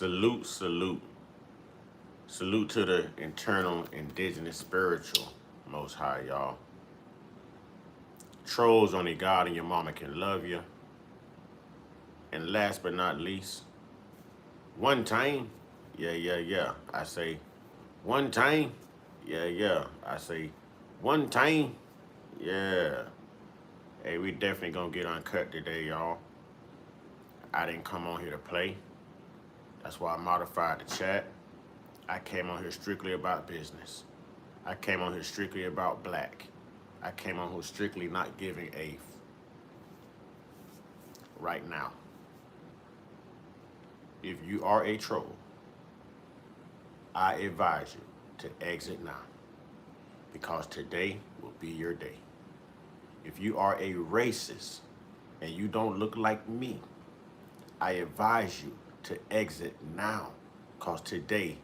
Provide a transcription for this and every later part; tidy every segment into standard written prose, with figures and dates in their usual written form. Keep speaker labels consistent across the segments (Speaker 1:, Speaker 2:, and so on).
Speaker 1: Salute, salute. Salute to the internal, indigenous, spiritual Most High, y'all. Trolls, only God and your mama can love you. And last but not least, one time. Yeah. I say, one time. Yeah. I say, one time. Yeah. Hey, we definitely gonna get uncut today, y'all. I didn't come on here to play. That's why I modified the chat. I came on here strictly about business. I came on here strictly about black. I came on here strictly not giving a right now. If you are a troll, I advise you to exit now, because today will be your day. If you are a racist and you don't look like me, I advise you to exit now, because today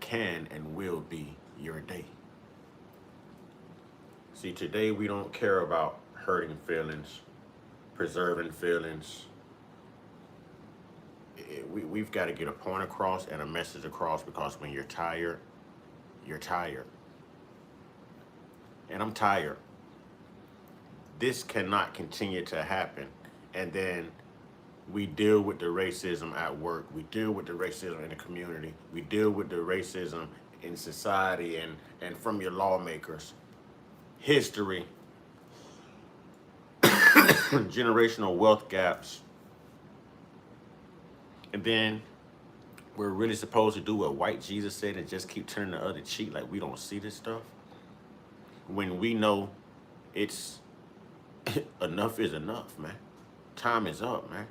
Speaker 1: can and will be your day. See, today we don't care about hurting feelings, preserving feelings. We've got to get a point across and a message across, because when you're tired, you're tired. And I'm tired. This cannot continue to happen. And then we deal with the racism at work. We deal with the racism in the community. We deal with the racism in society and from your lawmakers. History, generational wealth gaps. And then we're really supposed to do what white Jesus said and just keep turning the other cheek like we don't see this stuff, when we know it's enough is enough, man. Time is up, man.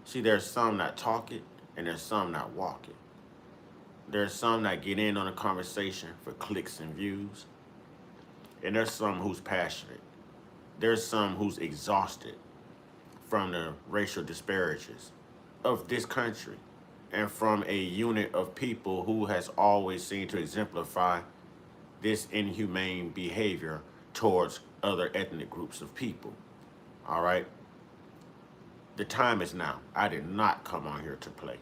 Speaker 1: See, there's some that talk it and there's some that walk it. There's some that get in on a conversation for clicks and views, and there's some who's passionate. There's some who's exhausted from the racial disparities of this country and from a unit of people who has always seemed to exemplify this inhumane behavior towards other ethnic groups of people. All right? The time is now. I did not come on here to play.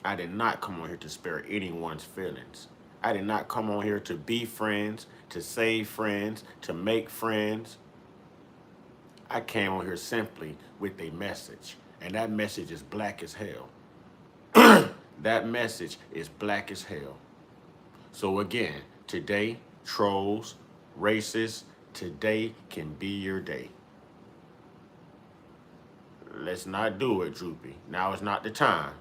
Speaker 1: I did not come on here to spare anyone's feelings. I did not come on here to be friends, to save friends, to make friends. I came on here simply with a message, and that message is black as hell. That message is black as hell. So again, today, trolls, racists, today can be your day. Let's not do it, Droopy. Now is not the time.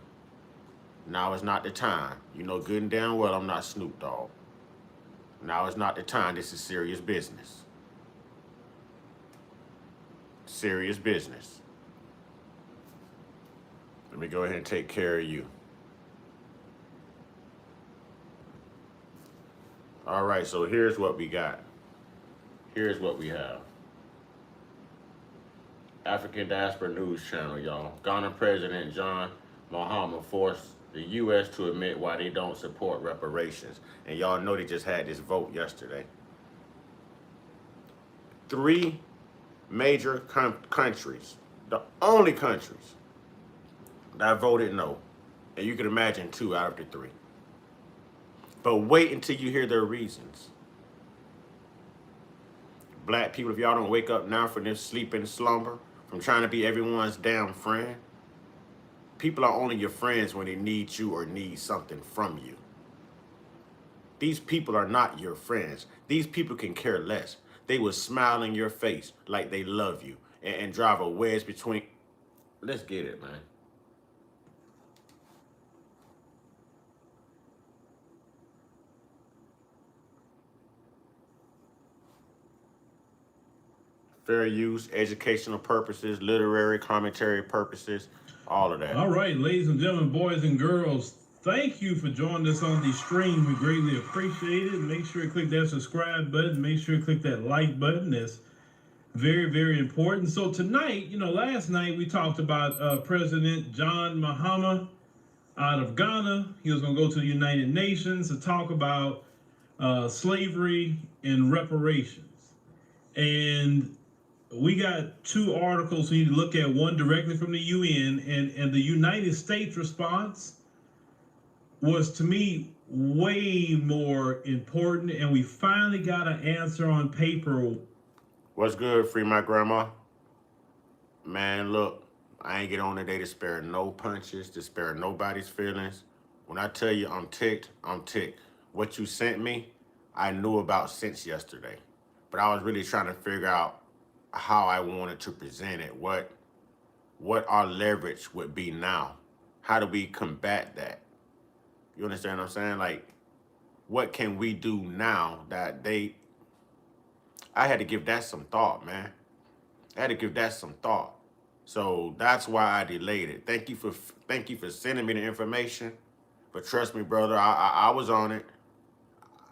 Speaker 1: Now is not the time. You know good and damn well I'm not Snoop Dogg. Now is not the time. This is serious business. Serious business. Let me go ahead and take care of you. All right, so here's what we got. Here's what we have. African Diaspora News Channel, y'all. Ghana President John Mahama forced the U.S. to admit why they don't support reparations. And y'all know they just had this vote yesterday. 3 major countries, the only countries that voted no. And you can imagine 2 out of the 3. But wait until you hear their reasons. Black people, if y'all don't wake up now from this sleeping slumber, from trying to be everyone's damn friend, people are only your friends when they need you or need something from you. These people are not your friends. These people can care less. They will smile in your face like they love you and drive a wedge between. Let's get it, man. Fair use, educational purposes, literary commentary purposes, all of that.
Speaker 2: All right, ladies and gentlemen, boys and girls, thank you for joining us on the stream. We greatly appreciate it. Make sure you click that subscribe button. Make sure you click that like button. That's very, very important. So tonight, last night we talked about President John Mahama out of Ghana. He was going to go to the United Nations to talk about slavery and reparations. And we got two articles we need to look at, one directly from the UN, and the United States response was, to me, way more important, and we finally got an answer on paper.
Speaker 1: What's good, free my grandma? Man, look, I ain't get on today to spare no punches, to spare nobody's feelings. When I tell you I'm ticked, I'm ticked. What you sent me, I knew about since yesterday. But I was really trying to figure out how I wanted to present it, what our leverage would be now. How do we combat that? You understand what I'm saying? Like, what can we do now that I had to give that some thought, man. I had to give that some thought. So that's why I delayed it. Thank you for sending me the information. But trust me, brother, I was on it.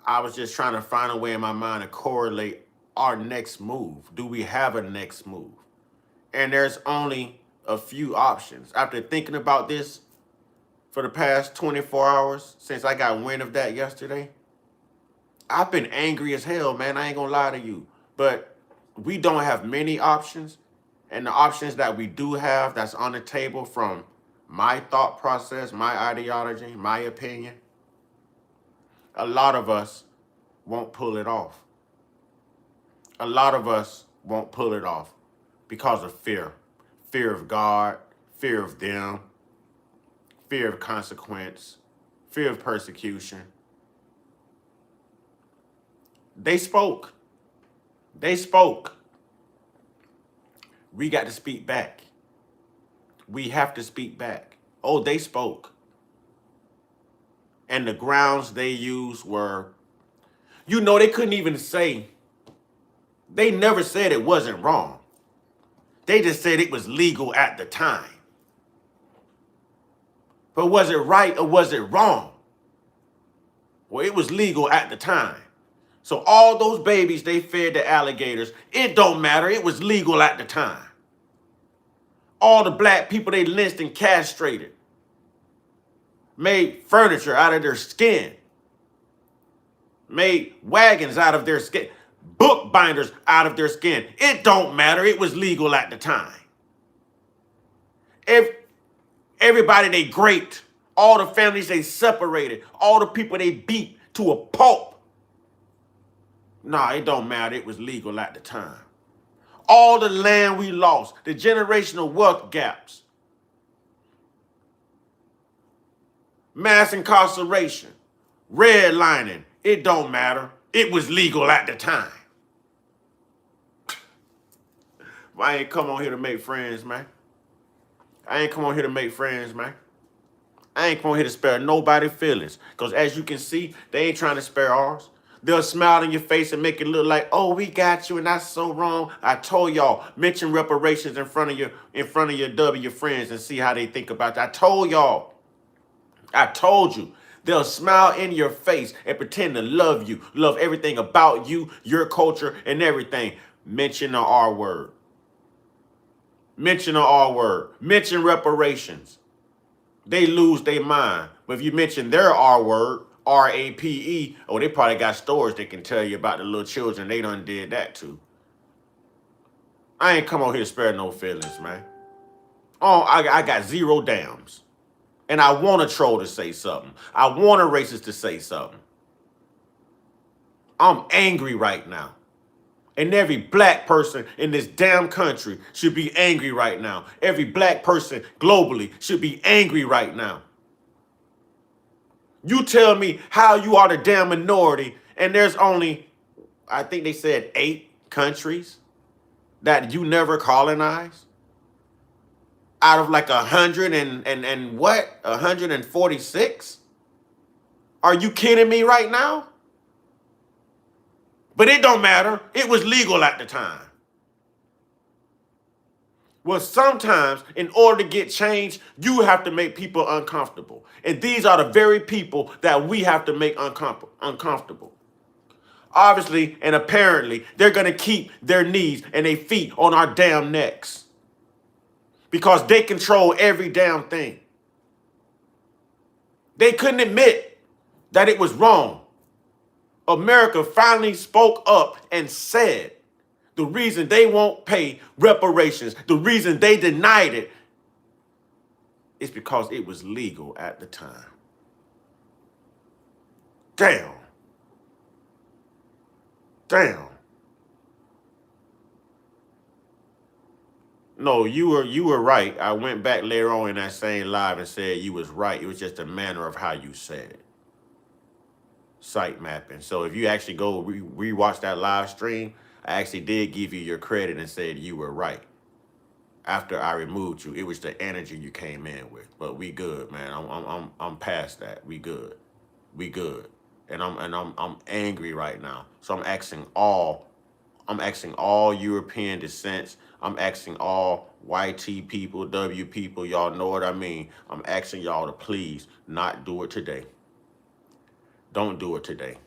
Speaker 1: I was just trying to find a way in my mind to correlate our next move. Do we have a next move? And there's only a few options. After thinking about this for the past 24 hours, since I got wind of that yesterday, I've been angry as hell, man. I ain't gonna lie to you. But we don't have many options. And the options that we do have that's on the table, from my thought process, my ideology, my opinion, a lot of us won't pull it off. A lot of us won't pull it off because of fear. Fear of God, fear of them, fear of consequence, fear of persecution. They spoke. They spoke. We got to speak back. We have to speak back. Oh, they spoke. And the grounds they used were, they couldn't even say, they never said it wasn't wrong. They just said it was legal at the time. But was it right or was it wrong? Well, it was legal at the time. So all those babies they fed the alligators, it don't matter. It was legal at the time. All the black people they lynched and castrated, made furniture out of their skin, made wagons out of their skin, book binders out of their skin. It don't matter. It was legal at the time. If everybody they raped, all the families they separated, all the people they beat to a pulp. Nah, it don't matter. It was legal at the time. All the land we lost, the generational wealth gaps, mass incarceration, redlining, it don't matter. It was legal at the time. I ain't come on here to make friends, man. I ain't come on here to make friends, man. I ain't come on here to spare nobody's feelings. Because as you can see, they ain't trying to spare ours. They'll smile in your face and make it look like, oh, we got you, and that's so wrong. I told y'all, mention reparations in front of your W friends and see how they think about that. I told y'all. I told you. They'll smile in your face and pretend to love you, love everything about you, your culture, and everything. Mention the R word. Mention the R word. Mention reparations. They lose their mind. But if you mention their R word, RAPE, oh, they probably got stories they can tell you about the little children they done did that to. I ain't come on here to spare no feelings, man. Oh, I got zero dams. And I want a troll to say something. I want a racist to say something. I'm angry right now. And every black person in this damn country should be angry right now. Every black person globally should be angry right now. You tell me how you are the damn minority, and there's only, I think they said 8 countries that you never colonized out of like 100 and what? 146? Are you kidding me right now? But it don't matter. It was legal at the time. Well, sometimes in order to get change, you have to make people uncomfortable. And these are the very people that we have to make uncomfortable. Obviously and apparently, they're going to keep their knees and their feet on our damn necks because they control every damn thing. They couldn't admit that it was wrong. America finally spoke up and said, The reason they won't pay reparations, the reason they denied it, is because it was legal at the time. Damn. Damn. No, you were right. I went back later on in that same live and said you was right. It was just a manner of how you said it. Site mapping. So if you actually go re-watch that live stream, I actually did give you your credit and said you were right. After I removed you, it was the energy you came in with. But we good, man. I'm past that. We good. We good. And I'm angry right now. So I'm asking all European descents. I'm asking all YT people, W people, y'all know what I mean. I'm asking y'all to please not do it today. Don't do it today.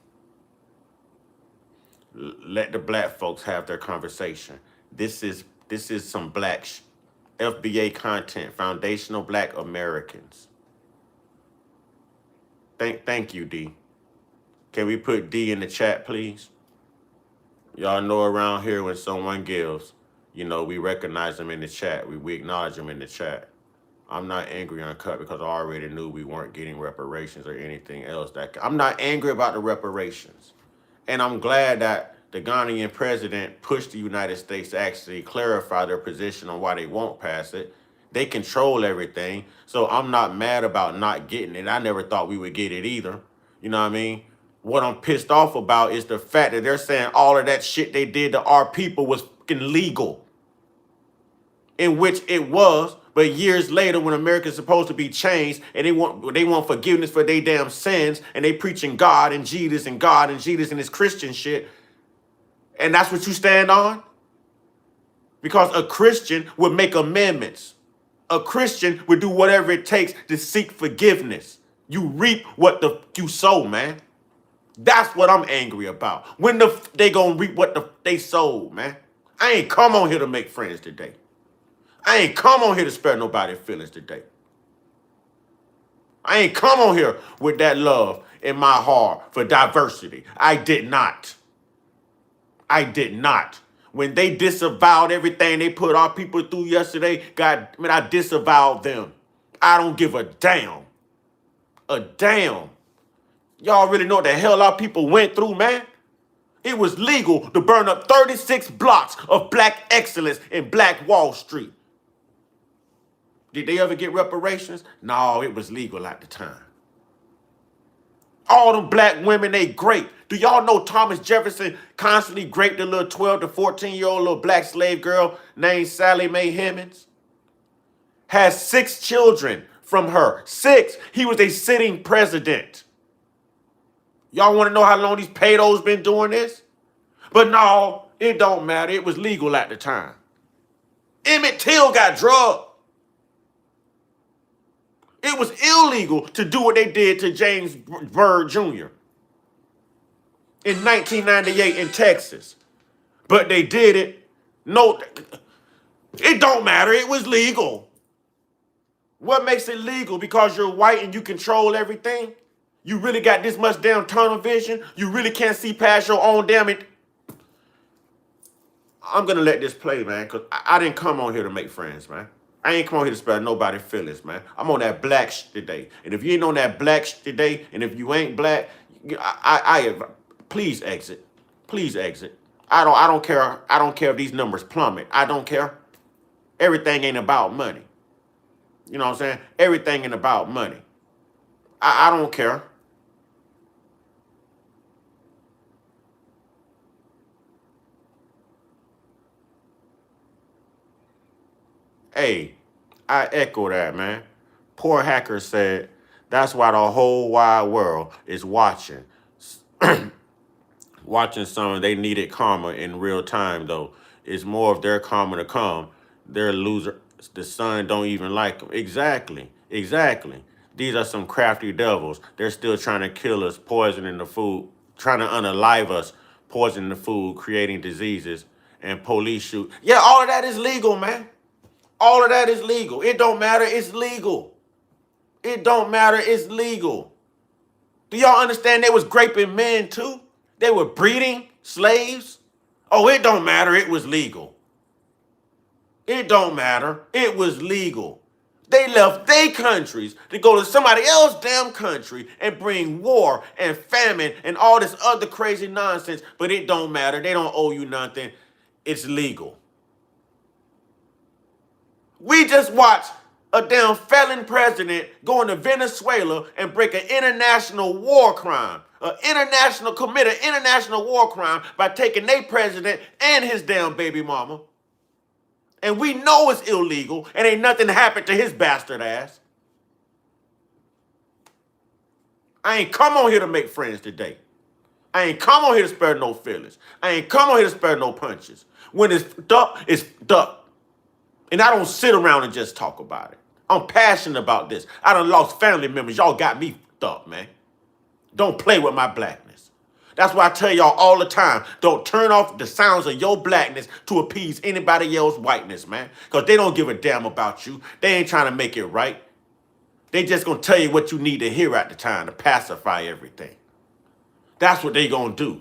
Speaker 1: Let the black folks have their conversation. This is some black FBA content, foundational Black Americans. Thank you, D. Can we put D in the chat, please? Y'all know around here when someone gives, we recognize them in the chat. We acknowledge them in the chat. I'm not angry Uncut because I already knew we weren't getting reparations or anything else. I'm not angry about the reparations. And I'm glad that the Ghanaian president pushed the United States to actually clarify their position on why they won't pass it. They control everything. So I'm not mad about not getting it. I never thought we would get it either. You know what I mean? What I'm pissed off about is the fact that they're saying all of that shit they did to our people was fucking legal. In which it was, but years later when America's supposed to be changed and they want forgiveness for their damn sins and they preaching God and Jesus and this Christian shit, and that's what you stand on? Because a Christian would make amendments. A Christian would do whatever it takes to seek forgiveness. You reap what you sow, man. That's what I'm angry about. When they gonna reap what they sowed, man? I ain't come on here to make friends today. I ain't come on here to spare nobody's feelings today. I ain't come on here with that love in my heart for diversity. I did not. I did not. When they disavowed everything they put our people through yesterday, I disavowed them. I don't give a damn. A damn. Y'all really know what the hell our people went through, man? It was legal to burn up 36 blocks of black excellence in Black Wall Street. Did they ever get reparations? No, it was legal at the time. All them black women, they grape. Do y'all know Thomas Jefferson constantly graped a little 12 to 14-year-old little black slave girl named Sally Mae Hemings? Has 6 children from her. 6. He was a sitting president. Y'all want to know how long these pedos been doing this? But no, it don't matter. It was legal at the time. Emmett Till got drugged. It was illegal to do what they did to James Byrd Jr. in 1998 in Texas. But they did it. No, it don't matter. It was legal. What makes it legal? Because you're white and you control everything? You really got this much damn tunnel vision? You really can't see past your own damn it? I'm going to let this play, man, because I didn't come on here to make friends, man. I ain't come on here to spare nobody's feelings, man. I'm on that black shit today. And if you ain't on that black shit today, and if you ain't black, please exit. Please exit. I don't care. I don't care if these numbers plummet. I don't care. Everything ain't about money. You know what I'm saying? Everything ain't about money. I don't care. Hey, I echo that, man. Poor hacker said, that's why the whole wide world is watching. Watching some, they needed karma in real time, though. It's more of their karma to come. They're loser. The sun don't even like them. Exactly. Exactly. These are some crafty devils. They're still trying to kill us, poisoning the food, trying to unalive us, poisoning the food, creating diseases, and police shoot. Yeah, all of that is legal, man. All of that is legal. It don't matter. It's legal. It don't matter. It's legal. Do y'all understand they was raping men too? They were breeding slaves. Oh, it don't matter. It was legal. It don't matter. It was legal. They left their countries to go to somebody else's damn country and bring war and famine and all this other crazy nonsense, but it don't matter. They don't owe you nothing. It's legal. We just watched a damn felon president go into Venezuela and break an international war crime. Commit an international war crime by taking their president and his damn baby mama. And we know it's illegal and ain't nothing happened to his bastard ass. I ain't come on here to make friends today. I ain't come on here to spare no feelings. I ain't come on here to spare no punches. When it's duck, it's duck. And I don't sit around and just talk about it. I'm passionate about this. I done lost family members. Y'all got me fucked up, man. Don't play with my blackness. That's why I tell y'all all the time, don't turn off the sounds of your blackness to appease anybody else's whiteness, man. Because they don't give a damn about you. They ain't trying to make it right. They just going to tell you what you need to hear at the time to pacify everything. That's what they going to do.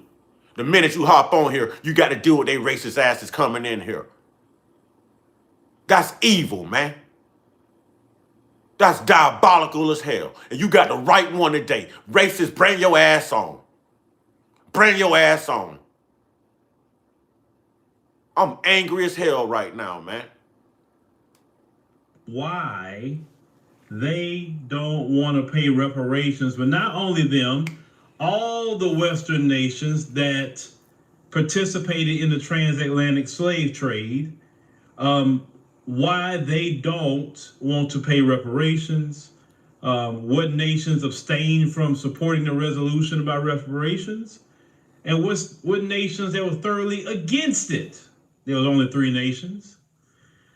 Speaker 1: The minute you hop on here, you got to deal with they racist asses coming in here. That's evil, man. That's diabolical as hell. And you got the right one today. Racists, bring your ass on. Bring your ass on. I'm angry as hell right now, man.
Speaker 2: Why they don't want to pay reparations, but not only them, all the Western nations that participated in the transatlantic slave trade, why they don't want to pay reparations, what nations abstain from supporting the resolution about reparations, and what nations that were thoroughly against it. There was only 3 nations.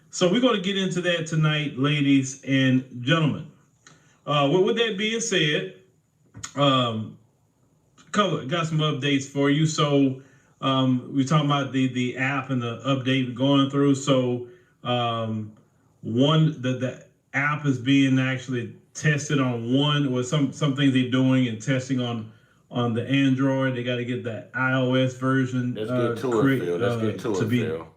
Speaker 2: So we're going to get into that tonight, ladies and gentlemen. With that being said, got some updates for you. So we're talking about the app and the update going through. So the app is being actually tested on one, or some things they're doing and testing on the Android. They got to get the iOS version
Speaker 1: Let's get to it, Phil. Let's get to it, Phil.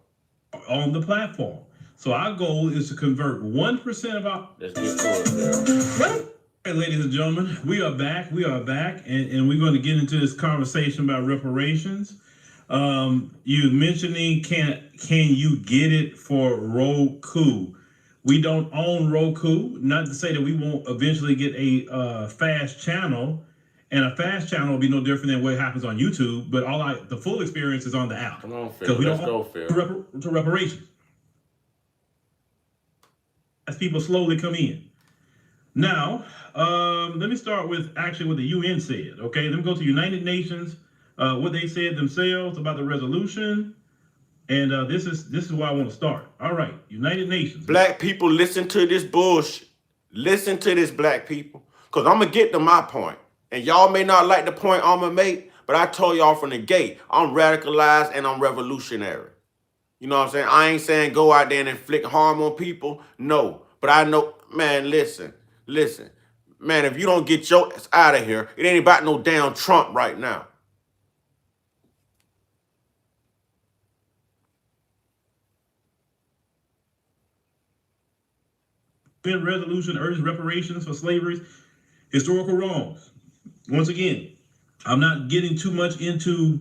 Speaker 2: On the platform. So our goal is to convert 1% of our.
Speaker 1: Let's get to it, Phil.
Speaker 2: All right, ladies and gentlemen, we are back, and we're going to get into this conversation about reparations. You mentioning can you get it for Roku? We don't own Roku. Not to say that we won't eventually get a fast channel, and a fast channel will be no different than what happens on YouTube. But the full experience is on the app.
Speaker 1: Come on, Phil. Let's go, Phil.
Speaker 2: To reparations. As people slowly come in. Now, let me start with actually what the UN said. Okay, let me go to United Nations, what they said themselves about the resolution, and this is where I want to start. All right, United Nations.
Speaker 1: Black people, listen to this bullshit. Listen to this, black people, because I'm gonna get to my point, and y'all may not like the point I'm gonna make, but I told y'all from the gate, I'm radicalized and I'm revolutionary. You know what I'm saying? I ain't saying go out there and inflict harm on people. No. But I know, man, listen. Man, if you don't get your ass out of here, it ain't about no damn Trump right now.
Speaker 2: Resolution urges reparations for slavery's historical wrongs. Once again, I'm not getting too much into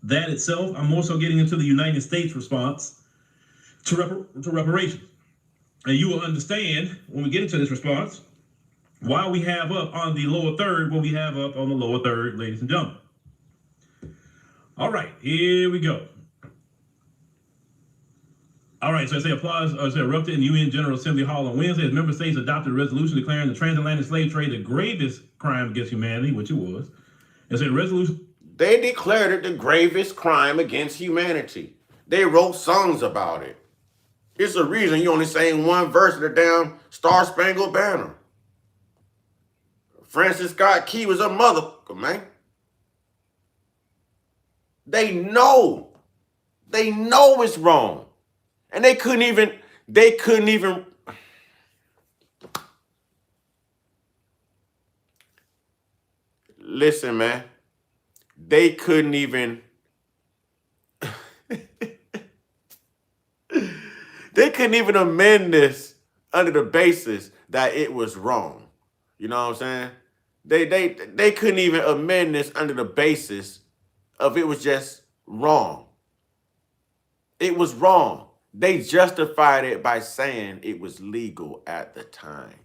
Speaker 2: that itself. I'm more so getting into the United States response to reparations. And you will understand when we get into this response why we have up on the lower third what we have up on the lower third, ladies and gentlemen. All right, here we go. All right, so I say applause erupted in the UN General Assembly Hall on Wednesday as member states adopted a resolution declaring the transatlantic slave trade the gravest crime against humanity, which it was. And said resolution.
Speaker 1: They declared it the gravest crime against humanity. They wrote songs about it. It's a reason you only sang one verse of the damn Star Spangled Banner. Francis Scott Key was a motherfucker, man. They know it's wrong. And they couldn't even listen, man. They couldn't even They couldn't even amend this under the basis that it was wrong. You know what I'm saying? They couldn't even amend this under the basis of it was just wrong. It was wrong. They justified it by saying it was legal at the time.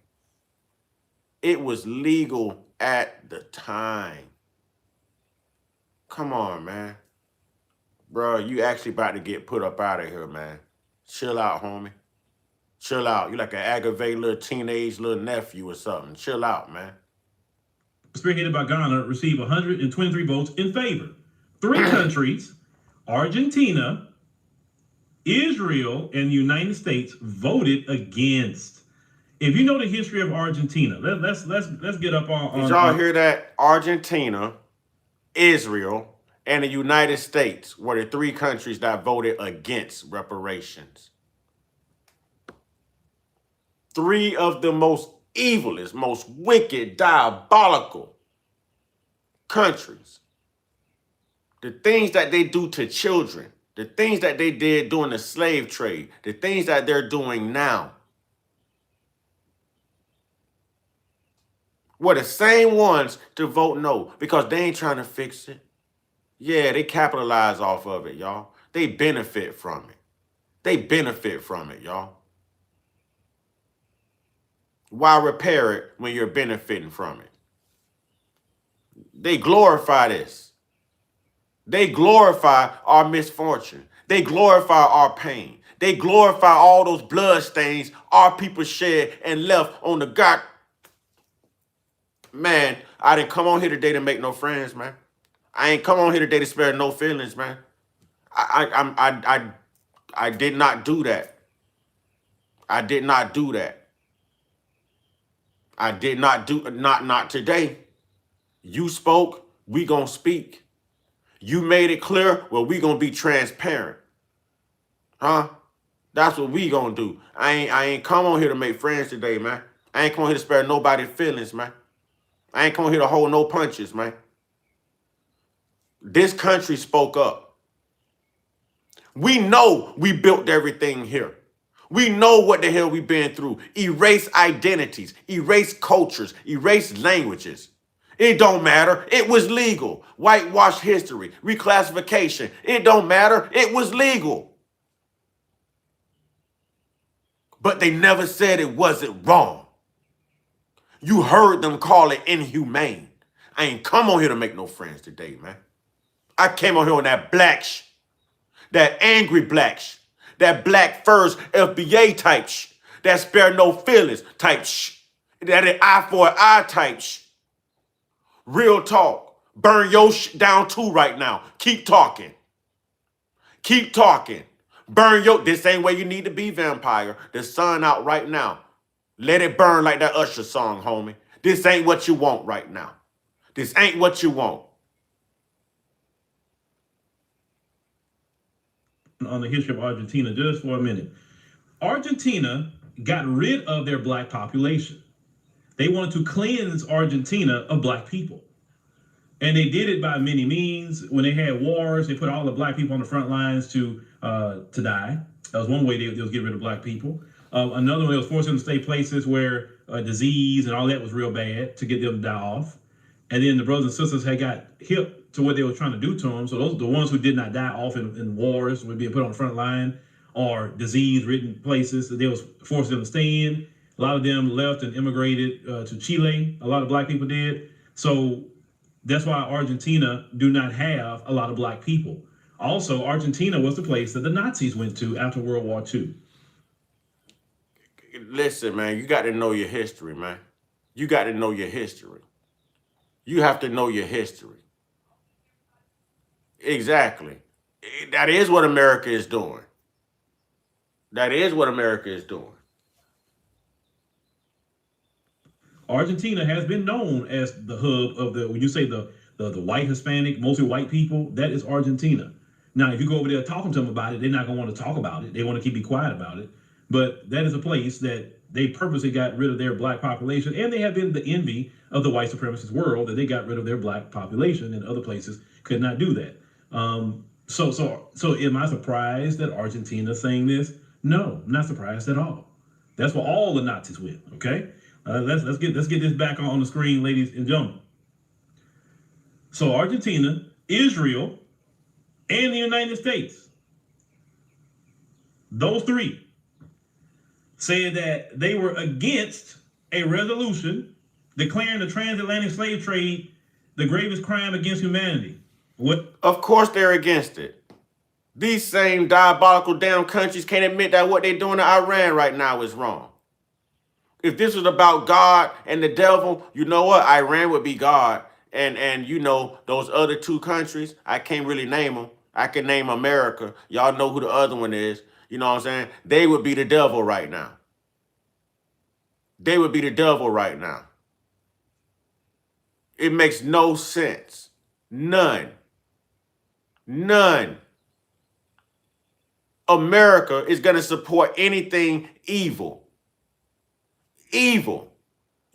Speaker 1: It was legal at the time. Come on, man. Bro, you actually about to get put up out of here, man. Chill out, homie. Chill out. You like an aggravated little teenage little nephew or something. Chill out, man.
Speaker 2: Spearheaded by Ghana, received 123 votes in favor. 3 countries, Argentina, Israel, and the United States, voted against. If you know the history of Argentina, let's get up on.
Speaker 1: Did y'all hear that? Argentina, Israel, and the United States were the 3 countries that voted against reparations. 3 of the most evilest, most wicked, diabolical countries. The things that they do to children, the things that they did during the slave trade, the things that they're doing now, were the same ones to vote no because they ain't trying to fix it. Yeah, they capitalize off of it, y'all. They benefit from it. They benefit from it, y'all. Why repair it when you're benefiting from it? They glorify this. They glorify our misfortune. They glorify our pain. They glorify all those blood stains our people shed and left on the God. Man, I didn't come on here today to make no friends, man. I ain't come on here today to spare no feelings, man. I did not do that. I did not do that. I did not do not today. You spoke, we gonna speak. You made it clear, well, we gonna be transparent. Huh? That's what we gonna do. I ain't come on here to make friends today, man. I ain't come on here to spare nobody's feelings, man. I ain't come on here to hold no punches, man. This country spoke up. We know we built everything here. We know what the hell we've been through. Erase identities, erase cultures, erase languages. It don't matter. It was legal. Whitewash history, reclassification. It don't matter. It was legal. But they never said it wasn't wrong. You heard them call it inhumane. I ain't come on here to make no friends today, man. I came on here on that that angry that black first FBA type that spare no feelings type that an eye for an eye type Real talk. Burn your down too right now. Keep talking. Keep talking. Burn your, this ain't where you need to be, vampire. The sun out right now. Let it burn like that Usher song, homie. This ain't what you want right now. This ain't what you want.
Speaker 2: On the history of Argentina, just for a minute. Argentina got rid of their black population. They wanted to cleanse Argentina of black people. And they did it by many means. When they had wars, they put all the black people on the front lines to die. That was one way they was getting rid of black people. Another way was forcing them to stay places where disease and all that was real bad to get them to die off. And then the brothers and sisters had got hip to what they were trying to do to them. So those the ones who did not die off in wars were being put on the front line or disease-ridden places that they was forcing them to stay in. A lot of them left and immigrated to Chile. A lot of black people did. So that's why Argentina do not have a lot of black people. Also, Argentina was the place that the Nazis went to after World War II.
Speaker 1: Listen, man, you got to know your history, man. You got to know your history. You have to know your history. Exactly. That is what America is doing. That is what America is doing.
Speaker 2: Argentina has been known as the hub of the, when you say the white Hispanic, mostly white people, that is Argentina. Now, if you go over there talking to them about it, they're not going to want to talk about it. They want to keep quiet about it. But that is a place that they purposely got rid of their black population, and they have been the envy of the white supremacist world that they got rid of their black population, and other places could not do that. So am I surprised that Argentina's saying this? No, I'm not surprised at all. That's what all the Nazis went. Okay, let's get this back on the screen, ladies and gentlemen. So Argentina, Israel, and the United States, those three, said that they were against a resolution declaring the transatlantic slave trade the gravest crime against humanity. What?
Speaker 1: Of course they're against it. These same diabolical damn countries can't admit that what they're doing to Iran right now is wrong. If this was about God and the devil, you know what? Iran would be God. And you know, those other two countries, I can't really name them. I can name America. Y'all know who the other one is. You know what I'm saying? They would be the devil right now. They would be the devil right now. It makes no sense. None. None. America is going to support anything evil. Evil.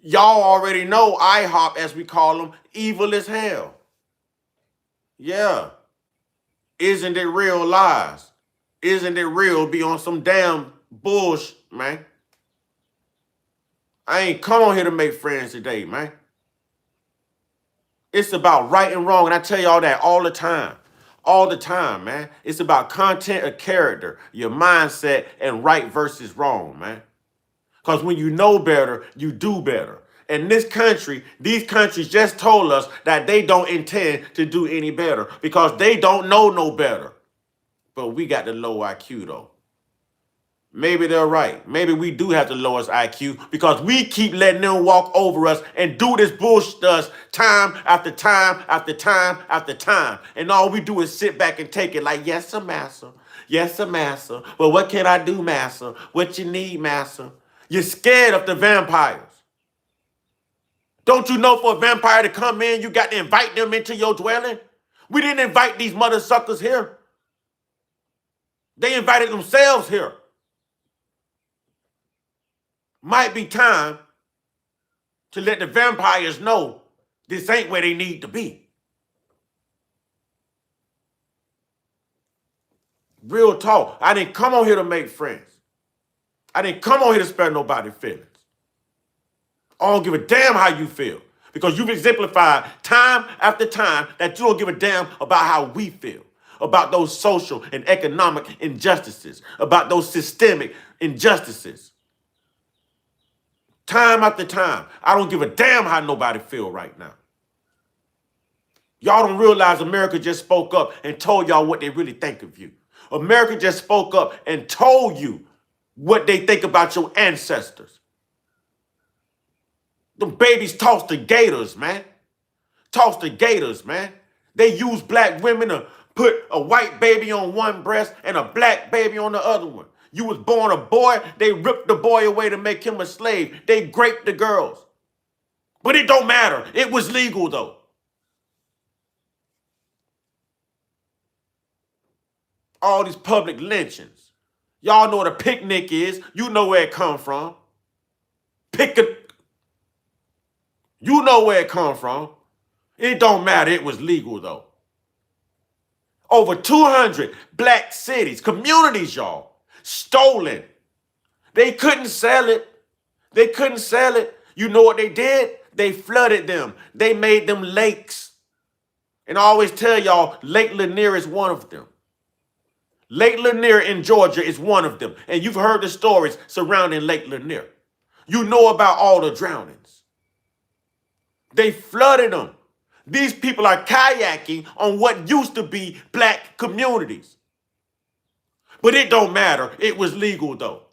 Speaker 1: Y'all already know IHOP, as we call them, evil as hell. Yeah. Isn't it real lies? Isn't it real be on some damn bullshit, man? I ain't come on here to make friends today, man. It's about right and wrong, and I tell y'all that all the time. All the time, man. It's about content of character, your mindset, and right versus wrong, man. Because when you know better, you do better. And this country, these countries just told us that they don't intend to do any better because they don't know no better. But we got the low IQ, though. Maybe they're right. Maybe we do have the lowest IQ because we keep letting them walk over us and do this bullshit to us time after time after time after time. And all we do is sit back and take it like, yes, sir, master. Yes, sir, master. Well, what can I do, master? What you need, master? You're scared of the vampires. Don't you know for a vampire to come in, you got to invite them into your dwelling? We didn't invite these mother suckers here. They invited themselves here. Might be time to let the vampires know this ain't where they need to be. Real talk. I didn't come on here to make friends. I didn't come on here to spare nobody's feelings. I don't give a damn how you feel because you've exemplified time after time that you don't give a damn about how we feel, about those social and economic injustices, about those systemic injustices. Time after time, I don't give a damn how nobody feel right now. Y'all don't realize America just spoke up and told y'all what they really think of you. America just spoke up and told you what they think about your ancestors. Them babies toss the gators, man. Toss the gators, man. They use black women to put a white baby on one breast and a black baby on the other one. You was born a boy, they ripped the boy away to make him a slave. They raped the girls. But it don't matter. It was legal, though. All these public lynchings. Y'all know what a picnic is. You know where it come from. You know where it come from. It don't matter. It was legal, though. Over 200 black cities, communities, y'all, stolen. They couldn't sell it. They couldn't sell it. You know what they did? They flooded them. They made them lakes. And I always tell y'all, Lake Lanier is one of them. Lake Lanier in Georgia is one of them. And you've heard the stories surrounding Lake Lanier. You know about all the drownings. They flooded them. These people are kayaking on what used to be black communities. But it don't matter. It was legal, though.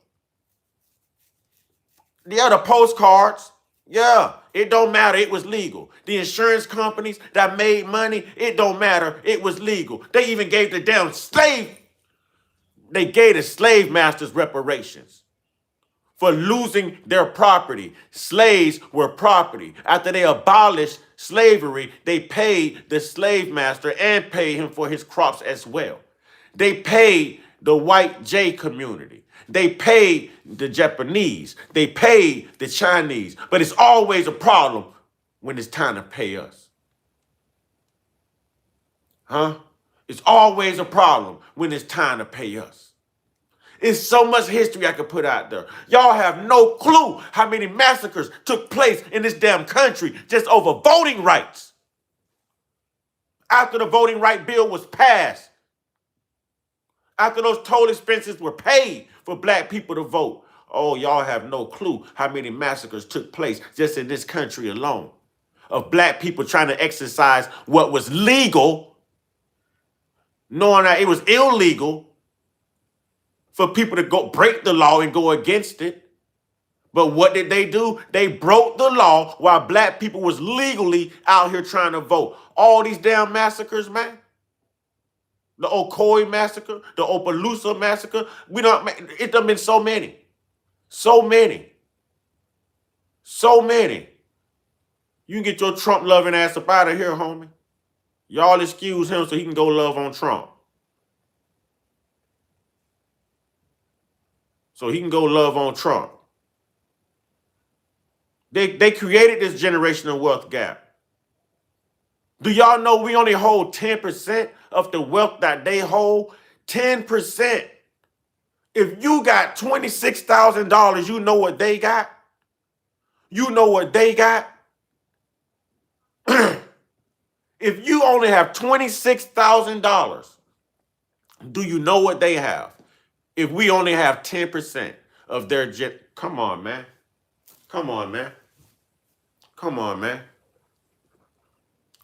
Speaker 1: The other postcards, yeah, it don't matter. It was legal. The insurance companies that made money, it don't matter. It was legal. They even gave the damn they gave the slave masters reparations for losing their property. Slaves were property. After they abolished slavery, they paid the slave master and paid him for his crops as well. They paid the white J community. They paid the Japanese. They paid the Chinese. But it's always a problem when it's time to pay us. Huh? It's always a problem when it's time to pay us. It's so much history I could put out there. Y'all have no clue how many massacres took place in this damn country just over voting rights. After the voting right bill was passed, after those toll expenses were paid for black people to vote. Oh, y'all have no clue how many massacres took place just in this country alone of black people trying to exercise what was legal, knowing that it was illegal for people to go break the law and go against it. But what did they do? They broke the law while black people was legally out here trying to vote. All these damn massacres, man. The Ocoee massacre, the Opelousas massacre. It done been so many. So many. So many. You can get your Trump loving ass up out of here, homie. Y'all excuse him so he can go love on Trump. So he can go love on Trump. They created this generational wealth gap. Do y'all know we only hold 10% of the wealth that they hold? 10%. If you got $26,000, you know what they got? You know what they got? If you only have $26,000, do you know what they have? If we only have 10% of their come on, man. Come on, man. Come on, man.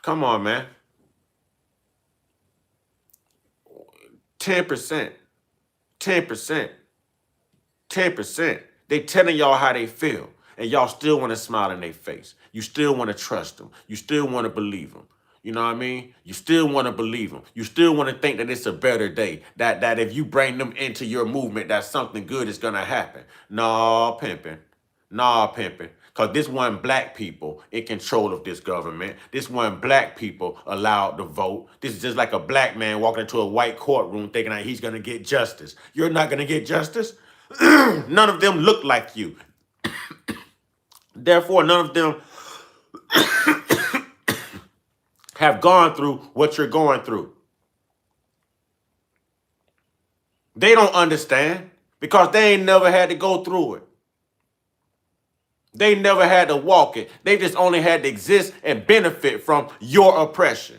Speaker 1: Come on, man. 10%. 10%. 10%. They telling y'all how they feel. And y'all still want to smile in their face. You still want to trust them. You still want to believe them. You know what I mean? You still want to believe them. You still want to think that it's a better day. That if you bring them into your movement, that something good is going to happen. Nah, pimping. Nah, pimping. Because this one black people in control of this government. This one black people allowed to vote. This is just like a black man walking into a white courtroom thinking that he's going to get justice. You're not going to get justice. None of them look like you. Therefore, none of them have gone through what you're going through. They don't understand because they ain't never had to go through it. They never had to walk it. They just only had to exist and benefit from your oppression,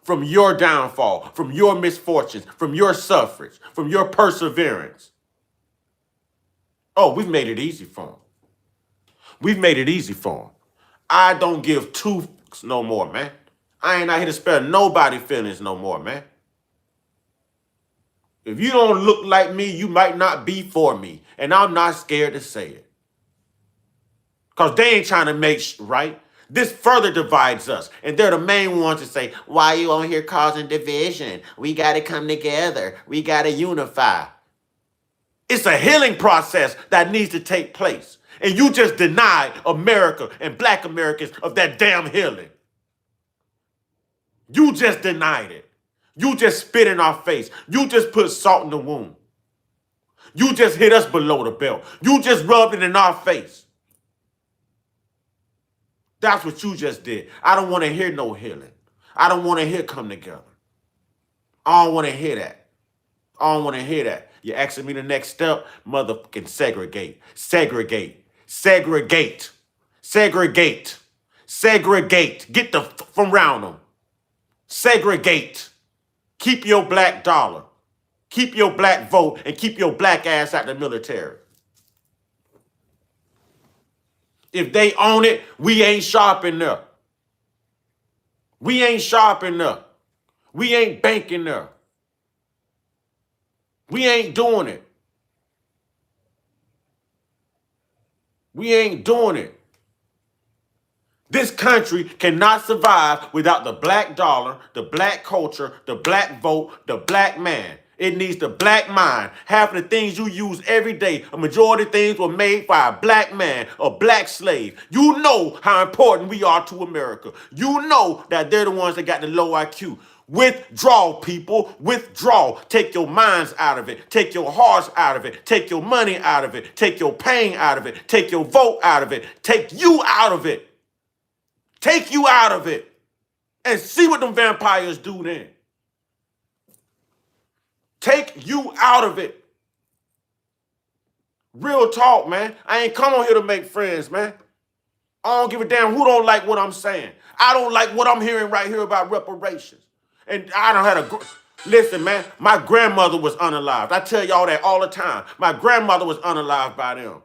Speaker 1: from your downfall, from your misfortunes, from your suffrage, from your perseverance. Oh, we've made it easy for them. We've made it easy for them. I don't give two fucks no more, man. I ain't out here to spare nobody feelings no more, man. If you don't look like me, you might not be for me. And I'm not scared to say it. Because they ain't trying to make right. This further divides us. And they're the main ones to say, why you on here causing division? We got to come together. We got to unify. It's a healing process that needs to take place. And you just denied America and black Americans of that damn healing. You just denied it. You just spit in our face. You just put salt in the wound. You just hit us below the belt. You just rubbed it in our face. That's what you just did. I don't want to hear no healing. I don't want to hear come together. I don't want to hear that. I don't want to hear that. You're asking me the next step? Motherfucking segregate. Segregate. Segregate. Segregate. Segregate. Get the from around them. Segregate. Keep your black dollar. Keep your black vote and keep your black ass out the military. If they own it, we ain't sharp enough. We ain't sharp enough. We ain't banking enough. We ain't doing it. We ain't doing it. This country cannot survive without the black dollar, the black culture, the black vote, the black man. It needs the black mind. Half of the things you use every day, a majority of things were made by a black man, a black slave. You know how important we are to America. You know that they're the ones that got the low IQ. Withdraw, people. Withdraw. Take your minds out of it. Take your hearts out of it. Take your money out of it. Take your pain out of it. Take your vote out of it. Take you out of it. Take you out of it. And see what them vampires do then. Take you out of it. Real talk, man. I ain't come on here to make friends, man. I don't give a damn who don't like what I'm saying. I don't like what I'm hearing right here about reparations. And I don't have a... Listen, man, my grandmother was unalived. I tell y'all that all the time. My grandmother was unalived by them.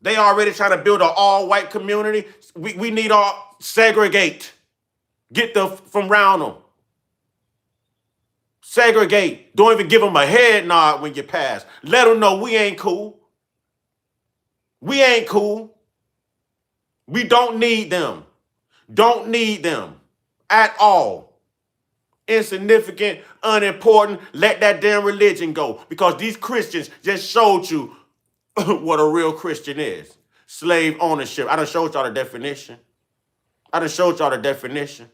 Speaker 1: They already trying to build an all-white community. We need all segregate. Get from round them. Segregate. Don't even give them a head nod when you pass. Let them know we ain't cool. We ain't cool. We don't need them. Don't need them at all. Insignificant, unimportant. Let that damn religion go. Because these Christians just showed you what a real Christian is. Slave ownership. I done showed y'all the definition. I showed y'all the definition.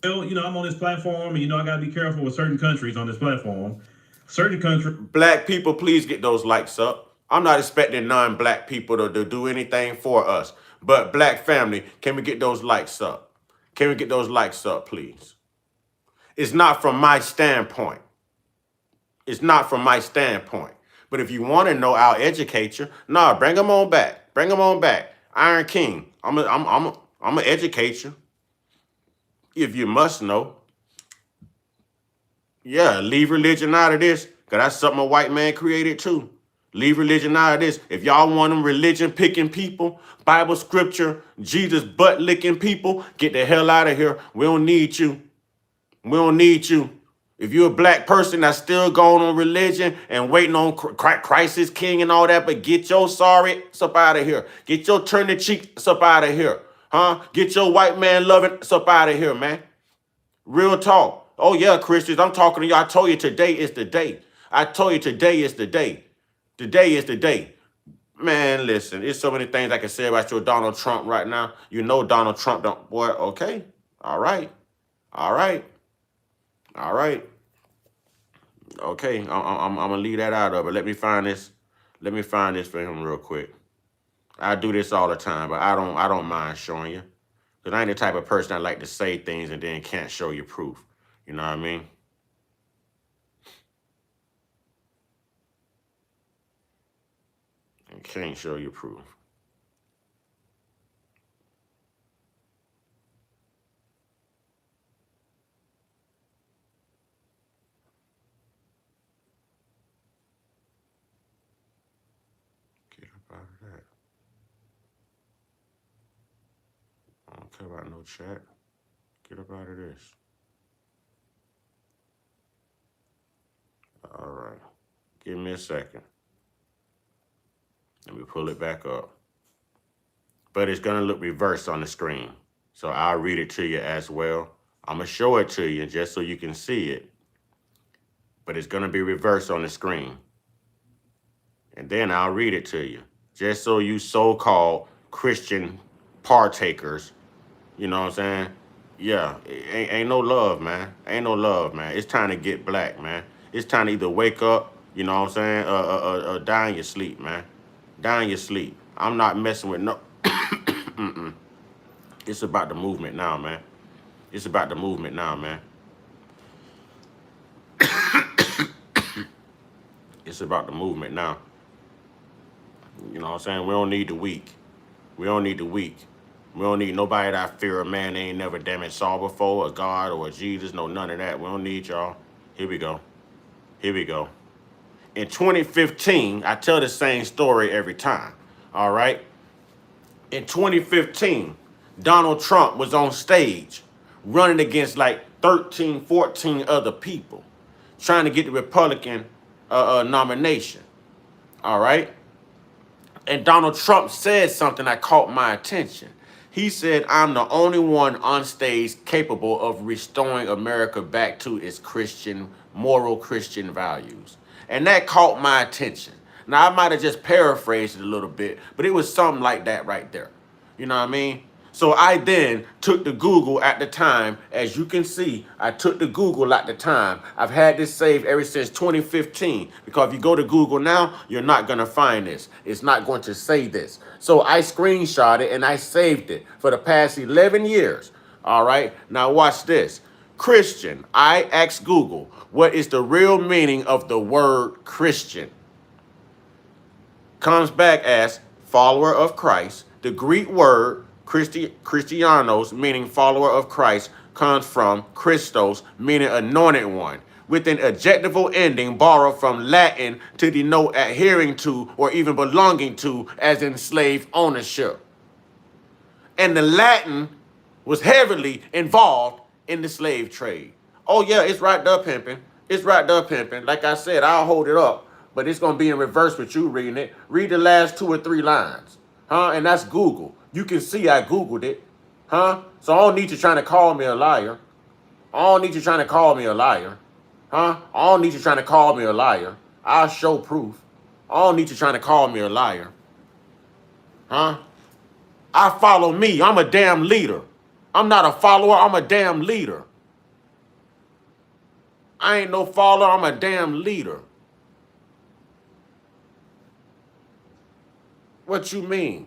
Speaker 2: Well, I'm on this platform, and I got to be careful with certain countries on this platform. Certain countries.
Speaker 1: Black people, please get those likes up. I'm not expecting non-black people to do anything for us. But black family, can we get those likes up? Can we get those likes up, please? It's not from my standpoint. It's not from my standpoint. But if you want to know, I'll educate you. Nah, bring them on back. Bring them on back. Iron King, I'm gonna educate you. If you must know. Yeah, leave religion out of this, because that's something a white man created too. Leave religion out of this. If y'all want them religion-picking people, Bible scripture, Jesus butt-licking people, get the hell out of here. We don't need you. We don't need you. If you're a black person that's still going on religion and waiting on Christ is king and all that, but get your sorry up out of here. Get your turn the cheek up out of here. Huh? Get your white man loving up out of here, man. Real talk. Oh, yeah, Christians, I'm talking to you. I told you today is the day. I told you today is the day. Today is the day. Man, listen, there's so many things I can say about your Donald Trump right now. You know Donald Trump don't... Boy, okay. All right. All right. All right. Okay, I'm going to leave that out of it. Let me find this. Let me find this for him real quick. I do this all the time, but I don't mind showing you. Because I ain't the type of person that like to say things and then can't show you proof. You know what I mean? And can't show you proof. Get up out of that. I don't care about no chat. Get up out of this. All right. Give me a second. Let me pull it back up. But it's going to look reversed on the screen. So I'll read it to you as well. I'm going to show it to you just so you can see it. But it's going to be reversed on the screen. And then I'll read it to you. Just so you so-called Christian partakers, you know what I'm saying? Yeah, ain't no love, man. Ain't no love, man. It's time to get black, man. It's time to either wake up, you know what I'm saying, die in your sleep, man. Die in your sleep. I'm not messing with no... It's about the movement now, man. It's about the movement now, man. It's about the movement now. You know what I'm saying? We don't need the weak. We don't need the weak. We don't need nobody that fear a man they ain't never damn it saw before, a God or a Jesus, no, none of that. We don't need y'all. Here we go. Here we go. In 2015, I tell the same story every time, all right? In 2015, Donald Trump was on stage running against like 13, 14 other people trying to get the Republican nomination, all right? And Donald Trump said something that caught my attention. He said, I'm the only one on stage capable of restoring America back to its Christian, moral Christian values. And that caught my attention. Now, I might have just paraphrased it a little bit, but it was something like that right there. You know what I mean? So I then took the Google at the time. As you can see, I took the Google at the time. I've had this saved ever since 2015, because if you go to Google now, you're not going to find this. It's not going to say this. So I screenshot it and I saved it for the past 11 years. All right. Now watch this. Christian. I asked Google, what is the real meaning of the word Christian? Comes back as follower of Christ. The Greek word Christianos, meaning follower of Christ, comes from Christos, meaning anointed one, with an adjectival ending borrowed from Latin to denote adhering to or even belonging to, as in slave ownership. And the Latin was heavily involved in the slave trade. Oh yeah, it's right there, pimping. It's right there, pimping. Like I said, I'll hold it up, but it's going to be in reverse with you reading it. Read the last 2 or 3 lines. And that's Google. You can see I Googled it. So I don't need you trying to call me a liar. I don't need you trying to call me a liar. I don't need you trying to call me a liar. I'll show proof. I don't need you trying to call me a liar. I follow me. I'm a damn leader. I'm not a follower. I'm a damn leader. I ain't no follower. I'm a damn leader. What you mean?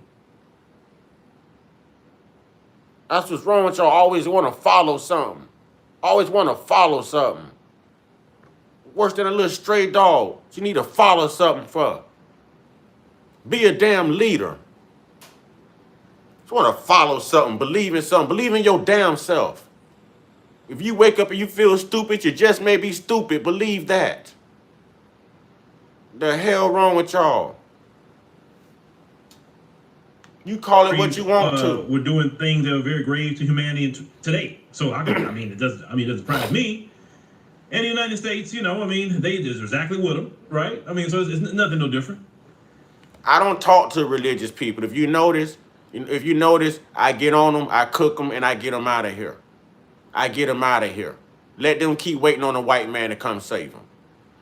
Speaker 1: That's what's wrong with y'all. Always want to follow something. Always want to follow something. Worse than a little stray dog. You need to follow something for. Be a damn leader. Just want to follow something. Believe in something. Believe in your damn self. If you wake up and you feel stupid, you just may be stupid. Believe that. The hell wrong with y'all? You call it what you want to.
Speaker 2: We're doing things that are very grave to humanity today. So it doesn't surprise me. And the United States, they is exactly with them, right? So it's nothing no different.
Speaker 1: I don't talk to religious people. If you notice, I get on them, I cook them, and I get them out of here. I get them out of here. Let them keep waiting on a white man to come save them.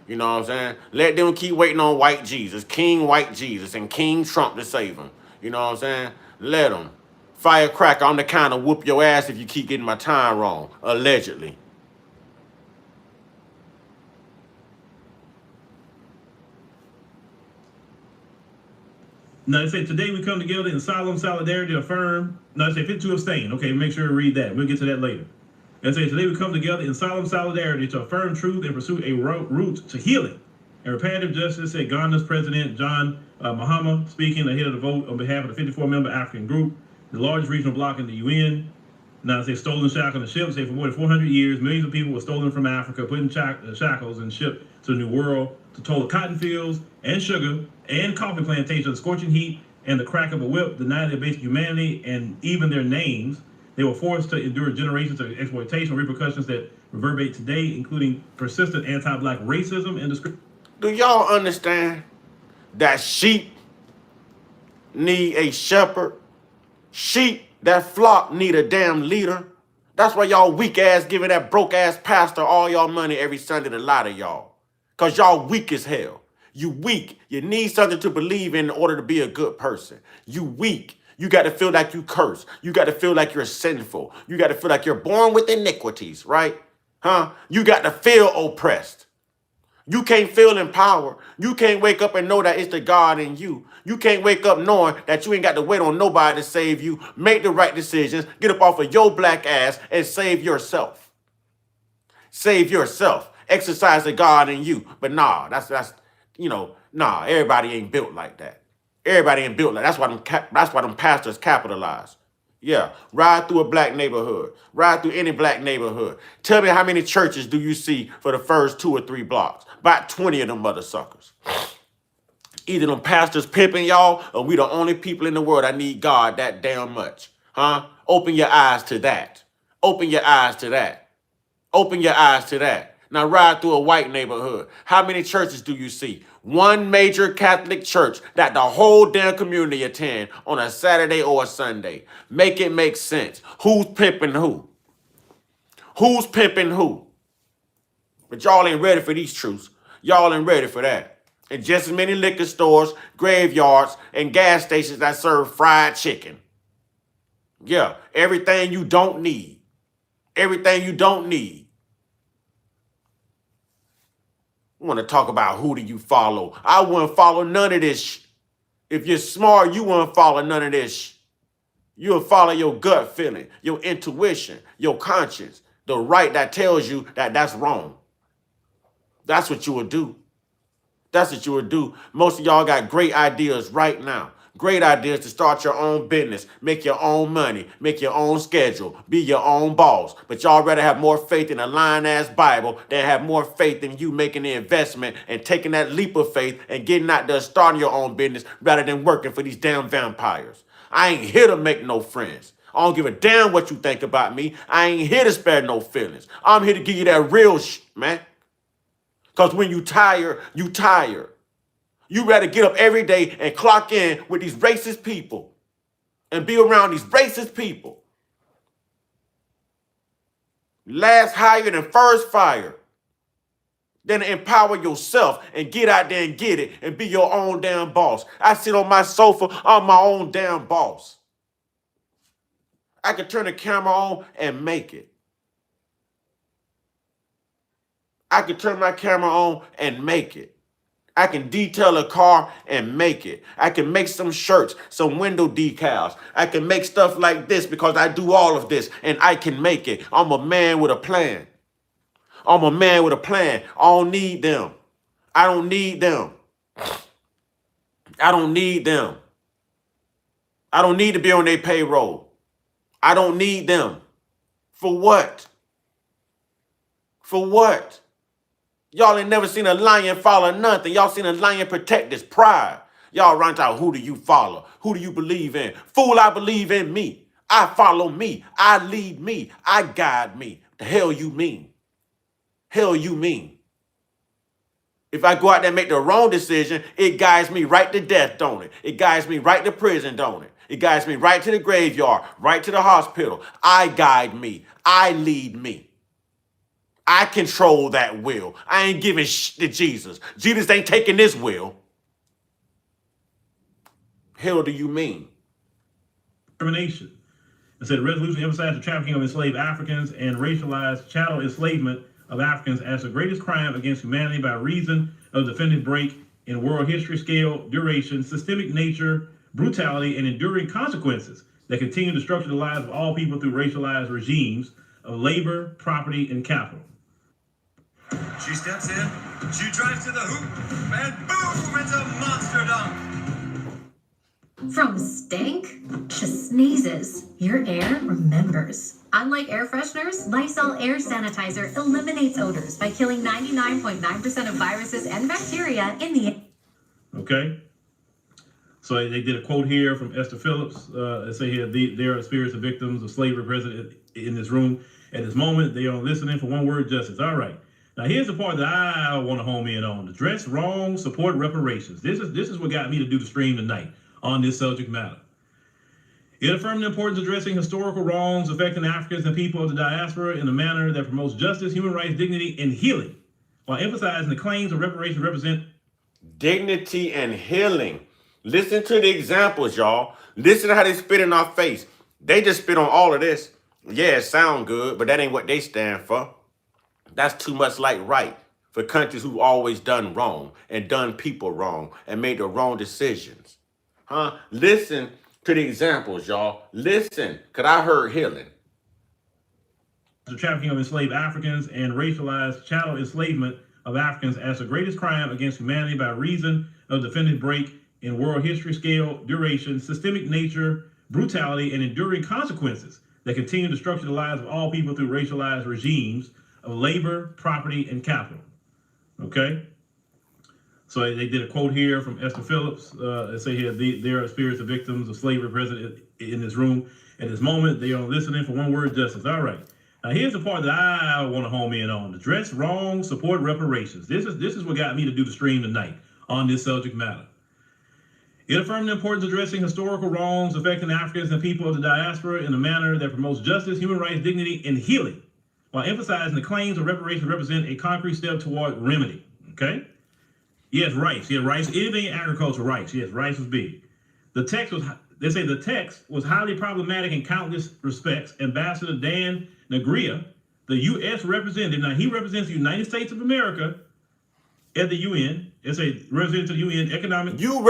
Speaker 1: You know what I'm saying? Let them keep waiting on white Jesus, King White Jesus, and King Trump to save them. You know what I'm saying? Let them. Firecracker, I'm the kind of whoop your ass if you keep getting my time wrong, allegedly.
Speaker 2: Now, they say today we come together in solemn solidarity to affirm. No, they say fit to abstain. Okay, make sure to read that. We'll get to that later. They say today we come together in solemn solidarity to affirm truth and pursue a route to healing and reparative justice, said Ghana's President John Mahama, speaking ahead of the vote on behalf of the 54-member African group, the largest regional bloc in the UN. Now, they say stolen shackles on the ship. Say for more than 400 years, millions of people were stolen from Africa, put in shackles and shipped to the New World to toll of cotton fields and sugar and coffee plantations, scorching heat and the crack of a whip, denying their basic humanity and even their names. They were forced to endure generations of exploitation, repercussions that reverberate today, including persistent anti-black racism and discrimination.
Speaker 1: Do y'all understand that sheep need a shepherd? Sheep, that flock, need a damn leader. That's why y'all weak ass giving that broke ass pastor all y'all money every Sunday to lie to y'all. Because y'all weak as hell. You weak. You need something to believe in order to be a good person. You weak. You got to feel like you curse. You got to feel like you're sinful. You got to feel like you're born with iniquities, right? You got to feel oppressed. You can't feel empowered. You can't wake up and know that it's the God in you. You can't wake up knowing that you ain't got to wait on nobody to save you. Make the right decisions. Get up off of your black ass and save yourself. Save yourself. Exercise the God in you. But nah, everybody ain't built like that. Everybody ain't built like that. That's why them pastors capitalize. Yeah, ride through a black neighborhood. Ride through any black neighborhood. Tell me how many churches do you see for the first 2 or 3 blocks? About 20 of them mother suckers. Either them pastors pimping y'all, or we the only people in the world that need God that damn much. Open your eyes to that. Open your eyes to that. Open your eyes to that. Now ride through a white neighborhood. How many churches do you see? One major Catholic church that the whole damn community attend on a Saturday or a Sunday. Make it make sense. Who's pimping who? Who's pimping who? But y'all ain't ready for these truths. Y'all ain't ready for that. And just as many liquor stores, graveyards, and gas stations that serve fried chicken. Yeah, everything you don't need. Everything you don't need. I want to talk about who do you follow. I wouldn't follow none of this. If you're smart, you wouldn't follow none of this. You'll follow your gut feeling, your intuition, your conscience, the right that tells you that that's wrong. That's what you would do. That's what you would do. Most of y'all got great ideas right now. Great ideas to start your own business, make your own money, make your own schedule, be your own boss. But y'all rather have more faith in a lying-ass Bible than have more faith in you making the investment and taking that leap of faith and getting out there starting your own business rather than working for these damn vampires. I ain't here to make no friends. I don't give a damn what you think about me. I ain't here to spare no feelings. I'm here to give you that real man. Because when you tired, you tired. You rather get up every day and clock in with these racist people and be around these racist people. Last hired and first fired. Then empower yourself and get out there and get it and be your own damn boss. I sit on my sofa, I'm my own damn boss. I can turn the camera on and make it. I can turn my camera on and make it. I can detail a car and make it. I can make some shirts, some window decals. I can make stuff like this because I do all of this and I can make it. I'm a man with a plan. I'm a man with a plan. I don't need them. I don't need them. I don't need them. I don't need to be on their payroll. I don't need them. For what? For what? Y'all ain't never seen a lion follow nothing. Y'all seen a lion protect his pride. Y'all run out, who do you follow? Who do you believe in? Fool, I believe in me. I follow me. I lead me. I guide me. The hell you mean? Hell you mean? If I go out there and make the wrong decision, it guides me right to death, don't it? It guides me right to prison, don't it? It guides me right to the graveyard, right to the hospital. I guide me. I lead me. I control that will. I ain't giving to Jesus. Jesus ain't taking this will. Hell do you mean?
Speaker 2: Discrimination. It said the resolution emphasized the trafficking of enslaved Africans and racialized chattel enslavement of Africans as the greatest crime against humanity by reason of the definitive break in world history scale, duration, systemic nature, brutality, and enduring consequences that continue to structure the lives of all people through racialized regimes of labor, property, and capital.
Speaker 3: She steps in, she drives to the hoop, and boom, it's a monster dunk.
Speaker 4: From stink to sneezes, your air remembers. Unlike air fresheners, Lysol Air Sanitizer eliminates odors by killing 99.9% of viruses and bacteria in the air.
Speaker 2: Okay. So they did a quote here from Esther Phillips. They say here, there are spirits of victims of slavery present in this room. At this moment, they are listening for one word, justice. All right. Now, here's the part that I want to home in on. Address wrong, support reparations. This is what got me to do the stream tonight on this subject matter. It affirmed the importance of addressing historical wrongs affecting Africans and people of the diaspora in a manner that promotes justice, human rights, dignity, and healing, while emphasizing the claims of reparations represent
Speaker 1: dignity and healing. Listen to the examples, y'all. Listen to how they spit in our face. They just spit on all of this. Yeah, it sound good, but that ain't what they stand for. That's too much like right for countries who always done wrong and done people wrong and made the wrong decisions. Huh? Listen to the examples, y'all. Listen, because I heard healing.
Speaker 2: The trafficking of enslaved Africans and racialized chattel enslavement of Africans as the greatest crime against humanity by reason of definitive break in world history scale, duration, systemic nature, brutality, and enduring consequences that continue to structure the lives of all people through racialized regimes of labor, property, and capital. Okay? So they did a quote here from Esther Phillips. They say here, there are spirits of victims of slavery present in this room. At this moment, they are listening for one word, justice. All right. Now, here's the part that I want to home in on. Address wrong, support reparations. This is what got me to do the stream tonight on this subject matter. It affirmed the importance of addressing historical wrongs affecting Africans and people of the diaspora in a manner that promotes justice, human rights, dignity, and healing, while emphasizing the claims of reparations represent a concrete step toward remedy. Okay? Yes, rice. Yeah, rice. Anything in agriculture, rice. Yes, rice was big. The text was they say the text was highly problematic in countless respects. Ambassador Dan Negria, the U.S. representative, now he represents the United States of America at the UN. It's a representative to the UN economic.
Speaker 1: You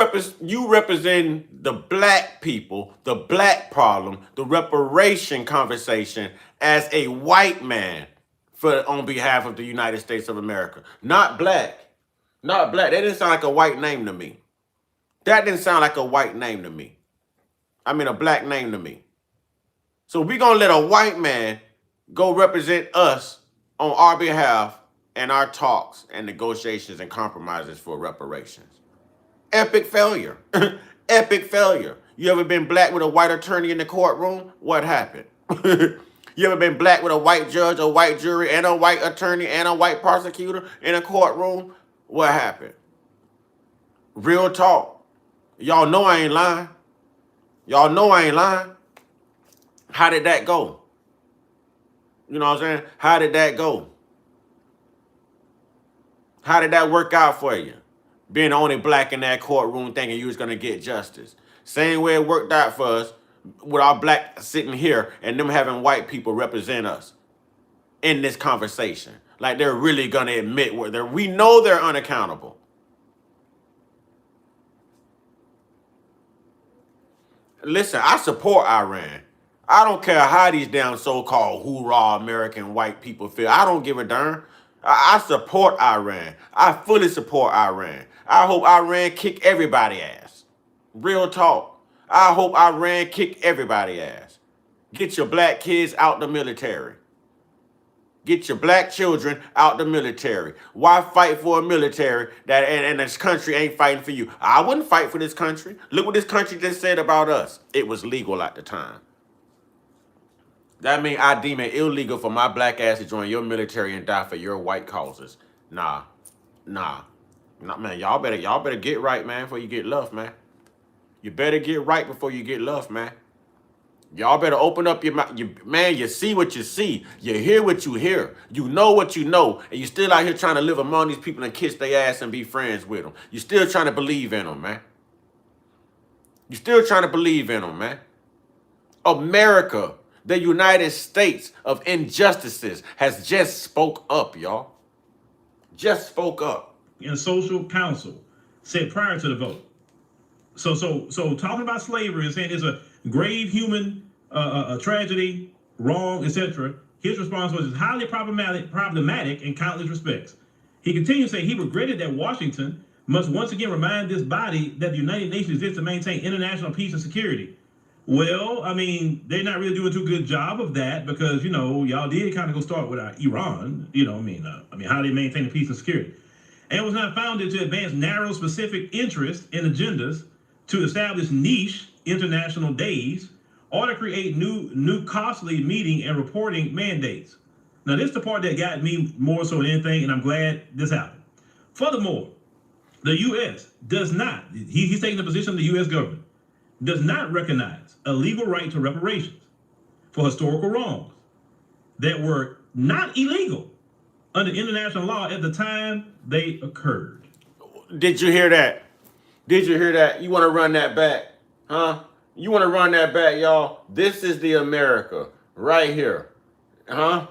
Speaker 1: represent the black people, the black problem, the reparation conversation as a white man on behalf of the United States of America. Not black. Not black. That didn't sound like a white name to me. That didn't sound like a white name to me. I mean, a black name to me. So we're going to let a white man go represent us on our behalf and our talks and negotiations and compromises for reparations. Epic failure. Epic failure. You ever been black with a white attorney in the courtroom? What happened? You ever been black with a white judge, a white jury, and a white attorney, and a white prosecutor in a courtroom? What happened? Real talk. Y'all know I ain't lying. Y'all know I ain't lying. How did that go? You know what I'm saying? How did that go? How did that work out for you? Being the only black in that courtroom thinking you was going to get justice. Same way it worked out for us with our black sitting here and them having white people represent us in this conversation. Like they're really going to admit we know they're unaccountable. Listen, I support Iran. I don't care how these damn so-called hoorah American white people feel. I don't give a darn. I support Iran. I fully support Iran. I hope Iran kick everybody ass. Real talk. I hope Iran kick everybody ass. Get your black kids out the military. Get your black children out the military. Why fight for a military that and this country ain't fighting for you? I wouldn't fight for this country. Look what this country just said about us. It was legal at the time. That means I deem it illegal for my black ass to join your military and die for your white causes. Nah, man. Y'all better get right, man, before you get left, man. You better get right before you get left, man. Y'all better open up your mouth. Man, you see what you see. You hear what you hear. You know what you know. And you still out here trying to live among these people and kiss their ass and be friends with them. You still trying to believe in them, man. You still trying to believe in them, man. America, the United States of injustices, has just spoke up, y'all. Just spoke up.
Speaker 2: And social counsel said prior to the vote. So talking about slavery and saying it's a grave human tragedy, wrong, etc. His response was highly problematic in countless respects. He continued to say he regretted that Washington must once again remind this body that the United Nations exists to maintain international peace and security. Well, I mean, they're not really doing too good job of that because, you know, y'all did kind of go start with Iran, you know, how they maintain the peace and security. And it was not founded to advance narrow specific interests and agendas, to establish niche international days, or to create new costly meeting and reporting mandates. Now, this is the part that got me more so than anything, and I'm glad this happened. Furthermore, the U.S. does not, he's taking the position of the U.S. government, does not recognize a legal right to reparations for historical wrongs that were not illegal under international law at the time they occurred.
Speaker 1: Did you hear that? Did you hear that? You want to run that back? Huh? You want to run that back, y'all? This is the America right here. Huh?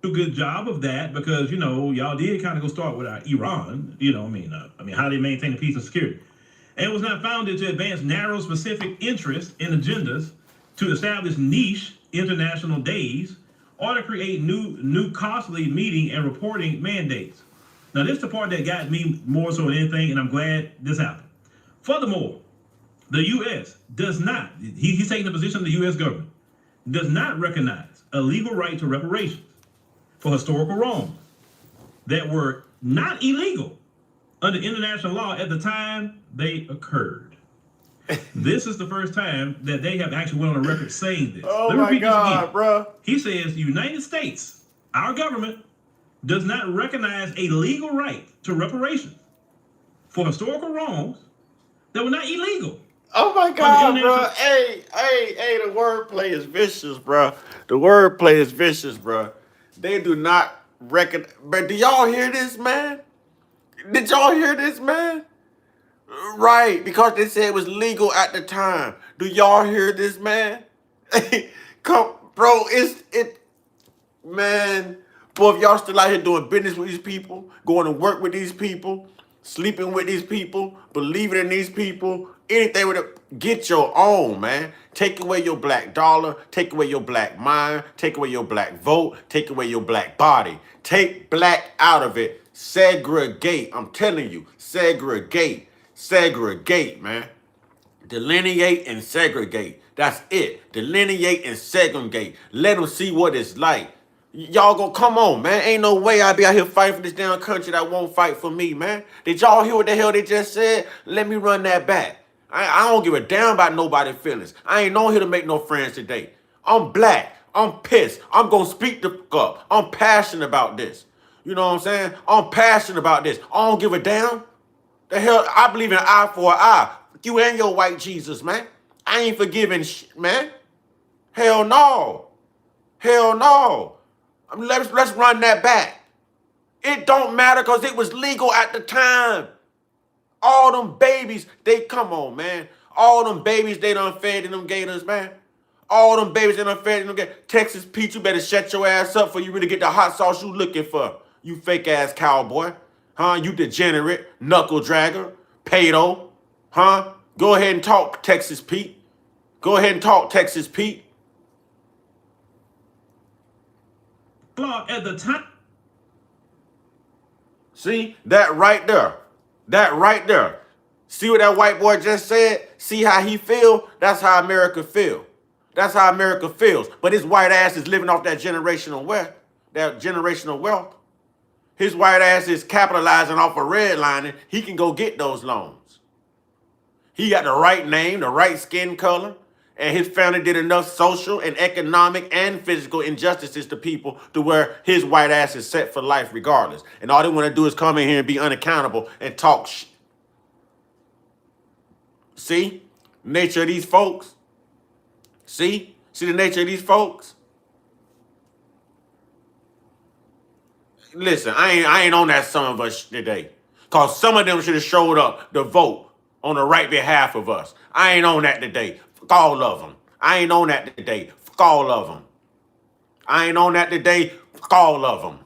Speaker 2: Do a good job of that because, you know, y'all did kind of go start with Iran, you know, how they maintain the peace and security. And it was not founded to advance narrow specific interests and agendas, to establish niche international days, or to create new costly meeting and reporting mandates. Now, this is the part that got me more so than anything, and I'm glad this happened. Furthermore, the U.S. does not, he's taking the position of the U.S. government, does not recognize a legal right to reparations for historical wrongs that were not illegal under international law at the time they occurred. This is the first time that they have actually went on a record saying this.
Speaker 1: Oh my God, bro.
Speaker 2: He says the United States, our government, does not recognize a legal right to reparations for historical wrongs that were not illegal.
Speaker 1: Oh my God, bro. Hey, the wordplay is vicious, bro. The wordplay is vicious, bro. They do not recognize. But do y'all hear this, man? Did y'all hear this, man? Right, because they said it was legal at the time. Do y'all hear this, man? Come, bro, man. Boy, if y'all still out here doing business with these people, going to work with these people, sleeping with these people, believing in these people, anything with it, get your own, man. Take away your black dollar, take away your black mind, take away your black vote, take away your black body. Take black out of it. Segregate. I'm telling you, segregate. Segregate, man. Delineate and segregate. That's it. Delineate and segregate. Let them see what it's like. Y'all gonna come on, man. Ain't no way I be out here fighting for this damn country that won't fight for me, man. Did y'all hear what the hell they just said? Let me run that back. I don't give a damn about nobody's feelings. I ain't on here to make no friends today. I'm black. I'm pissed. I'm gonna speak the fuck up. I'm passionate about this. You know what I'm saying? I'm passionate about this. I don't give a damn. The hell, I believe in eye for an eye. You and your white Jesus, man. I ain't forgiving shit, man. Hell no. Hell no. I mean, let's run that back. It don't matter because it was legal at the time. All them babies, they come on, man. All them babies, they done fed in them gators, man. All them babies, they done fed in them gators. Texas Pete, you better shut your ass up before you really get the hot sauce you looking for. You fake ass cowboy. Huh? You degenerate, knuckle dragger, pedo. Huh? Go ahead and talk, Texas Pete. Go ahead and talk, Texas Pete.
Speaker 2: At the time.
Speaker 1: See? That right there. That right there. See what that white boy just said? See how he feel? That's how America feel. That's how America feels. But his white ass is living off that generational wealth. That generational wealth. His white ass is capitalizing off of redlining. He can go get those loans. He got the right name, the right skin color, and his family did enough social and economic and physical injustices to people to where his white ass is set for life regardless. And all they want to do is come in here and be unaccountable and talk shit. See? Nature of these folks. See? See the nature of these folks? Listen, I ain't on that some of us today. Because some of them should have showed up to vote on the right behalf of us. I ain't on that today. Fuck all of them. I ain't on that today. Fuck all of them. I ain't on that today. Fuck all of them.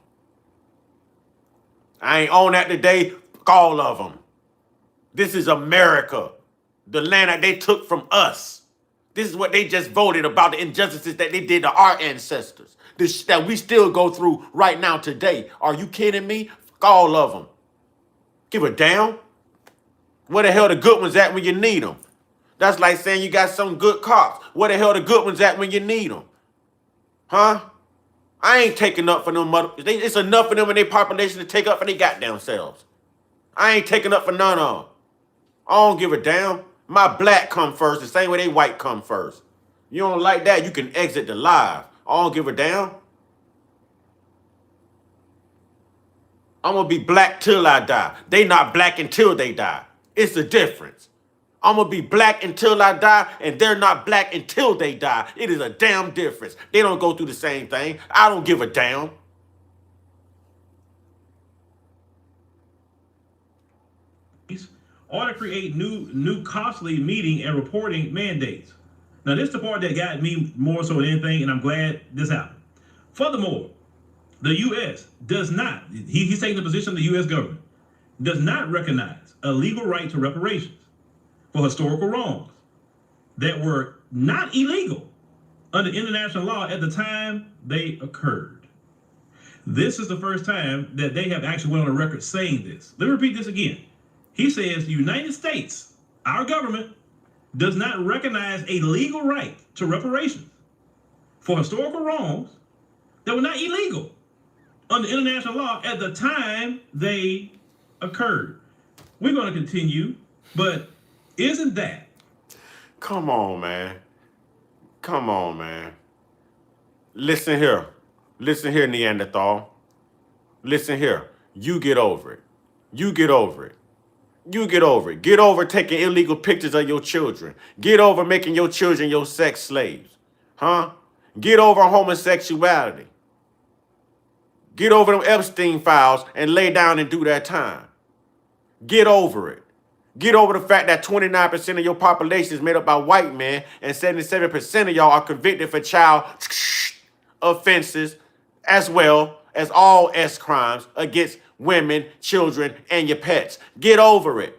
Speaker 1: I ain't on that today. Fuck all of them. This is America. The land that they took from us. This is what they just voted about, the injustices that they did to our ancestors. This that we still go through right now today. Are you kidding me? Fuck all of them. Give a damn. Where the hell the good ones at when you need them? That's like saying you got some good cops. Where the hell the good ones at when you need them? Huh? I ain't taking up for them mother. It's enough for them in their population to take up for their goddamn selves. I ain't taking up for none of them. I don't give a damn. My black come first, the same way they white come first. You don't like that, you can exit the live. I don't give a damn. I'm gonna be black till I die. They not black until they die. It's the difference. I'm gonna be black until I die, and they're not black until they die. It is a damn difference. They don't go through the same thing. I don't give a damn.
Speaker 2: Or to create new costly meeting and reporting mandates. Now, this is the part that got me more so than anything, and I'm glad this happened. Furthermore, the U.S. does not, he's taking the position of the U.S. government, does not recognize a legal right to reparations for historical wrongs that were not illegal under international law at the time they occurred. This is the first time that they have actually went on a record saying this. Let me repeat this again. He says the United States, our government, does not recognize a legal right to reparations for historical wrongs that were not illegal under international law at the time they occurred. We're going to continue, but isn't that?
Speaker 1: Come on, man. Come on, man. Listen here. Listen here, Neanderthal. Listen here. You get over it. You get over it. You get over it. Get over taking illegal pictures of your children. Get over making your children your sex slaves. Huh? Get over homosexuality. Get over them Epstein files and lay down and do that time. Get over it. Get over the fact that 29% of your population is made up by white men and 77% of y'all are convicted for child offenses as well as all S crimes against women, children, and your pets. Get over it.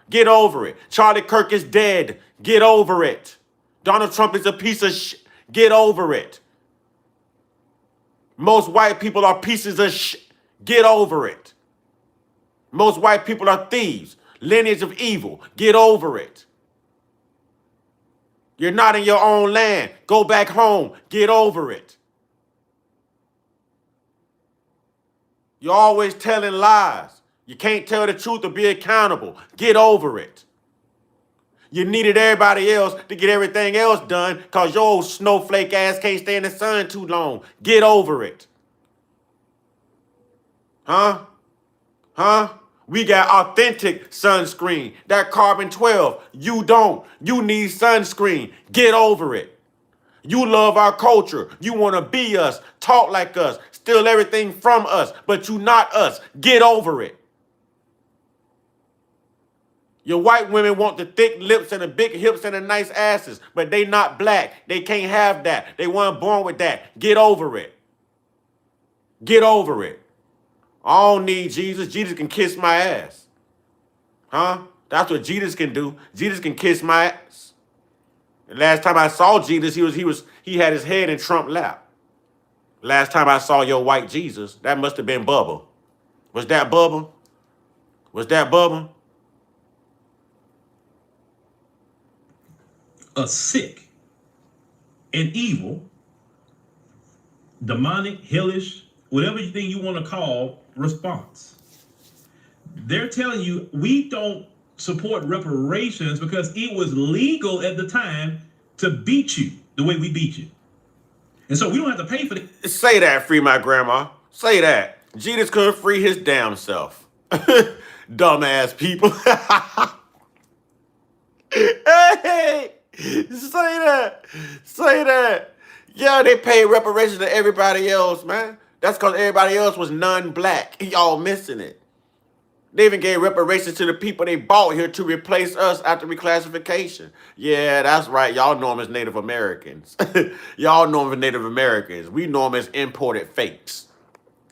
Speaker 1: Get over it. Charlie Kirk is dead. Get over it. Donald Trump is a piece of shit. Get over it. Most white people are pieces of shit. Get over it. Most white people are thieves. Lineage of evil. Get over it. You're not in your own land. Go back home. Get over it. You're always telling lies. You can't tell the truth or be accountable. Get over it. You needed everybody else to get everything else done because your old snowflake ass can't stay in the sun too long. Get over it. Huh? We got authentic sunscreen. That carbon 12. You don't. You need sunscreen. Get over it. You love our culture. You want to be us, talk like us, steal everything from us, but you not us. Get over it. Your white women want the thick lips and the big hips and the nice asses, but they not black. They can't have that. They weren't born with that. Get over it. Get over it. I don't need Jesus. Jesus can kiss my ass. Huh? That's what Jesus can do. Jesus can kiss my ass. The last time I saw Jesus, he had his head in Trump's lap. Last time I saw your white Jesus, that must have been Bubba. Was that Bubba? Was that Bubba?
Speaker 2: A sick and evil, demonic, hellish, whatever you think you want to call response. They're telling you we don't support reparations because it was legal at the time to beat you the way we beat you. And so we don't have to pay for it.
Speaker 1: Say that, free my grandma. Say that. Jesus couldn't free his damn self. Dumbass people. Hey, say that. Say that. Yeah, they paid reparations to everybody else, man. That's because everybody else was non-black. Y'all missing it. They even gave reparations to the people they bought here to replace us after reclassification. Yeah, that's right. Y'all know them as Native Americans. Y'all know them as Native Americans. We know them as imported fakes.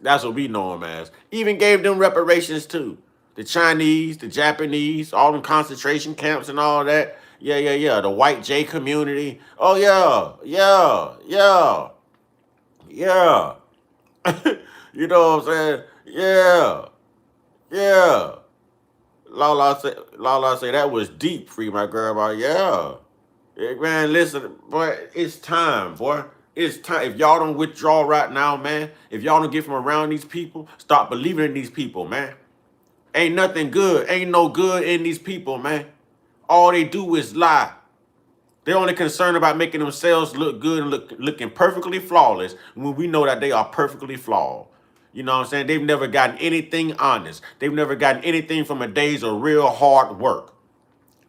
Speaker 1: That's what we know them as. Even gave them reparations too. The Chinese, the Japanese, all them concentration camps and all that. Yeah. The white J community. Oh, yeah. You know what I'm saying? Yeah. Lala say that was deep, free my grandma. Yeah. Man, listen, boy, it's time, boy. It's time. If y'all don't withdraw right now, man, if y'all don't get from around these people, stop believing in these people, man. Ain't nothing good. Ain't no good in these people, man. All they do is lie. They're only concerned about making themselves look good and looking perfectly flawless when we know that they are perfectly flawed. You know what I'm saying? They've never gotten anything honest. They've never gotten anything from a days of real hard work.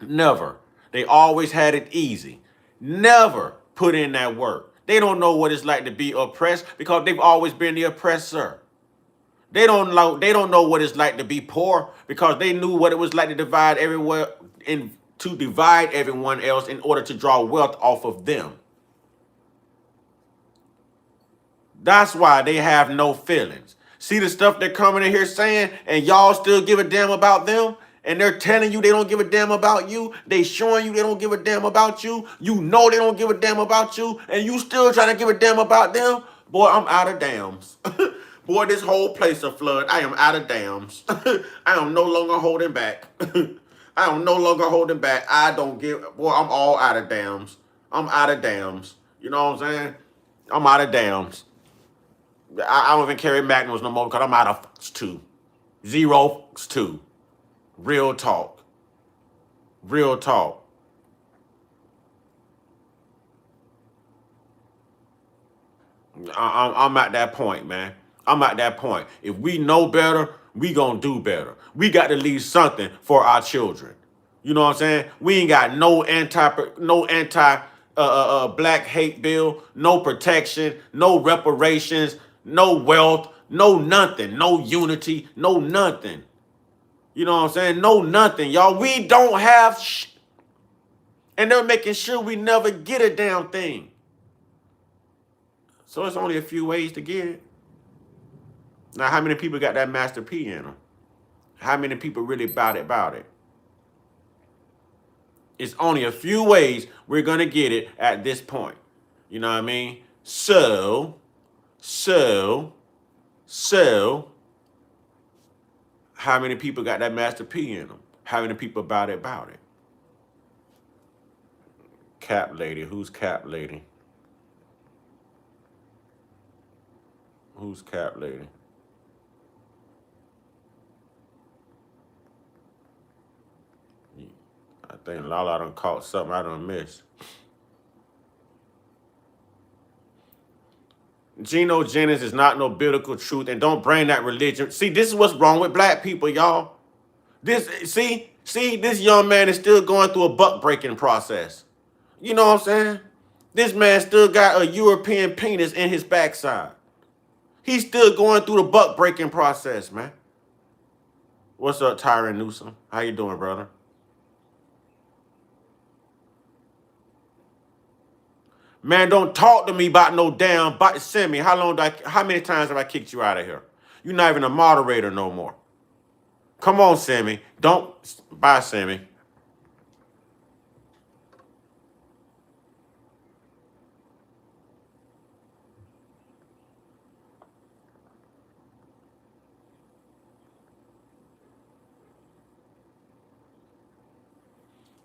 Speaker 1: Never. They always had it easy. Never put in that work. They don't know what it's like to be oppressed because they've always been the oppressor. They don't know what it's like to be poor because they knew what it was like to divide everyone everyone else in order to draw wealth off of them. That's why they have no feelings. See the stuff they're coming in here saying, and y'all still give a damn about them? And they're telling you they don't give a damn about you. They showing you they don't give a damn about you. You know they don't give a damn about you. And you still trying to give a damn about them? Boy, I'm out of dams. Boy, this whole place a flood. I am out of dams. I am no longer holding back. I am no longer holding back. I don't give. Boy, I'm all out of dams. I'm out of dams. You know what I'm saying? I'm out of dams. I don't even carry magnums no more because I'm out of fucks too. Zero fucks too. Real talk. Real talk. I'm at that point, man. I'm at that point. If we know better, we gonna do better. We got to leave something for our children. You know what I'm saying? We ain't got no anti black hate bill, no protection, no reparations, no wealth, no nothing, no unity, no nothing. You know what I'm saying? No, nothing, y'all. We don't have and they're making sure we never get a damn thing. So it's only a few ways to get it. Now, how many people got that Master P in them? How many people really about it? It's only a few ways we're going to get it at this point. You know what I mean? So, how many people got that Master P in them? How many people about it? Cap lady. Who's Cap lady? Who's Cap lady? I think Lala done caught something I done missed. Geno Jennings is not no biblical truth, and don't bring that religion. See, this is what's wrong with black people, y'all. See, this young man is still going through a buck breaking process. You know what I'm saying? This man still got a European penis in his backside. He's still going through the buck breaking process, man. What's up, Tyron Newsom? How you doing, brother? Man, don't talk to me about no damn Sammy. How many times have I kicked you out of here? You're not even a moderator no more. Come on, Sammy. Bye, Sammy.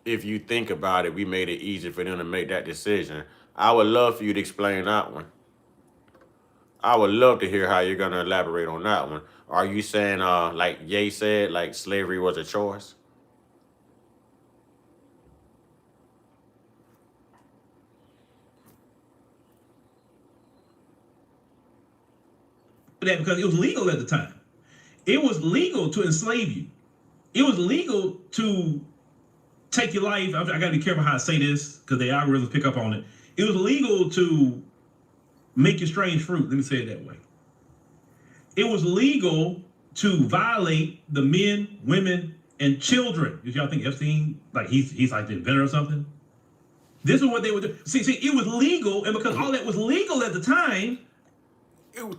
Speaker 1: If you think about it, we made it easy for them to make that decision. I would love for you to explain that one. I would love to hear how you're going to elaborate on that one. Are you saying, like Ye said, like slavery was a choice?
Speaker 2: That because it was legal at the time. It was legal to enslave you. It was legal to take your life. I got to be careful how I say this because the algorithms pick up on it. It was legal to make your strange fruit. Let me say it that way. It was legal to violate the men, women, and children. Did y'all think Epstein, like he's like the inventor or something? This is what they would do. See, it was legal, and because all that was legal at the time.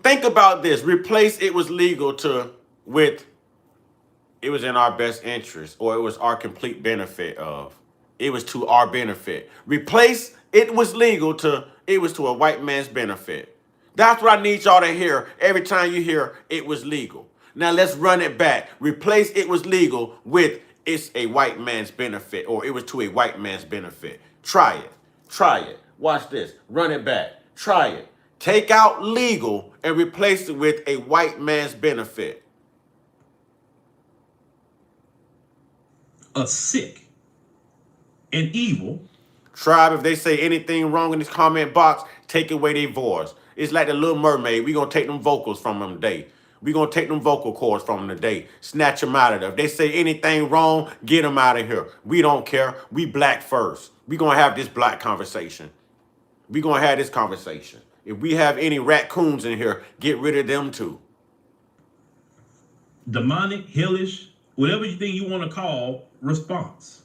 Speaker 1: Think about this. Replace it was legal with it was in our best interest, or it was our complete benefit of. It was to our benefit. Replace it was legal it was to a white man's benefit. That's what I need y'all to hear every time you hear it was legal. Now let's run it back. Replace it was legal with it's a white man's benefit, or it was to a white man's benefit. Try it. Watch this. Run it back. Try it. Take out legal and replace it with a white man's benefit.
Speaker 2: A sick and evil.
Speaker 1: Tribe, if they say anything wrong in this comment box, take away their voice. It's like the Little Mermaid. We're going to take them vocals from them today. We're going to take them vocal cords from them today. Snatch them out of there. If they say anything wrong, get them out of here. We don't care. We black first. We're going to have this black conversation. We're going to have this conversation. If we have any raccoons in here, get rid of them too.
Speaker 2: Demonic, hellish, whatever you think you want to call response.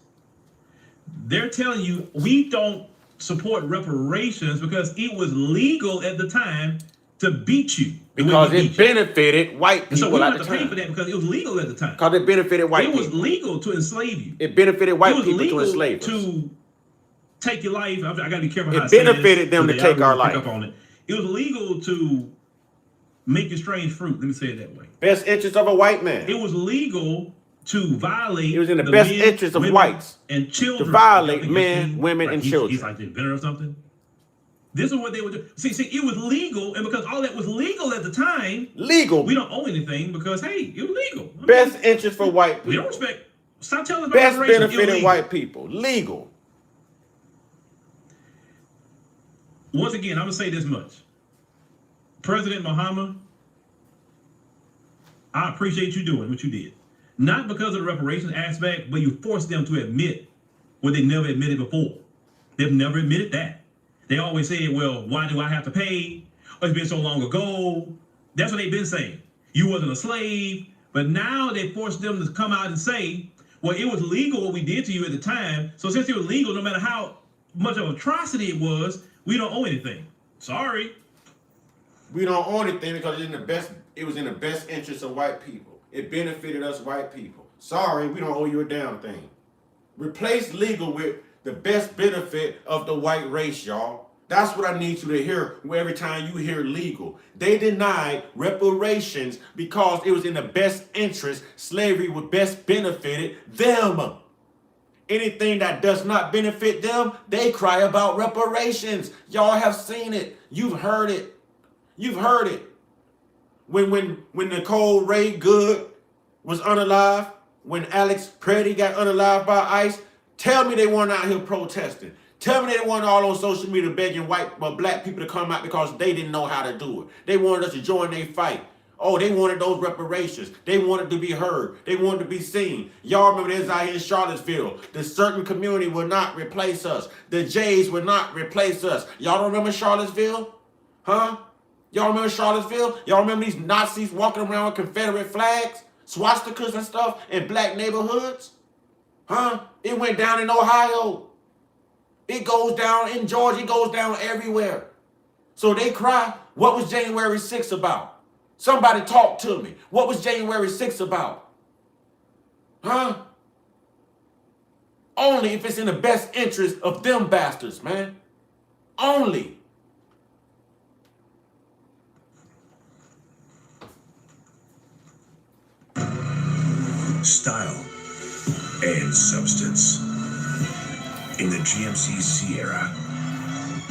Speaker 2: They're telling you we don't support reparations because it was legal at the time to beat you.
Speaker 1: Because it benefited white people.
Speaker 2: And so we don't
Speaker 1: at
Speaker 2: have
Speaker 1: the
Speaker 2: to pay
Speaker 1: time.
Speaker 2: for that because it was legal at the time.
Speaker 1: Because it benefited white people.
Speaker 2: It was legal to enslave you.
Speaker 1: It benefited white people to
Speaker 2: legal
Speaker 1: enslave us.
Speaker 2: to take your life. I got to be careful how I
Speaker 1: It
Speaker 2: say this.
Speaker 1: benefited them to take our life.
Speaker 2: Pick up on it. It was legal to make your strange fruit. Let me say it that way.
Speaker 1: Best interest of a white man.
Speaker 2: It was legal to violate.
Speaker 1: It was in the best interest of whites
Speaker 2: and children.
Speaker 1: to violate men, women, and children.
Speaker 2: He's like the inventor or something. This is what they would do. See, it was legal, and because all that was legal at the time,
Speaker 1: legal.
Speaker 2: We don't owe anything because hey, it was legal.
Speaker 1: Best interest for white people.
Speaker 2: We don't respect. Stop telling us about
Speaker 1: best
Speaker 2: reparations.
Speaker 1: benefited white people. Legal.
Speaker 2: Once again, I'm gonna say this much. President Muhammad, I appreciate you doing what you did. Not because of the reparations aspect, but you forced them to admit what they never admitted before. They've never admitted that. They always say, well, why do I have to pay? Oh, it's been so long ago. That's what they've been saying. You wasn't a slave. But now they force them to come out and say, well, it was legal what we did to you at the time. So since it was legal, no matter how much of an atrocity it was, we don't owe anything. Sorry.
Speaker 1: We don't owe anything because it was in the best interest of white people. It benefited us white people. Sorry, we don't owe you a damn thing. Replace legal with the best benefit of the white race, y'all. That's what I need you to hear every time you hear legal. They denied reparations because it was in the best interest. Slavery would best benefited them. Anything that does not benefit them, they cry about reparations. Y'all have seen it. You've heard it. You've heard it. When Nicole Ray Good was unalive, when Alex Preddy got unalive by ICE, tell me they weren't out here protesting. Tell me they weren't all on social media begging black people to come out because they didn't know how to do it. They wanted us to join their fight. Oh, they wanted those reparations. They wanted to be heard. They wanted to be seen. Y'all remember this out here in Charlottesville. The certain community will not replace us. The Jays will not replace us. Y'all don't remember Charlottesville? Huh? Y'all remember Charlottesville? Y'all remember these Nazis walking around with Confederate flags, swastikas and stuff in black neighborhoods? Huh? It went down in Ohio. It goes down in Georgia. It goes down everywhere. So they cry, what was January 6th about? Somebody talk to me. What was January 6th about? Huh? Only if it's in the best interest of them bastards, man. Only.
Speaker 3: Style and substance. In the GMC Sierra,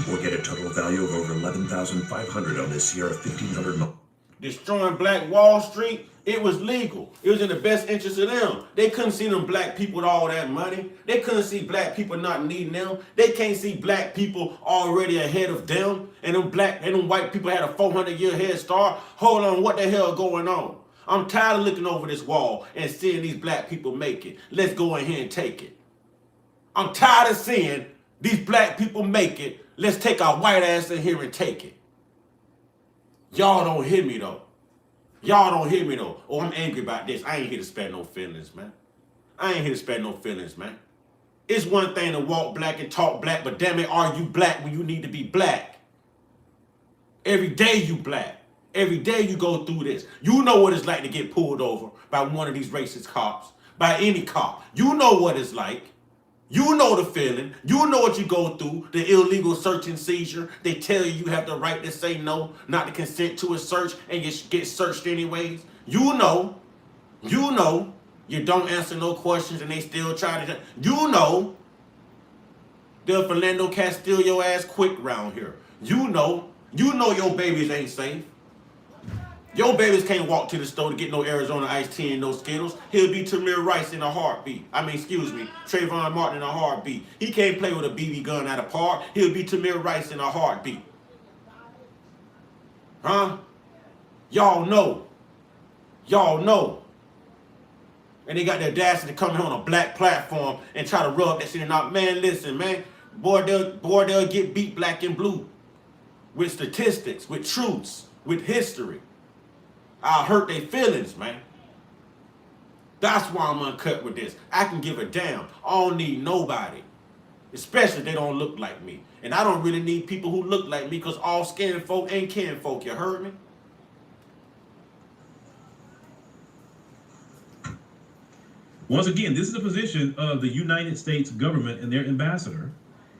Speaker 3: or get a total value of over $11,500 on this Sierra 1500 model.
Speaker 1: Destroying Black Wall Street, it was legal. It was in the best interest of them. They couldn't see them black people with all that money. They couldn't see black people not needing them. They can't see black people already ahead of them. And them white people had a 400-year head start. Hold on, what the hell going on? I'm tired of looking over this wall and seeing these black people make it. Let's go in here and take it. I'm tired of seeing these black people make it. Let's take our white ass in here and take it. Y'all don't hear me though. Y'all don't hear me though. Oh, I'm angry about this. I ain't here to spare no feelings, man. I ain't here to spare no feelings, man. It's one thing to walk black and talk black, but damn it, are you black when you need to be black? Every day you black. Every day you go through this. You know what it's like to get pulled over by one of these racist cops, by any cop. You know what it's like. You know the feeling. You know what you go through, the illegal search and seizure. They tell you have the right to say no, not to consent to a search, and you get searched anyways. You know. You don't answer no questions and they still try to. You know. They'll Philando Castile your ass quick round here. You know your babies ain't safe. Your babies can't walk to the store to get no Arizona iced tea and no Skittles. He'll be Tamir Rice in a heartbeat. Trayvon Martin in a heartbeat. He can't play with a BB gun at a park. He'll be Tamir Rice in a heartbeat. Huh? Y'all know. And they got the audacity to come here on a black platform and try to rub that shit out. Man, listen, man. Boy, they'll get beat black and blue. With statistics, with truths, with history. I'll hurt their feelings, man. That's why I'm uncut with this. I can give a damn. I don't need nobody. Especially if they don't look like me. And I don't really need people who look like me because all skin folk ain't kin folk. You heard me?
Speaker 2: Once again, this is the position of the United States government and their ambassador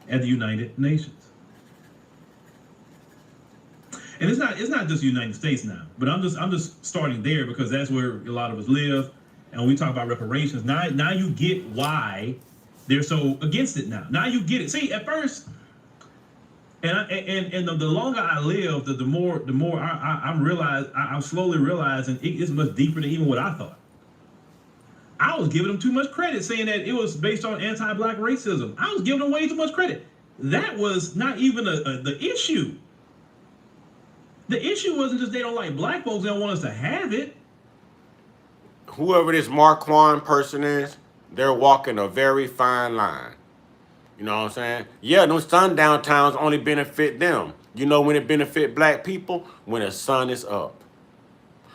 Speaker 2: at the United Nations. And it's not just the United States now, but I'm just starting there because that's where a lot of us live. And when we talk about reparations, now you get why they're so against it now. Now you get it. See, at first, and the longer I live, the more I'm slowly realizing it's much deeper than even what I thought. I was giving them too much credit, saying that it was based on anti-black racism. I was giving them way too much credit. That was not even the issue. The issue wasn't just they don't like black folks, they don't want us to have it.
Speaker 1: Whoever this Marquand person is, they're walking a very fine line. You know what I'm saying? Yeah, those sundown towns only benefit them. You know when it benefit black people? When the sun is up.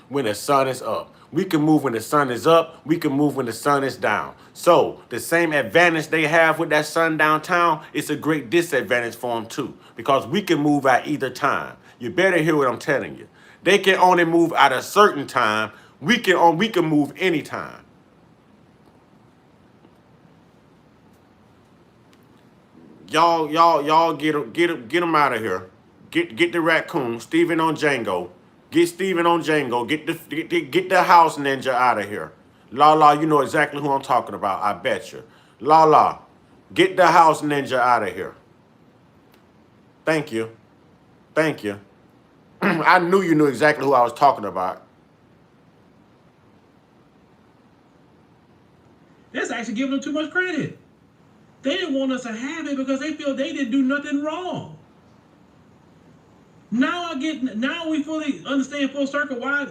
Speaker 1: When the sun is up. We can move when the sun is up. We can move when the sun is down. So the same advantage they have with that sundown town, it's a great disadvantage for them too, because we can move at either time. You better hear what I'm telling you. They can only move at a certain time. We can move anytime. Y'all get them out of here. Get the raccoon, Steven on Django. Get Steven on Django. Get the house ninja out of here. La, you know exactly who I'm talking about. I bet you. La, get the house ninja out of here. Thank you. I knew you knew exactly who I was talking about.
Speaker 2: That's actually giving them too much credit. They didn't want us to have it because they feel they didn't do nothing wrong. Now we fully understand full circle why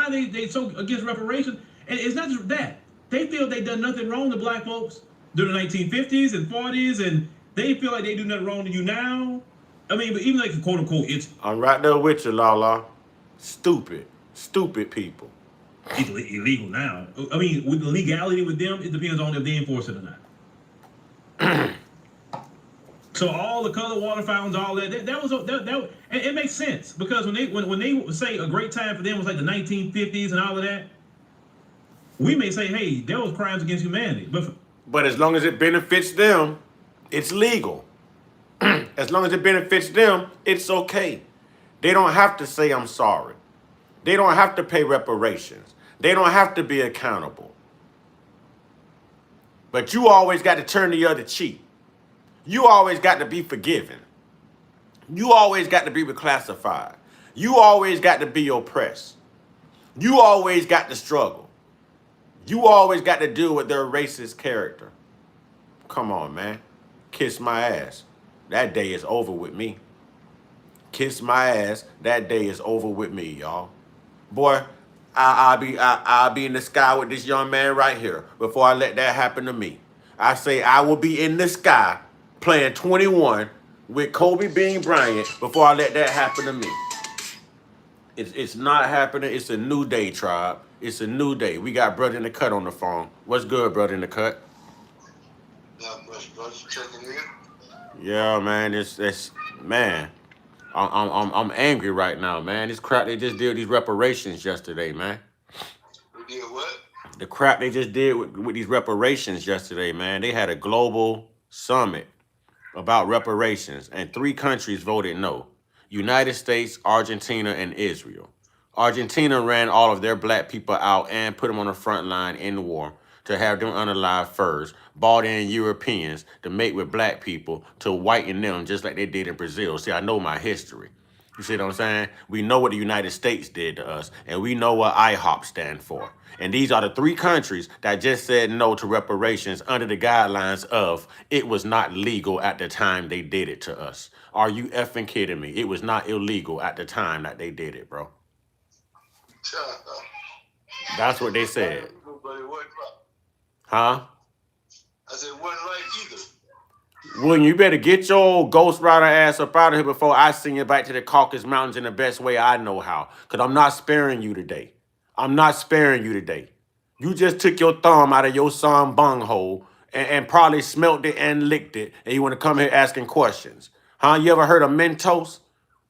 Speaker 2: they so against reparations. And it's not just that. They feel they done nothing wrong to black folks during the 1950s and 40s, and they feel like they do nothing wrong to you now. I mean, but even like quote unquote, it's
Speaker 1: I'm right there with you, La. Stupid people.
Speaker 2: it's illegal now. I mean, with the legality with them, it depends on if they enforce it or not. So all the color water fountains, all that and it makes sense because when they say a great time for them was like the 1950s and all of that, we may say, hey, there was crimes against humanity.
Speaker 1: But as long as it benefits them, it's legal. As long as it benefits them, it's okay. They don't have to say I'm sorry. They don't have to pay reparations. They don't have to be accountable. But you always got to turn the other cheek. You always got to be forgiven. You always got to be reclassified. You always got to be oppressed. You always got to struggle. You always got to deal with their racist character. Come on, man. Kiss my ass. That day is over with me. Kiss my ass. That day is over with me, y'all. Boy, I'll be in the sky with this young man right here before I let that happen to me. I say I will be in the sky playing 21 with Kobe Bean Bryant before I let that happen to me. It's not happening. It's a new day, tribe. It's a new day. We got Brother in the Cut on the phone. What's good, Brother in the Cut?
Speaker 5: Not much, brother. Checking in.
Speaker 1: Yeah, man. It's man. I'm angry right now, man. This crap they just did these reparations yesterday, man.
Speaker 5: We did what?
Speaker 1: The crap they just did with these reparations yesterday, man. They had a global summit about reparations, and 3 countries voted no. United States, Argentina, and Israel. Argentina ran all of their black people out and put them on the front line in the war to have them unalive first, bought in Europeans to mate with black people to whiten them just like they did in Brazil. See, I know my history. You see what I'm saying? We know what the United States did to us, and we know what IHOP stand for. And these are the 3 countries that just said no to reparations under the guidelines of it was not legal at the time they did it to us. Are you effing kidding me? It was not illegal at the time that they did it, bro. That's what they said.
Speaker 5: But it wasn't right.
Speaker 1: Huh?
Speaker 5: I said it wasn't right either.
Speaker 1: William, you better get your old Ghost Rider ass up out of here before I send you back to the Caucasus Mountains in the best way I know how. Because I'm not sparing you today. I'm not sparing you today. You just took your thumb out of your son bunghole and probably smelt it and licked it. And you want to come here asking questions. Huh? You ever heard of Mentos?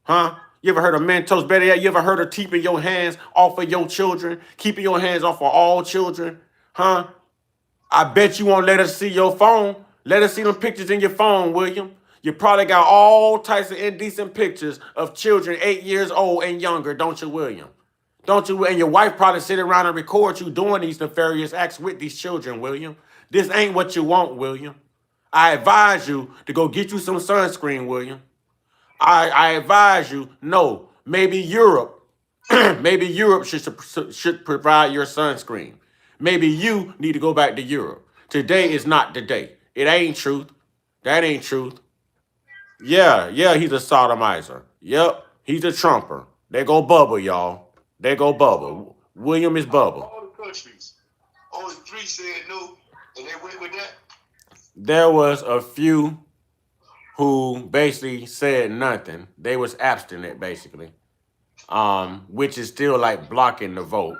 Speaker 1: Huh? You ever heard of Mentos? Better yet, you ever heard of keeping your hands off of your children? Keeping your hands off of all children? Huh? I bet you won't let us see your phone. Let us see them pictures in your phone, William. You probably got all types of indecent pictures of children 8 years old and younger, don't you, William? Don't you? And your wife probably sit around and record you doing these nefarious acts with these children, William. This ain't what you want, William. I advise you to go get you some sunscreen, William. I advise you, no, maybe Europe, maybe Europe should provide your sunscreen. Maybe you need to go back to Europe. Today is not the day. It ain't truth. That ain't truth. Yeah, he's a sodomizer. Yep, he's a trumper. There go Bubba, y'all. There go Bubba. William is Bubba.
Speaker 5: All the countries. Only 3 said no, and they went with that.
Speaker 1: There was a few who basically said nothing. They was abstinent, basically. Which is still like blocking the vote.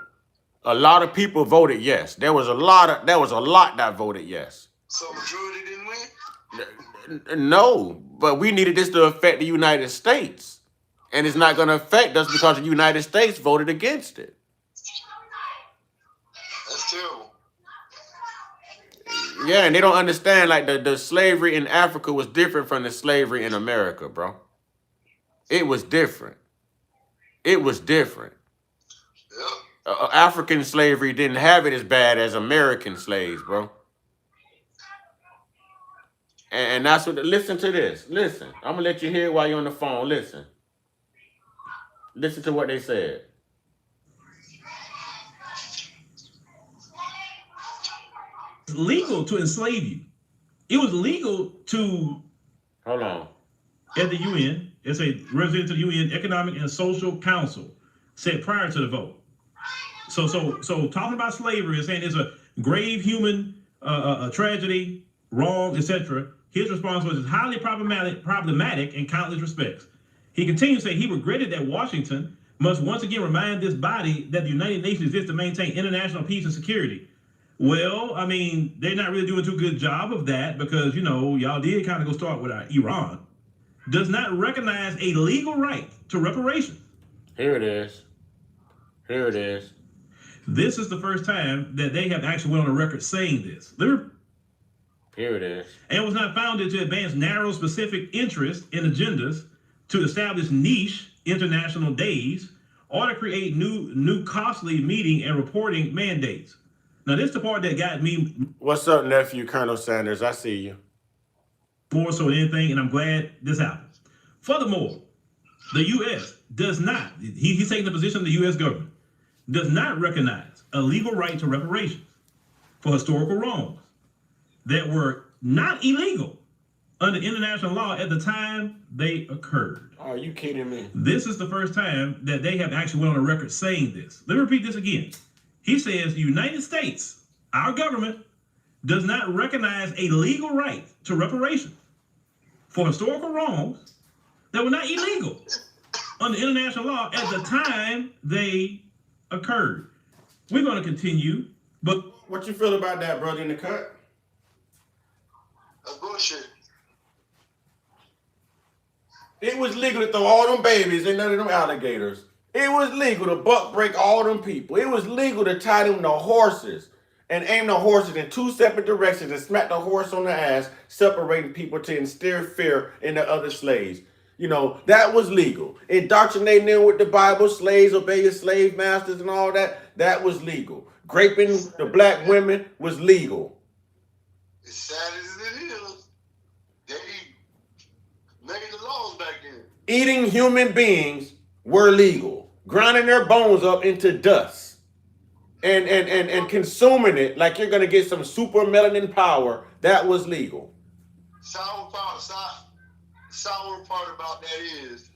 Speaker 1: A lot of people voted yes. There was a lot that voted yes.
Speaker 5: So majority didn't win?
Speaker 1: No, but we needed this to affect the United States. And it's not going to affect us because the United States voted against it.
Speaker 5: That's terrible.
Speaker 1: Yeah, and they don't understand, like, the slavery in Africa was different from the slavery in America, bro. It was different. It was different.
Speaker 5: Yep.
Speaker 1: African slavery didn't have it as bad as American slaves, bro. And that's what, listen to this. Listen, I'm going to let you hear it while you're on the phone. Listen. Listen to what they said.
Speaker 2: It's legal to enslave you. It was legal to,
Speaker 1: Hold on.
Speaker 2: at the UN, it's a resident to the UN Economic and Social Council said prior to the vote. So talking about slavery and saying it's a grave human tragedy, wrong, etc. His response was it's highly problematic in countless respects. He continued to say he regretted that Washington must once again remind this body that the United Nations exists to maintain international peace and security. Well, I mean, they're not really doing too good job of that because, you know, y'all did kind of go start with Iran. Does not recognize a legal right to reparations.
Speaker 1: Here it is. Here it is.
Speaker 2: This is the first time that they have actually went on the record saying this.
Speaker 1: Here it is.
Speaker 2: And was not founded to advance narrow specific interests and agendas, to establish niche international days, or to create new costly meeting and reporting mandates. Now, this is the part that got me.
Speaker 1: What's up, nephew, Colonel Sanders? I see you.
Speaker 2: More so than anything, and I'm glad this happened. Furthermore, the U.S. does not, he's taking the position of the U.S. government, does not recognize a legal right to reparations for historical wrongs that were not illegal under international law at the time they occurred.
Speaker 1: Are you kidding me?
Speaker 2: This is the first time that they have actually went on the record saying this. Let me repeat this again. He says the United States, our government, does not recognize a legal right to reparations for historical wrongs that were not illegal under international law at the time they occurred. We're going to continue, but
Speaker 1: What you feel about that, brother, in the cut?
Speaker 5: That's bullshit.
Speaker 1: It was legal to throw all them babies in none of them alligators. It was legal to buck break all them people. It was legal to tie them to horses and aim the horses in two separate directions and smack the horse on the ass, separating people to instill fear in the other slaves. You know, that was legal. Indoctrinating them with the Bible, slaves obey your slave masters and all that, that was legal. Raping the black women was legal.
Speaker 5: As sad as it is, they made the laws back then.
Speaker 1: Eating human beings were legal. Grinding their bones up into dust and consuming it like you're going to get some super melanin power, that was legal.
Speaker 5: Sour part about that is,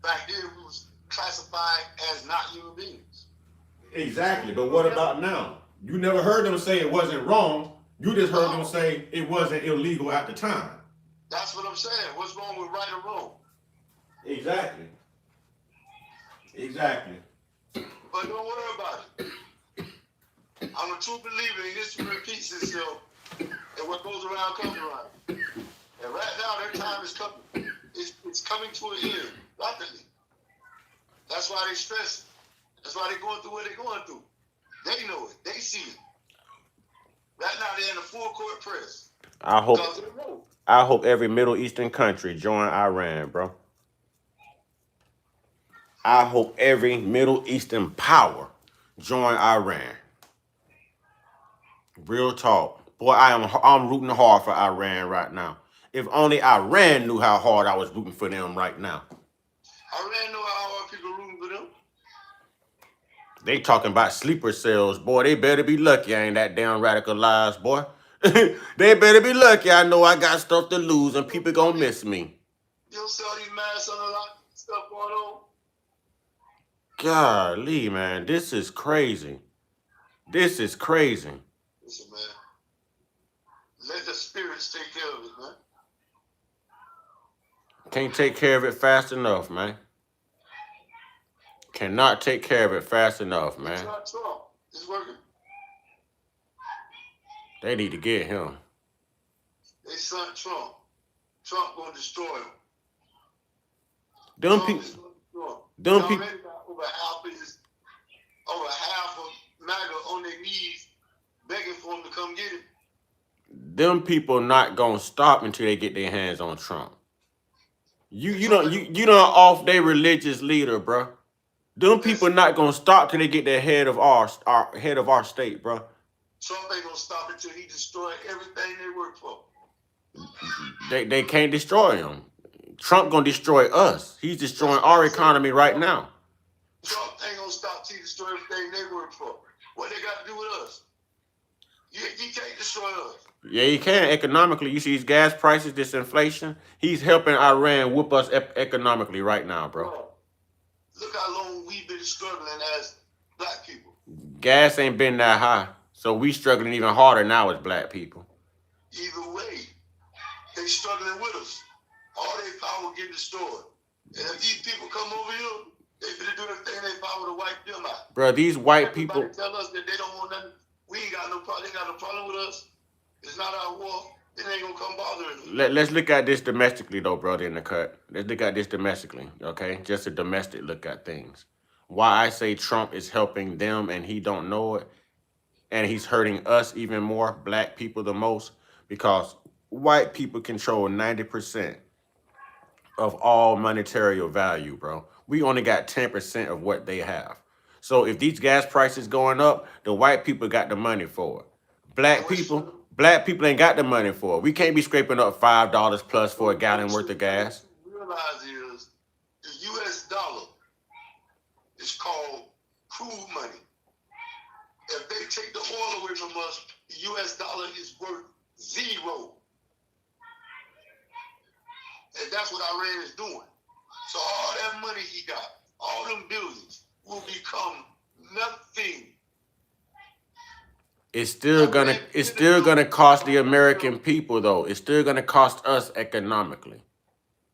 Speaker 5: back then we was classified as not human beings.
Speaker 1: Exactly, but what about now? You never heard them say it wasn't wrong. You just heard them say it wasn't illegal at the time.
Speaker 5: That's what I'm saying. What's wrong with right or wrong?
Speaker 1: Exactly. Exactly.
Speaker 5: But don't worry about it. I'm a true believer in history repeats itself, and what goes around comes around. And right now, their time is coming. It's coming to an end rapidly. That's why they stress. That's why they're going through what they're going through. They know it. They see it. Right now, they're in a full court press.
Speaker 1: I hope every Middle Eastern country join Iran, bro. I hope every Middle Eastern power join Iran. Real talk. Boy, I'm rooting hard for Iran right now. If only Iran knew how hard I was rooting for them right now.
Speaker 5: Iran know how hard people rooting for them.
Speaker 1: They talking about sleeper cells, boy. They better be lucky I ain't that damn radicalized, boy. They better be lucky I know I got stuff to lose and people gonna miss me.
Speaker 5: You don't see all these masks on a lot of stuff going on?
Speaker 1: Golly, man, this is crazy. This is crazy.
Speaker 5: Listen, man. Let the spirits take care of it, man.
Speaker 1: Can't take care of it fast enough, man. Can't cannot take care of it fast enough,
Speaker 5: It's
Speaker 1: man.
Speaker 5: not Trump. It's working.
Speaker 1: They need to get him.
Speaker 5: They son Trump. Trump gonna destroy him.
Speaker 1: Them
Speaker 5: Trump
Speaker 1: people.
Speaker 5: is gonna destroy him. He
Speaker 1: Them people.
Speaker 5: already got over half of MAGA on their knees begging for him to come get him.
Speaker 1: Them people not gonna stop until they get their hands on Trump. You don't off their religious leader, bro. Them people not gonna stop till they get the head of our head of our state, bro.
Speaker 5: Trump ain't gonna stop until he destroy everything they work for.
Speaker 1: They can't destroy him. Trump gonna destroy us. He's destroying our economy right now.
Speaker 5: Trump ain't gonna stop till he destroy everything they work for. What they got to do with us? He can't destroy us.
Speaker 1: Yeah, he can economically. You see these gas prices, this inflation. He's helping Iran whoop us economically right now, bro.
Speaker 5: Look how long we've been struggling as black people.
Speaker 1: Gas ain't been that high, so we struggling even harder now as black people.
Speaker 5: Either way, they struggling with us. All their power getting destroyed. And if these people come over here, they finna do the thing they power to wipe them out.
Speaker 1: Bro, these white
Speaker 5: Everybody
Speaker 1: people
Speaker 5: tell us that they don't want nothing. We ain't got no problem. They got no problem with us. It's not our war. It ain't gonna come bothering us.
Speaker 1: Let's look at this domestically, though, brother, in the cut. Let's look at this domestically, okay? Just a domestic look at things. Why I say Trump is helping them and he don't know it, and he's hurting us even more, black people the most, because white people control 90% of all monetary value, bro. We only got 10% of what they have. So if these gas prices going up, the white people got the money for it. Black people ain't got the money for it. We can't be scraping up $5 plus for a gallon worth of gas.
Speaker 5: Realize is the U.S. dollar is called crude money. If they take the oil away from us, the U.S. dollar is worth zero. And that's what Iran is doing. So all that money he got, all them billions, will become nothing.
Speaker 1: It's still gonna cost the American people, though. It's still gonna cost us economically.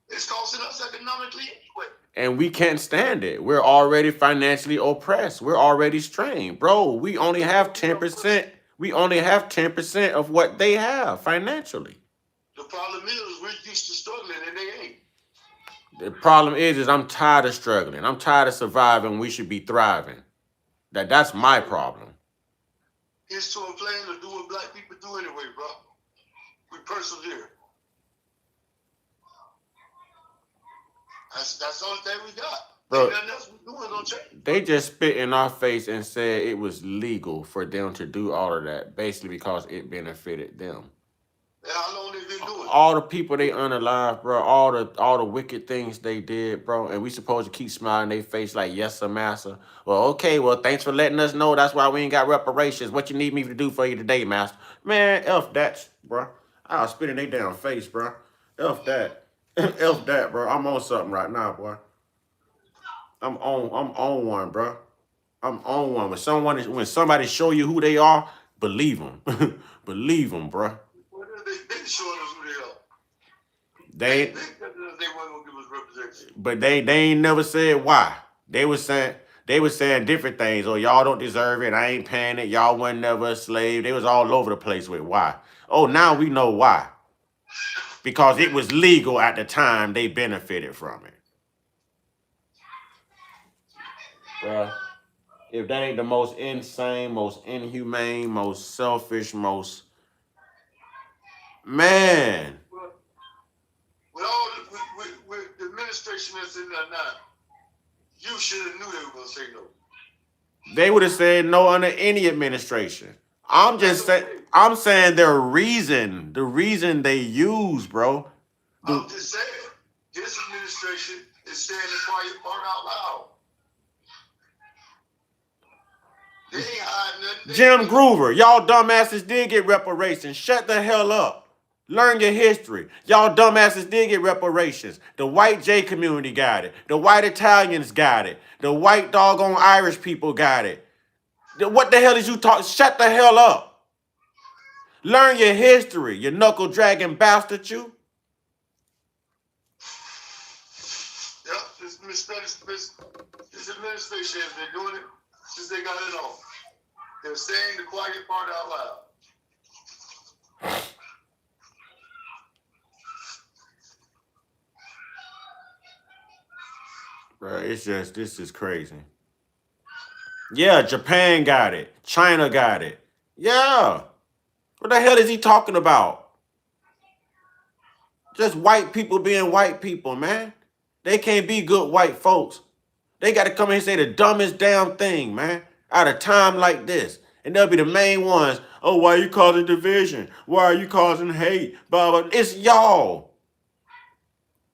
Speaker 5: It's costing us economically anyway.
Speaker 1: And we can't stand it. We're already financially oppressed. We're already strained. Bro, we only have 10%. We only have 10% of what they have financially.
Speaker 5: The problem is we're used to struggling and they ain't.
Speaker 1: The problem is I'm tired of struggling. I'm tired of surviving. We should be thriving. That's my problem.
Speaker 5: It's to a plan to do what black people do anyway, bro. We persevere. That's the only thing we got.
Speaker 1: Bro,
Speaker 5: ain't nothing else we doing gonna change.
Speaker 1: They just spit in our face and said it was legal for them to do all of that, basically because it benefited them.
Speaker 5: And how long they been doing it?
Speaker 1: All the people they unalive, bro, all the wicked things they did, bro, and we supposed to keep smiling their face like, yes, sir, master. Well, okay, well, thanks for letting us know. That's why we ain't got reparations. What you need me to do for you today, master? Man, F that, bro. I'll spit in their damn face, bro. F that. F that, bro. I'm on something right now, boy. I'm on one, bro. I'm on one. When somebody show you who they are, believe them. Believe them, bro.
Speaker 5: They showing us who they are.
Speaker 1: They
Speaker 5: They weren't gonna give us representation.
Speaker 1: But they ain't never said why. They was saying different things. Oh, y'all don't deserve it. I ain't paying it. Y'all wasn't never a slave. They was all over the place with why. Oh, now we know why. Because it was legal at the time they benefited from it. Bruh, if that ain't the most insane, most inhumane, most selfish, most... Man.
Speaker 5: With all with the administration that's in there now, you should have knew they were gonna say no.
Speaker 1: They would have said no under any administration. I'm saying the reason they use, bro.
Speaker 5: I'm just saying, this administration is saying the quiet part out loud. They ain't hiding nothing.
Speaker 1: Jim Groover, y'all dumbasses did get reparations. Shut the hell up. Learn your history. Y'all dumbasses did get reparations. The white J community got it. The white Italians got it. The white doggone Irish people got it. What the hell is you talking? Shut the hell up. Learn your history, you knuckle dragging bastard, you.
Speaker 5: Yep, this this administration has been doing it since they got it on. They're saying the quiet part out loud.
Speaker 1: Bro, it's just, this is crazy. Yeah, Japan got it. China got it. Yeah. What the hell is he talking about? Just white people being white people, man. They can't be good white folks. They got to come in and say the dumbest damn thing, man, at a time like this. And they'll be the main ones. Oh, why are you causing division? Why are you causing hate? Blah, blah. It's y'all.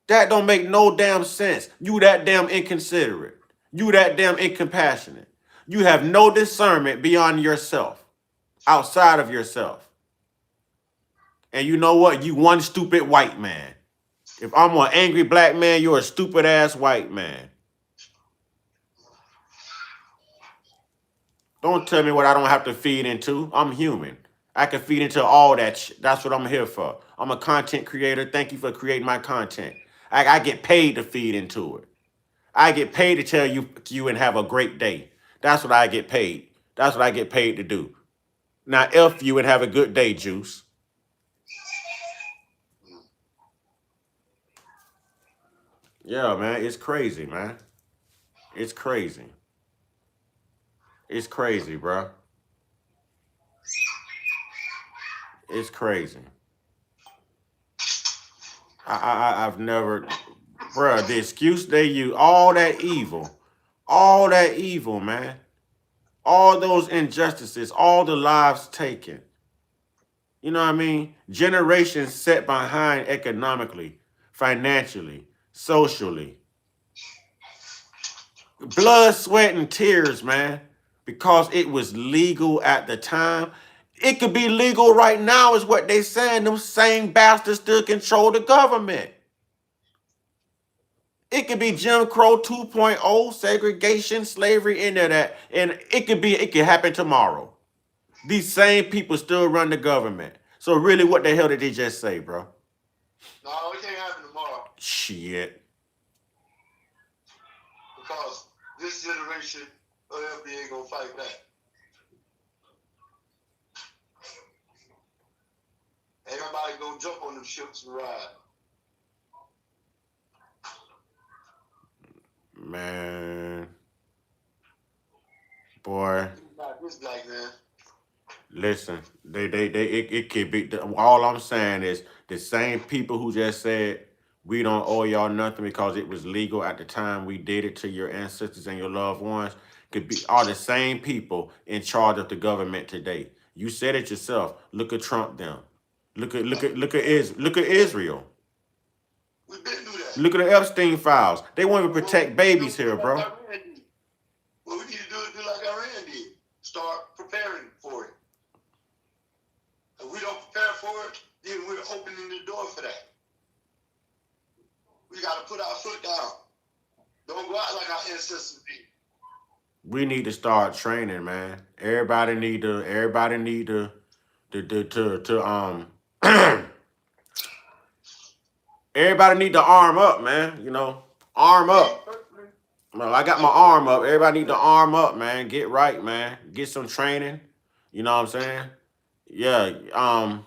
Speaker 1: That don't make no damn sense. You that damn inconsiderate. You that damn incompassionate. You have no discernment beyond yourself, outside of yourself. And you know what? You one stupid white man. If I'm an angry black man, you're a stupid ass white man. Don't tell me what I don't have to feed into. I'm human. I can feed into all that shit. That's what I'm here for. I'm a content creator. Thank you for creating my content. I get paid to feed into it. I get paid to tell you and have a great day. That's what I get paid. That's what I get paid to do. Now, F you and have a good day, Juice. Yeah, man, it's crazy, man. It's crazy. It's crazy, bro. It's crazy. I've never, bro, the excuse they use, all that evil, man. All those injustices, all the lives taken. You know what I mean? Generations set behind economically, financially, socially. Blood, sweat, and tears, man, because it was legal at the time. It could be legal right now is what they saying. Them same bastards still control the government. It could be Jim Crow 2.0, segregation, slavery, into that. And it could happen tomorrow. These same people still run the government. So really, what the hell did they just say, bro?
Speaker 5: No, it can't happen tomorrow.
Speaker 1: Shit.
Speaker 5: Because this generation of FBA gonna fight back. Everybody gonna jump on them ships and ride.
Speaker 1: Man. Boy.
Speaker 5: This black man.
Speaker 1: Listen, it could be, all I'm saying is the same people who just said we don't owe y'all nothing because it was legal at the time we did it to your ancestors and your loved ones are the same people in charge of the government today. You said it yourself. Look at Trump them. Look at Israel.
Speaker 5: We've been through that.
Speaker 1: Look at the Epstein files. They won't even protect babies here, bro.
Speaker 5: What we need to do is do like Iran did. Start preparing for it. If we don't prepare for it, then we're opening the door for that. We got to put our foot down. Don't go out like our ancestors did.
Speaker 1: We need to start training, man. Everybody need to everybody need to arm up, man. You know, arm up. Well, I got my arm up. Everybody need to arm up, man. Get right, man. Get some training. You know what I'm saying? Yeah.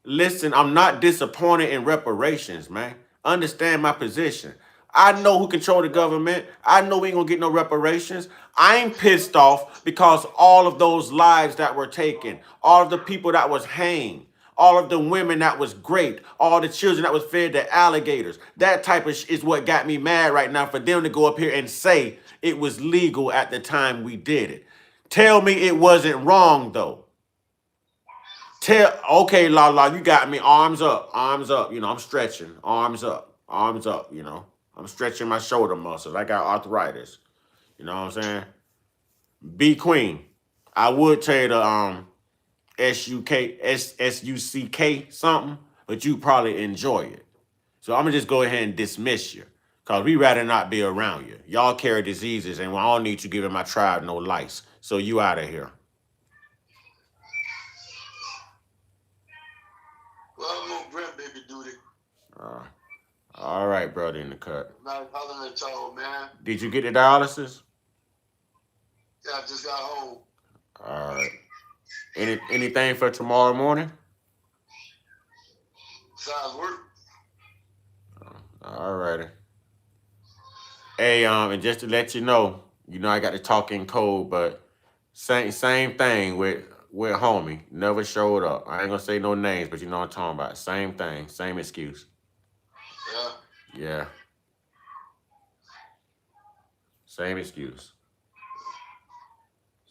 Speaker 1: Listen, I'm not disappointed in reparations, man. Understand my position. I know who control the government. I know we ain't gonna get no reparations. I'm pissed off because all of those lives that were taken, all of the people that was hanged, all of the women that was raped, all the children that was fed to alligators. That type of is what got me mad right now for them to go up here and say it was legal at the time we did it. Tell me it wasn't wrong, though. Okay, la, you got me. Arms up. You know, I'm stretching. Arms up, you know. I'm stretching my shoulder muscles. I got arthritis. You know what I'm saying? Be queen. I would tell you the SUCK something, but you probably enjoy it. So I'm gonna just go ahead and dismiss you, cause we rather not be around you. Y'all carry diseases, and I don't need you giving my tribe no lice. So you out of here.
Speaker 5: Well, I'm gonna grandbaby duty.
Speaker 1: All right, brother in the cut.
Speaker 5: Not hollering at y'all, man.
Speaker 1: Did you get the dialysis?
Speaker 5: Yeah, I just got home.
Speaker 1: All right. Anything for tomorrow morning?
Speaker 5: Besides work.
Speaker 1: All righty. Hey, and just to let you know I got to talk in code, but same thing with homie. Never showed up. I ain't gonna say no names, but you know what I'm talking about. Same thing, same excuse.
Speaker 5: Yeah.
Speaker 1: Yeah. Same excuse.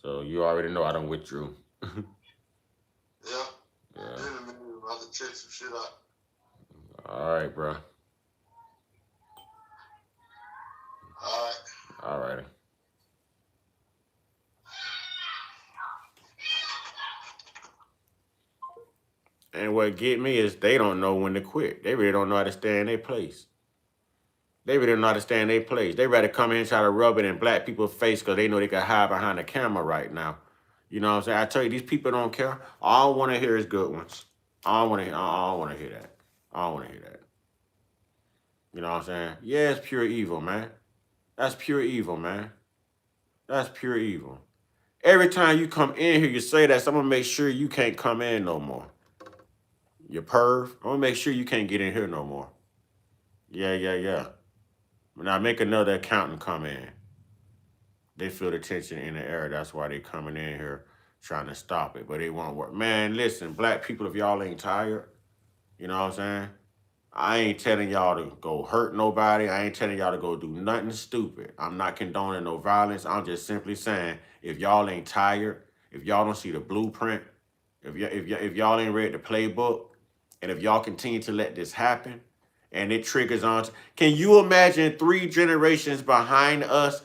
Speaker 1: So you already know I done withdrew.
Speaker 5: Yeah.
Speaker 1: Yeah.
Speaker 5: Wait a minute, I'm about to check some shit out.
Speaker 1: All right, bro.
Speaker 5: All right.
Speaker 1: All righty. And what get me is they don't know when to quit. They really don't know how to stay in their place. They really don't know how to stay in their place. They rather come in and try to rub it in black people's face because they know they can hide behind the camera right now. You know what I'm saying? I tell you, these people don't care. All I want to hear is good ones. I don't want to hear that. I don't want to hear that. You know what I'm saying? Yeah, it's pure evil, man. That's pure evil, man. That's pure evil. Every time you come in here, you say that, so I'm going to make sure you can't come in no more. You perv. I'm going to make sure you can't get in here no more. Yeah. Now make another account and come in. They feel the tension in the air. That's why they coming in here trying to stop it, but it won't work. Man, listen, black people, if y'all ain't tired, you know what I'm saying? I ain't telling y'all to go hurt nobody. I ain't telling y'all to go do nothing stupid. I'm not condoning no violence. I'm just simply saying, if y'all ain't tired, if y'all don't see the blueprint, if y'all ain't read the playbook, and if y'all continue to let this happen, and it triggers on, can you imagine 3 generations behind us,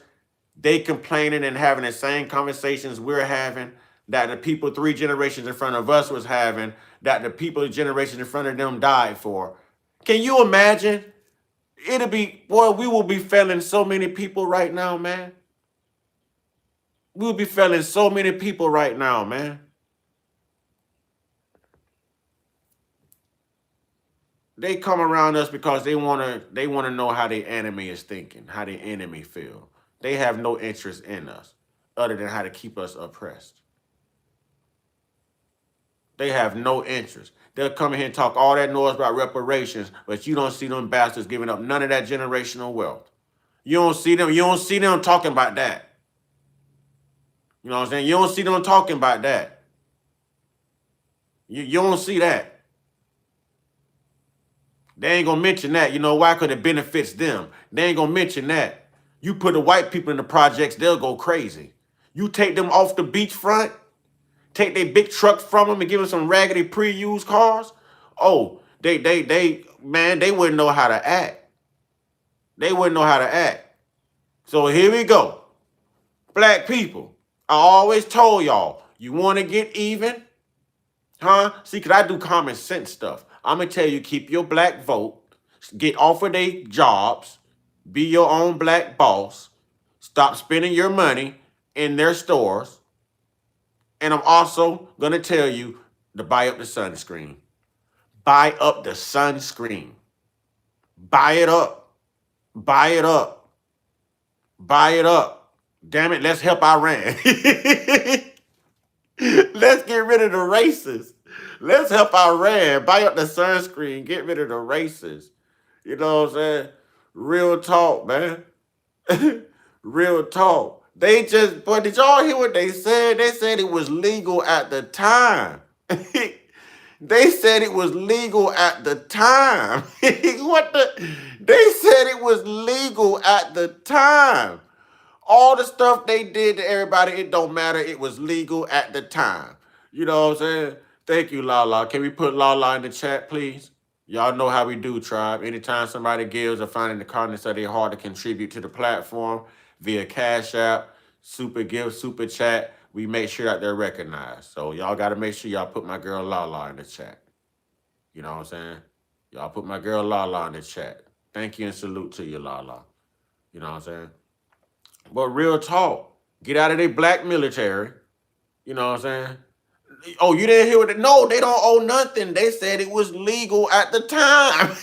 Speaker 1: they complaining and having the same conversations we're having, that the people 3 generations in front of us was having, that the people generations in front of them died for? Can you imagine? It'll be, boy, we will be failing so many people right now, man. We'll be failing so many people right now, man. They come around us because they wanna know how the enemy is thinking, how the enemy feel. They have no interest in us other than how to keep us oppressed. They have no interest. They'll come in here and talk all that noise about reparations, but you don't see them bastards giving up none of that generational wealth. You don't see them talking about that. You know what I'm saying? You don't see them talking about that. You don't see that. They ain't gonna mention that. You know why? Because it benefits them. They ain't gonna mention that. You put the white people in the projects, they'll go crazy. You take them off the beachfront, take their big trucks from them and give them some raggedy pre-used cars. Oh, they wouldn't know how to act. They wouldn't know how to act. So here we go. Black people, I always told y'all, you want to get even? Huh? See, because I do common sense stuff. I'm going to tell you, keep your black vote, get off of their jobs, be your own black boss, stop spending your money in their stores. And I'm also going to tell you to buy up the sunscreen. Buy up the sunscreen. Buy it up. Buy it up. Buy it up. Damn it, let's help Iran. Let's get rid of the racists. Let's help Iran. Buy up the sunscreen. Get rid of the racists. You know what I'm saying? Real talk, man. Real talk. They just, but did y'all hear what they said? They said it was legal at the time. They said it was legal at the time. What the? They said it was legal at the time. All the stuff they did to everybody, it don't matter. It was legal at the time. You know what I'm saying? Thank you, Lala. Can we put Lala in the chat, please? Y'all know how we do, tribe. Anytime somebody gives or find in the comments that they're hard to contribute to the platform via Cash App, Super Gift, Super Chat, we make sure that they're recognized. So y'all got to make sure y'all put my girl Lala in the chat. You know what I'm saying? Y'all put my girl Lala in the chat. Thank you and salute to you, Lala. You know what I'm saying? But real talk, get out of their black military. You know what I'm saying? Oh, you didn't hear what it? No, they don't owe nothing. They said it was legal at the time.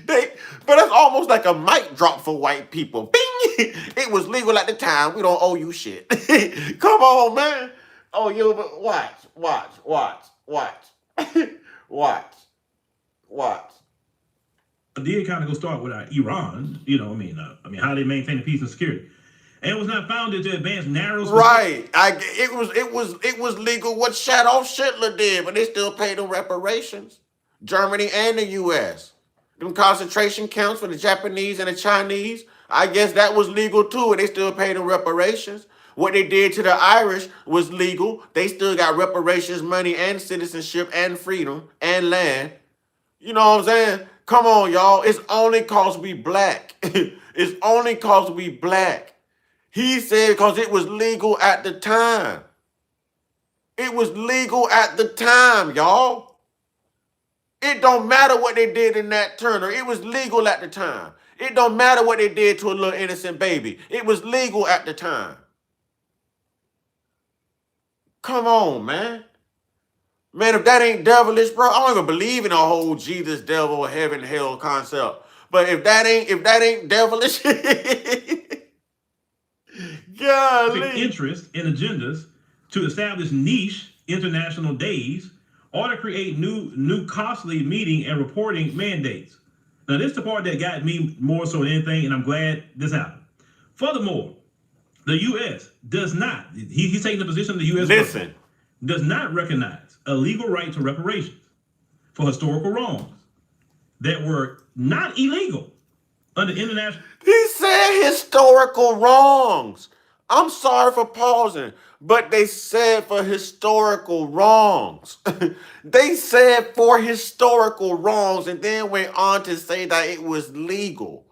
Speaker 1: But that's almost like a mic drop for white people. Bing! It was legal at the time. We don't owe you shit. Come on, man. Oh, you watch, watch.
Speaker 2: I did kind of go start with Iran, how they maintain the peace and security. And it was not founded to advance narrow.
Speaker 1: Right. It was legal what Adolf Hitler did, but they still paid them reparations. Germany and the US. Them concentration camps for the Japanese and the Chinese. I guess that was legal too, and they still paid them reparations. What they did to the Irish was legal. They still got reparations, money, and citizenship, and freedom, and land. You know what I'm saying? Come on, y'all. It's only cause we black. It's only cause we black. He said because it was legal at the time. It was legal at the time, y'all. It don't matter what they did in that Turner. It was legal at the time. It don't matter what they did to a little innocent baby. It was legal at the time. Come on, man. Man, if that ain't devilish, bro, I don't even believe in a whole Jesus, devil, heaven, hell concept. But if that ain't devilish, golly.
Speaker 2: Interest in agendas to establish niche international days or to create new costly meeting and reporting mandates. Now, this is the part that got me more so than anything, and I'm glad this happened. Furthermore, the U.S. does not, he's taking the position of the U.S.
Speaker 1: Listen.
Speaker 2: does not recognize a legal right to reparations for historical wrongs that were not illegal under international.
Speaker 1: He said historical wrongs. I'm sorry for pausing, but they said for historical wrongs. They said for historical wrongs and then went on to say that it was legal.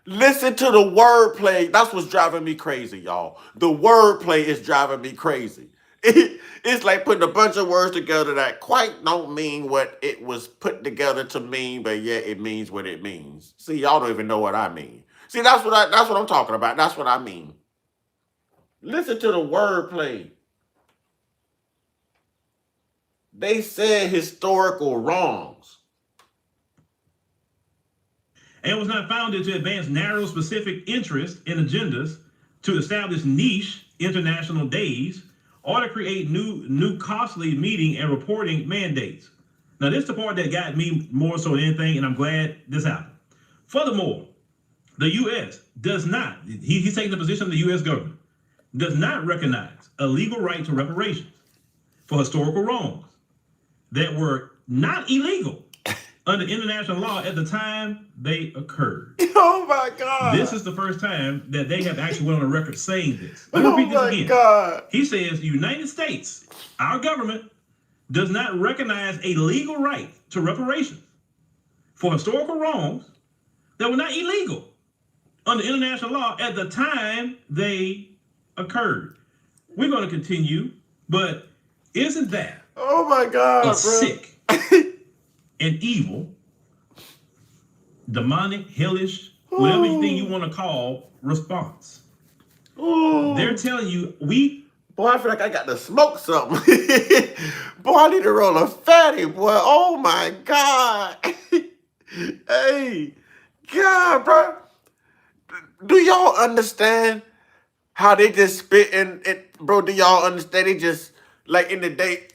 Speaker 1: Listen to the wordplay. That's what's driving me crazy, y'all. The wordplay is driving me crazy. It's like putting a bunch of words together that quite don't mean what it was put together to mean, but yet it means what it means. See, y'all don't even know what I mean. See, that's what I'm talking about. That's what I mean. Listen to the wordplay. They said historical wrongs.
Speaker 2: And was not founded to advance narrow specific interest in agendas to establish niche international days or to create new costly meeting and reporting mandates. Now, this is the part that got me more so than anything, and I'm glad this happened. Furthermore, the U.S. does not, he's taking the position of the U.S. government, does not recognize a legal right to reparations for historical wrongs that were not illegal under international law at the time they occurred.
Speaker 1: Oh my God.
Speaker 2: This is the first time that they have actually went on a record saying this. Let me repeat this again.
Speaker 1: God.
Speaker 2: He says, the United States, our government, does not recognize a legal right to reparations for historical wrongs that were not illegal under international law at the time they occurred. We're going to continue, but isn't that
Speaker 1: Oh my God,
Speaker 2: a
Speaker 1: bro.
Speaker 2: sick and evil, demonic, hellish, whatever thing you want to call, response?
Speaker 1: Ooh.
Speaker 2: They're telling you,
Speaker 1: Boy, I feel like I got to smoke something. Boy, I need to roll a fatty, boy. Oh my God. Hey, God, bro. Do y'all understand how they just spit in it? Bro, do y'all understand? They just, like in the day,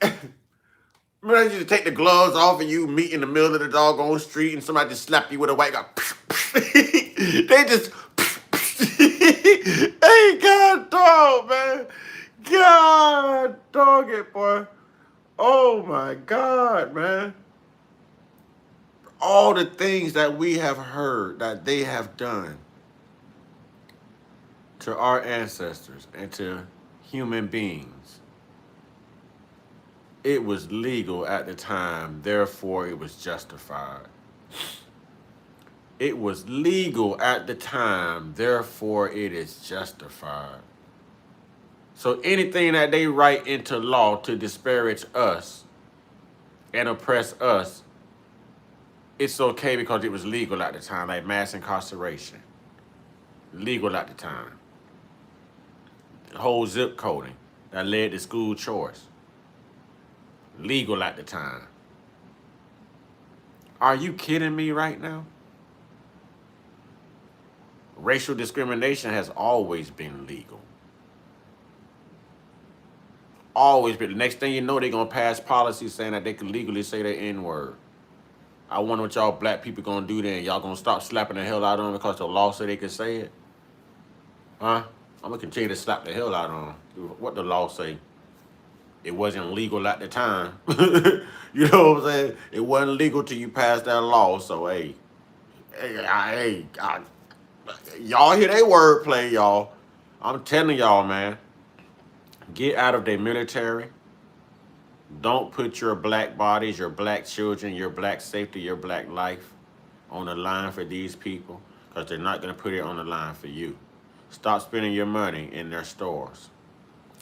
Speaker 1: remember you just take the gloves off and you meet in the middle of the doggone street and somebody just slap you with a white guy. They just, hey, God, dog, man. God, dog it, boy. Oh, my God, man. All the things that we have heard that they have done to our ancestors and to human beings. It was legal at the time, therefore it was justified. It was legal at the time, therefore it is justified. So anything that they write into law to disparage us and oppress us, it's okay because it was legal at the time, like mass incarceration. Legal at the time. The whole zip coding that led to school choice. Legal at the time. Are you kidding me right now? Racial discrimination has always been legal. Always been. The next thing you know, they're going to pass policies saying that they can legally say the N-word. I wonder what y'all black people going to do then. Y'all going to stop slapping the hell out of them because the law said they can say it? Huh? I'm going to continue to slap the hell out of them. What the law say? It wasn't legal at the time. You know what I'm saying? It wasn't legal till you passed that law. So, y'all hear they wordplay, y'all. I'm telling y'all, man. Get out of their military. Don't put your black bodies, your black children, your black safety, your black life on the line for these people, because they're not going to put it on the line for you. Stop spending your money in their stores.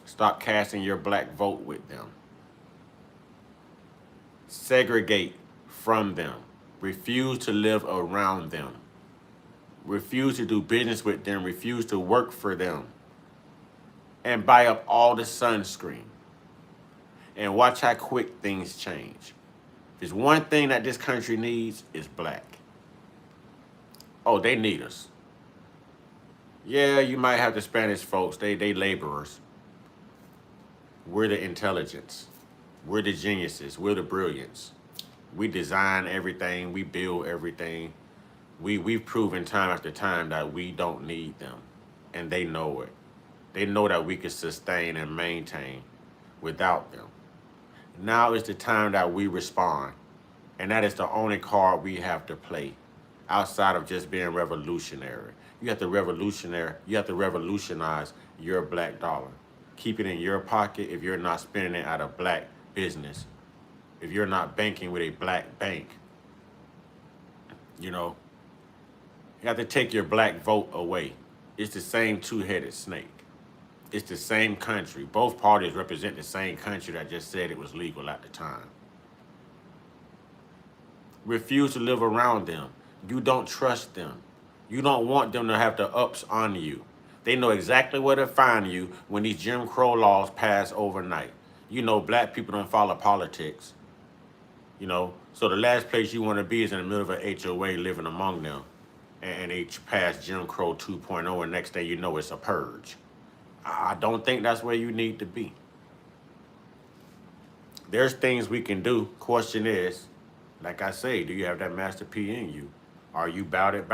Speaker 1: Stop casting your black vote with them. Segregate from them. Refuse to live around them. Refuse to do business with them. Refuse to work for them. And buy up all the sunscreen. And watch how quick things change. There's one thing that this country needs is black. Oh, they need us. Yeah, you might have the Spanish folks. They laborers. We're the intelligence. We're the geniuses. We're the brilliance. We design everything. We build everything. We've proven time after time that we don't need them. And they know it. They know that we can sustain and maintain without them. Now is the time that we respond. And that is the only card we have to play outside of just being revolutionary. You have to revolutionize your black dollar. Keep it in your pocket if you're not spending it at a black business. If you're not banking with a black bank. You know, you have to take your black vote away. It's the same two-headed snake. It's the same country. Both parties represent the same country that just said it was legal at the time. Refuse to live around them. You don't trust them. You don't want them to have the ups on you. They know exactly where to find you when these Jim Crow laws pass overnight. You know, black people don't follow politics. You know, so the last place you want to be is in the middle of an HOA living among them. And they pass Jim Crow 2.0 and next thing you know it's a purge. I don't think that's where you need to be. There's things we can do. Question is, like I say, do you have that Master P in you? Are you bout it?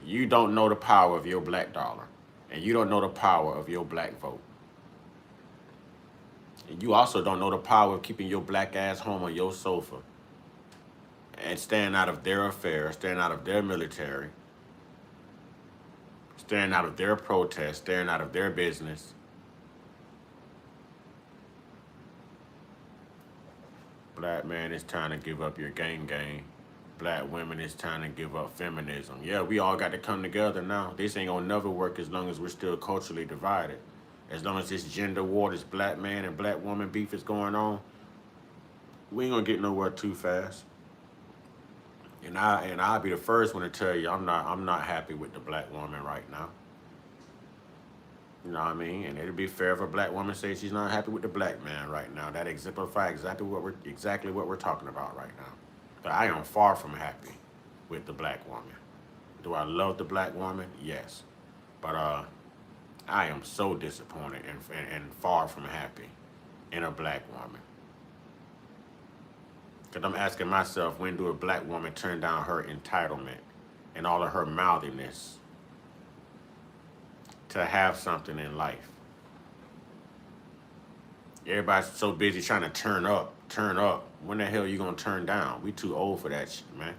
Speaker 1: You don't know the power of your black dollar. And you don't know the power of your black vote. And you also don't know the power of keeping your black ass home on your sofa. And staying out of their affairs, staying out of their military. Staying out of their protests, staying out of their business. Black man, it's time to give up your gang. Black women, it's time to give up feminism. Yeah, we all got to come together now. This ain't gonna never work as long as we're still culturally divided. As long as this gender war, this black man and black woman beef is going on, we ain't gonna get nowhere too fast. And I'll be the first one to tell you I'm not happy with the black woman right now. You know what I mean? And it'd be fair if a black woman says she's not happy with the black man right now. That exemplifies exactly what we're talking about right now. But I am far from happy with the black woman. Do I love the black woman? Yes. But I am so disappointed and far from happy in a black woman. Because I'm asking myself, when do a black woman turn down her entitlement and all of her mouthiness to have something in life? Everybody's so busy trying to turn up. When the hell are you going to turn down? We too old for that shit, man.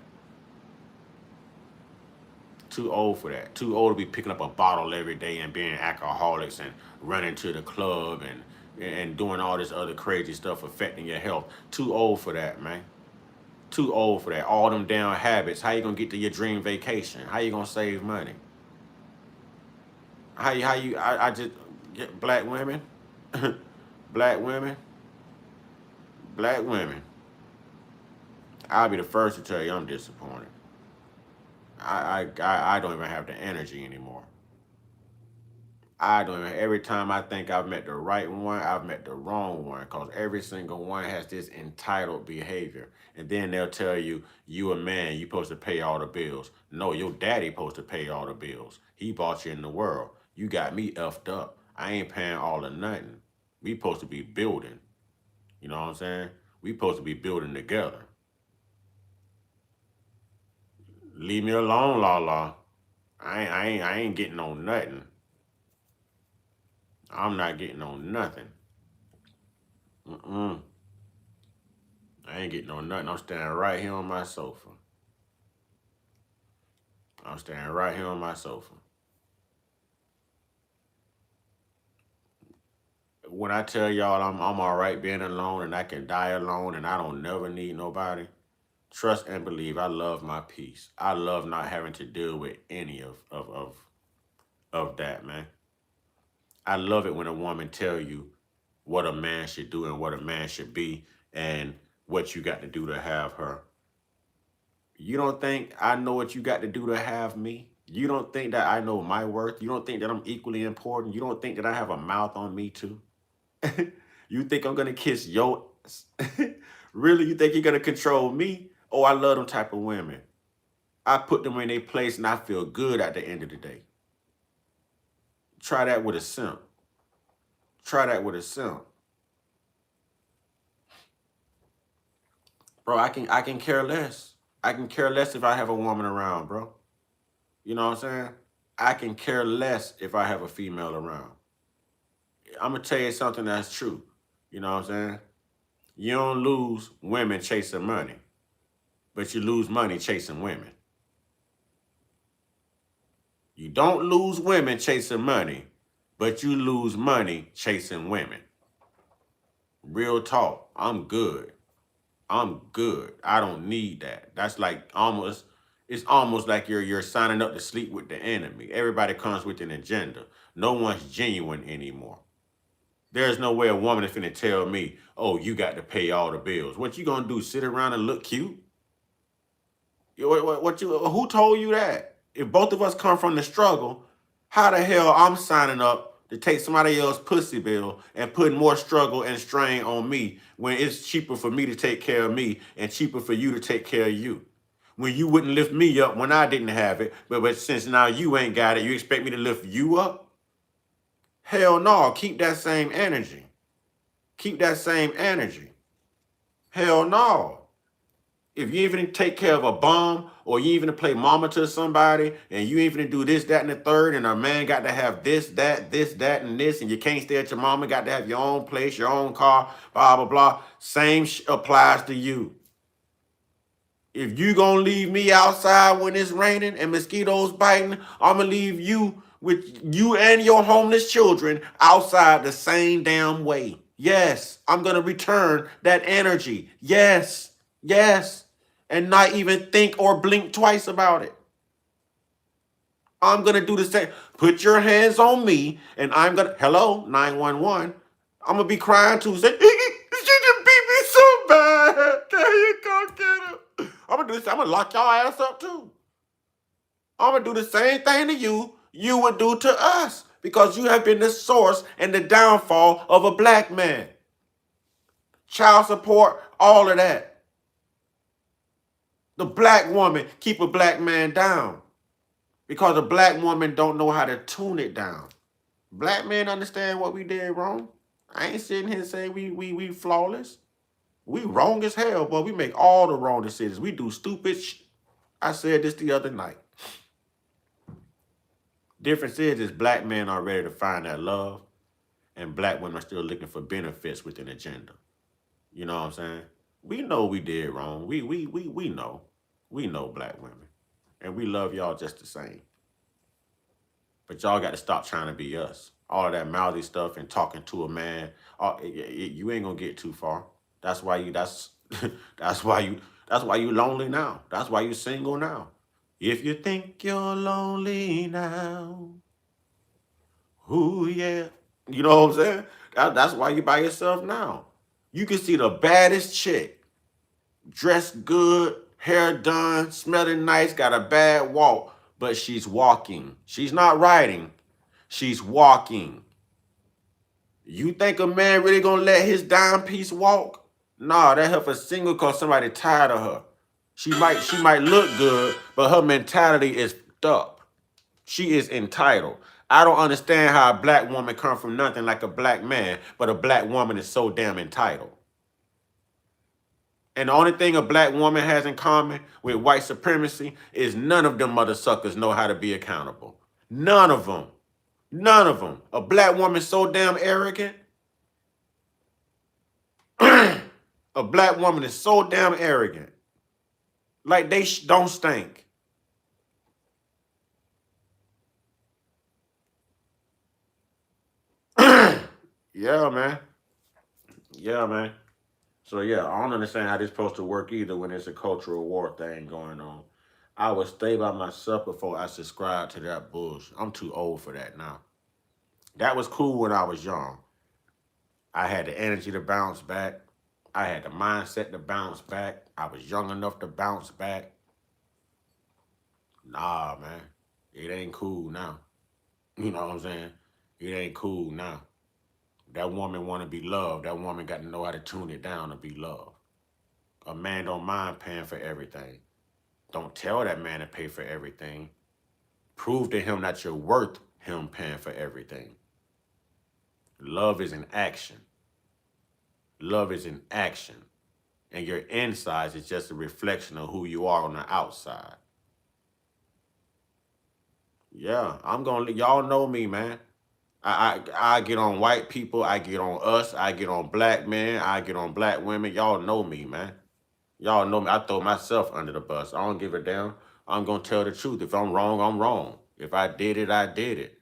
Speaker 1: Too old for that. Too old to be picking up a bottle every day and being alcoholics and running to the club and doing all this other crazy stuff affecting your health. Too old for that, man. Too old for that. All them damn habits. How you gonna get to your dream vacation? How you gonna save money? I just get black women. Black women. I'll be the first to tell you I'm disappointed. I don't even have the energy anymore. I don't. Every time I think I've met the right one, I've met the wrong one. Cause every single one has this entitled behavior, and then they'll tell you, you a man, you supposed to pay all the bills. No, your daddy supposed to pay all the bills. He brought you in the world. You got me effed up. I ain't paying all or nothing. We supposed to be building. You know what I'm saying? We supposed to be building together. Leave me alone, la. I ain't getting on nothing. I'm not getting on nothing. Mm-mm. I ain't getting on nothing. I'm standing right here on my sofa. I'm standing right here on my sofa. When I tell y'all I'm all right being alone and I can die alone and I don't never need nobody, trust and believe I love my peace. I love not having to deal with any of that, man. I love it when a woman tell you what a man should do and what a man should be and what you got to do to have her. You don't think I know what you got to do to have me? You don't think that I know my worth? You don't think that I'm equally important? You don't think that I have a mouth on me too? You think I'm gonna kiss your ass? Really? You think you're gonna control me? Oh, I love them type of women. I put them in their place and I feel good at the end of the day. Try that with a simp. Try that with a simp. Bro, I can care less. I can care less if I have a woman around, bro. You know what I'm saying? I can care less if I have a female around. I'm gonna tell you something that's true. You know what I'm saying? You don't lose women chasing money, but you lose money chasing women. You don't lose women chasing money, but you lose money chasing women. Real talk. I'm good. I'm good. I don't need that. That's like almost, it's almost like you're signing up to sleep with the enemy. Everybody comes with an agenda. No one's genuine anymore. There's no way a woman is finna tell me, oh, you got to pay all the bills. What you gonna do, sit around and look cute? Who told you that? If both of us come from the struggle, how the hell I'm signing up to take somebody else's pussy bill and putting more struggle and strain on me when it's cheaper for me to take care of me and cheaper for you to take care of you? When you wouldn't lift me up when I didn't have it, but since now you ain't got it, you expect me to lift you up? Hell no, keep that same energy. Keep that same energy. Hell no. If you even take care of a bum or you even play mama to somebody and you even do this, that, and the third, and a man got to have this, that, and this, and you can't stay at your mama, got to have your own place, your own car, blah, blah, blah. Same applies to you. If you gonna leave me outside when it's raining and mosquitoes biting, I'm gonna leave you with you and your homeless children outside the same damn way. Yes, I'm gonna return that energy. Yes, yes, and not even think or blink twice about it. I'm gonna do the same. Put your hands on me, and I'm gonna hello 911. I'm gonna be crying too. Say, she just beat me so bad. Can you go get her? I'm gonna do this. I'm gonna lock your ass up too. I'm gonna do the same thing to you would do to us because you have been the source and the downfall of a black man. Child support, all of that. The black woman keep a black man down because a black woman don't know how to tune it down. Black men understand what we did wrong. I ain't sitting here saying we flawless. We wrong as hell, but we make all the wrong decisions. We do stupid shit. I said this the other night. Difference is black men are ready to find that love, and black women are still looking for benefits with an agenda. You know what I'm saying? We know we did wrong. We know. We know black women. And we love y'all just the same. But y'all got to stop trying to be us. All of that mouthy stuff and talking to a man, you ain't gonna get too far. That's why you lonely now. That's why you single now. If you think you're lonely now, ooh yeah. You know what I'm saying? That's why you by yourself now. You can see the baddest chick, dressed good, hair done, smelling nice, got a bad walk, but she's walking. She's not riding. She's walking. You think a man really gonna let his dime piece walk? Nah, that heifer single cause somebody tired of her. She might look good, but her mentality is fucked up. She is entitled. I don't understand how a black woman come from nothing like a black man, but a black woman is so damn entitled. And the only thing a black woman has in common with white supremacy is none of them mother suckers know how to be accountable. None of them. None of them. A black woman so damn arrogant. A black woman is so damn arrogant. Like they don't stink. Yeah, man. Yeah, man. So yeah, I don't understand how this supposed to work either when it's a cultural war thing going on. I would stay by myself before I subscribe to that bullshit. I'm too old for that now. That was cool when I was young. I had the energy to bounce back. I had the mindset to bounce back. I was young enough to bounce back. Nah, man. It ain't cool now. You know what I'm saying? It ain't cool now. That woman want to be loved. That woman got to know how to tune it down to be loved. A man don't mind paying for everything. Don't tell that man to pay for everything. Prove to him that you're worth him paying for everything. Love is an action. Love is an action. And your inside is just a reflection of who you are on the outside. Yeah, y'all know me, man. I get on white people, I get on us, I get on black men, I get on black women. Y'all know me, man. Y'all know me. I throw myself under the bus. I don't give a damn. I'm going to tell the truth. If I'm wrong, I'm wrong. If I did it, I did it.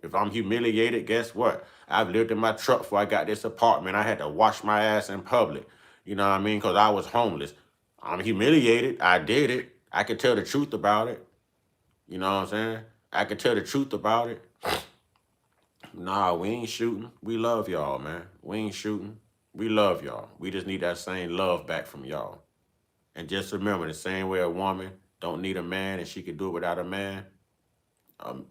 Speaker 1: If I'm humiliated, guess what? I've lived in my truck before I got this apartment. I had to wash my ass in public. You know what I mean? Because I was homeless. I'm humiliated. I did it. I can tell the truth about it. You know what I'm saying? I can tell the truth about it. Nah, we ain't shooting. We love y'all, man. We ain't shooting. We love y'all. We just need that same love back from y'all. And just remember, the same way a woman don't need a man and she can do it without a man,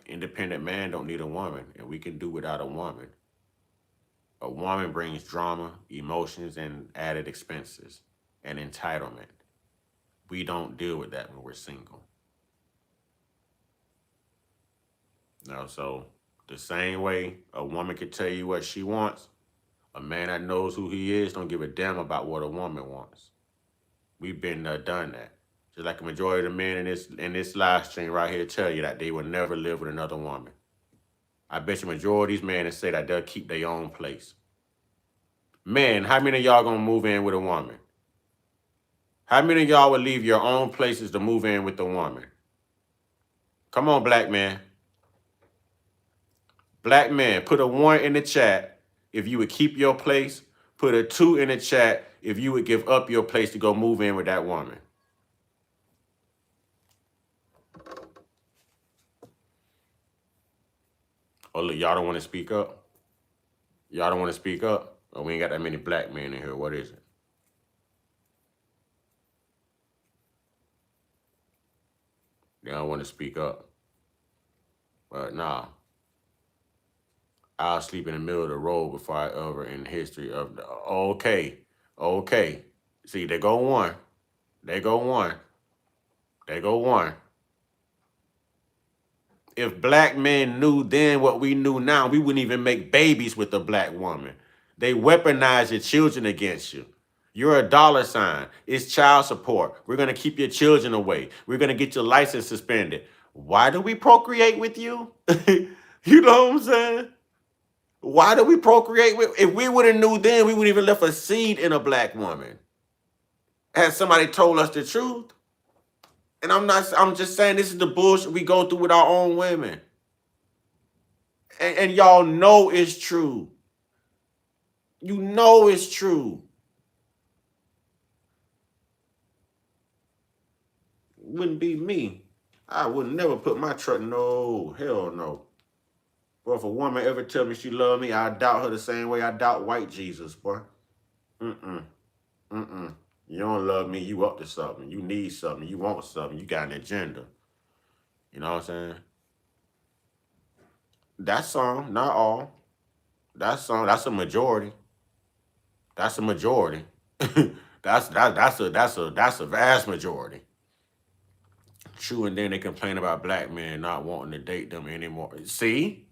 Speaker 1: independent man don't need a woman and we can do without a woman. A woman brings drama, emotions, and added expenses and entitlement. We don't deal with that when we're single. Now, so the same way a woman can tell you what she wants, a man that knows who he is don't give a damn about what a woman wants. We've been done that. Just like a majority of the men in this live stream right here tell you that they will never live with another woman. I bet you majority of these men say that they'll keep their own place. Men, how many of y'all gonna move in with a woman? How many of y'all would leave your own places to move in with a woman? Come on, black man. Black man, put a 1 in the chat if you would keep your place. Put a 2 in the chat if you would give up your place to go move in with that woman. Oh, look, y'all don't want to speak up? Y'all don't want to speak up? Oh, we ain't got that many black men in here. What is it? They don't want to speak up. But nah. I'll sleep in the middle of the road before I ever in history of the... Okay. See, there go one. There go one. If black men knew then what we knew now, we wouldn't even make babies with a black woman. They weaponize your children against you. You're a dollar sign. It's child support. We're going to keep your children away. We're going to get your license suspended. Why do we procreate with you? You know what I'm saying? Why do we procreate with? If we would have knew then, we wouldn't even left a seed in a black woman. Had somebody told us the truth. And I'm just saying this is the bullshit we go through with our own women. And y'all know it's true. You know it's true. Wouldn't be me. I would never put my trust. No, hell no. But if a woman ever tell me she love me, I doubt her the same way I doubt white Jesus, boy. You don't love me, you up to something. You need something, you want something, you got an agenda. You know what I'm saying? That's some, not all. That's some. That's a majority. That's a majority. That's a vast majority. True, and then they complain about black men not wanting to date them anymore. See,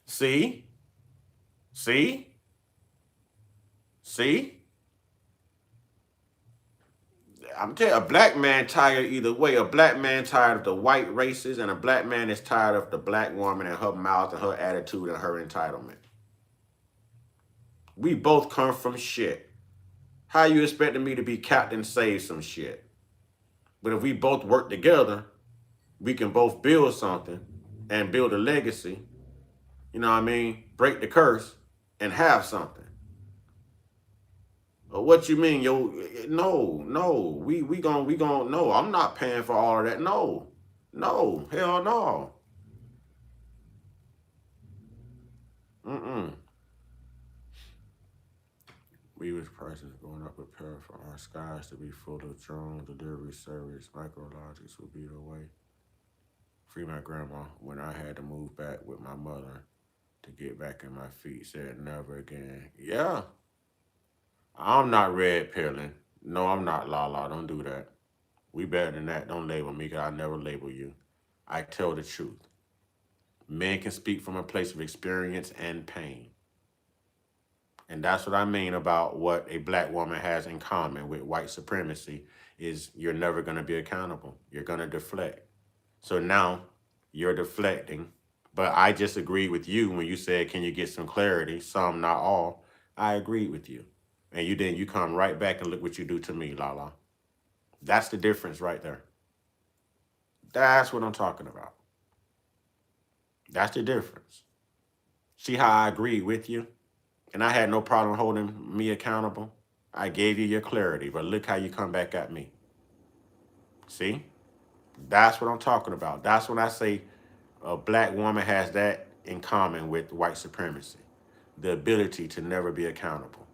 Speaker 1: see, see, see. I'm telling you, a black man tired either way. A black man tired of the white races, and a black man is tired of the black woman and her mouth and her attitude and her entitlement. We both come from shit. How you expecting me to be Captain Save some shit? But if we both work together, we can both build something and build a legacy. You know what I mean? Break the curse and have something. What you mean, yo? No. We gon' no. I'm not paying for all of that. No, hell no. Mm-mm. We was prices going up, prepare for our skies to be full of drone delivery service. Micrologics will be the way. Free my grandma when I had to move back with my mother to get back in my feet. Said never again. Yeah. I'm not red pilling. No, I'm not, Lala. Don't do that. We better than that. Don't label me, because I never label you. I tell the truth. Men can speak from a place of experience and pain. And that's what I mean about what a black woman has in common with white supremacy is you're never going to be accountable. You're going to deflect. So now you're deflecting. But I just agreed with you when you said, can you get some clarity? Some, not all. I agreed with you. And you come right back and look what you do to me, Lala. That's the difference right there. That's what I'm talking about. That's the difference. See how I agreed with you? And I had no problem holding me accountable. I gave you your clarity, but look how you come back at me. See? That's what I'm talking about. That's when I say a black woman has that in common with white supremacy. The ability to never be accountable.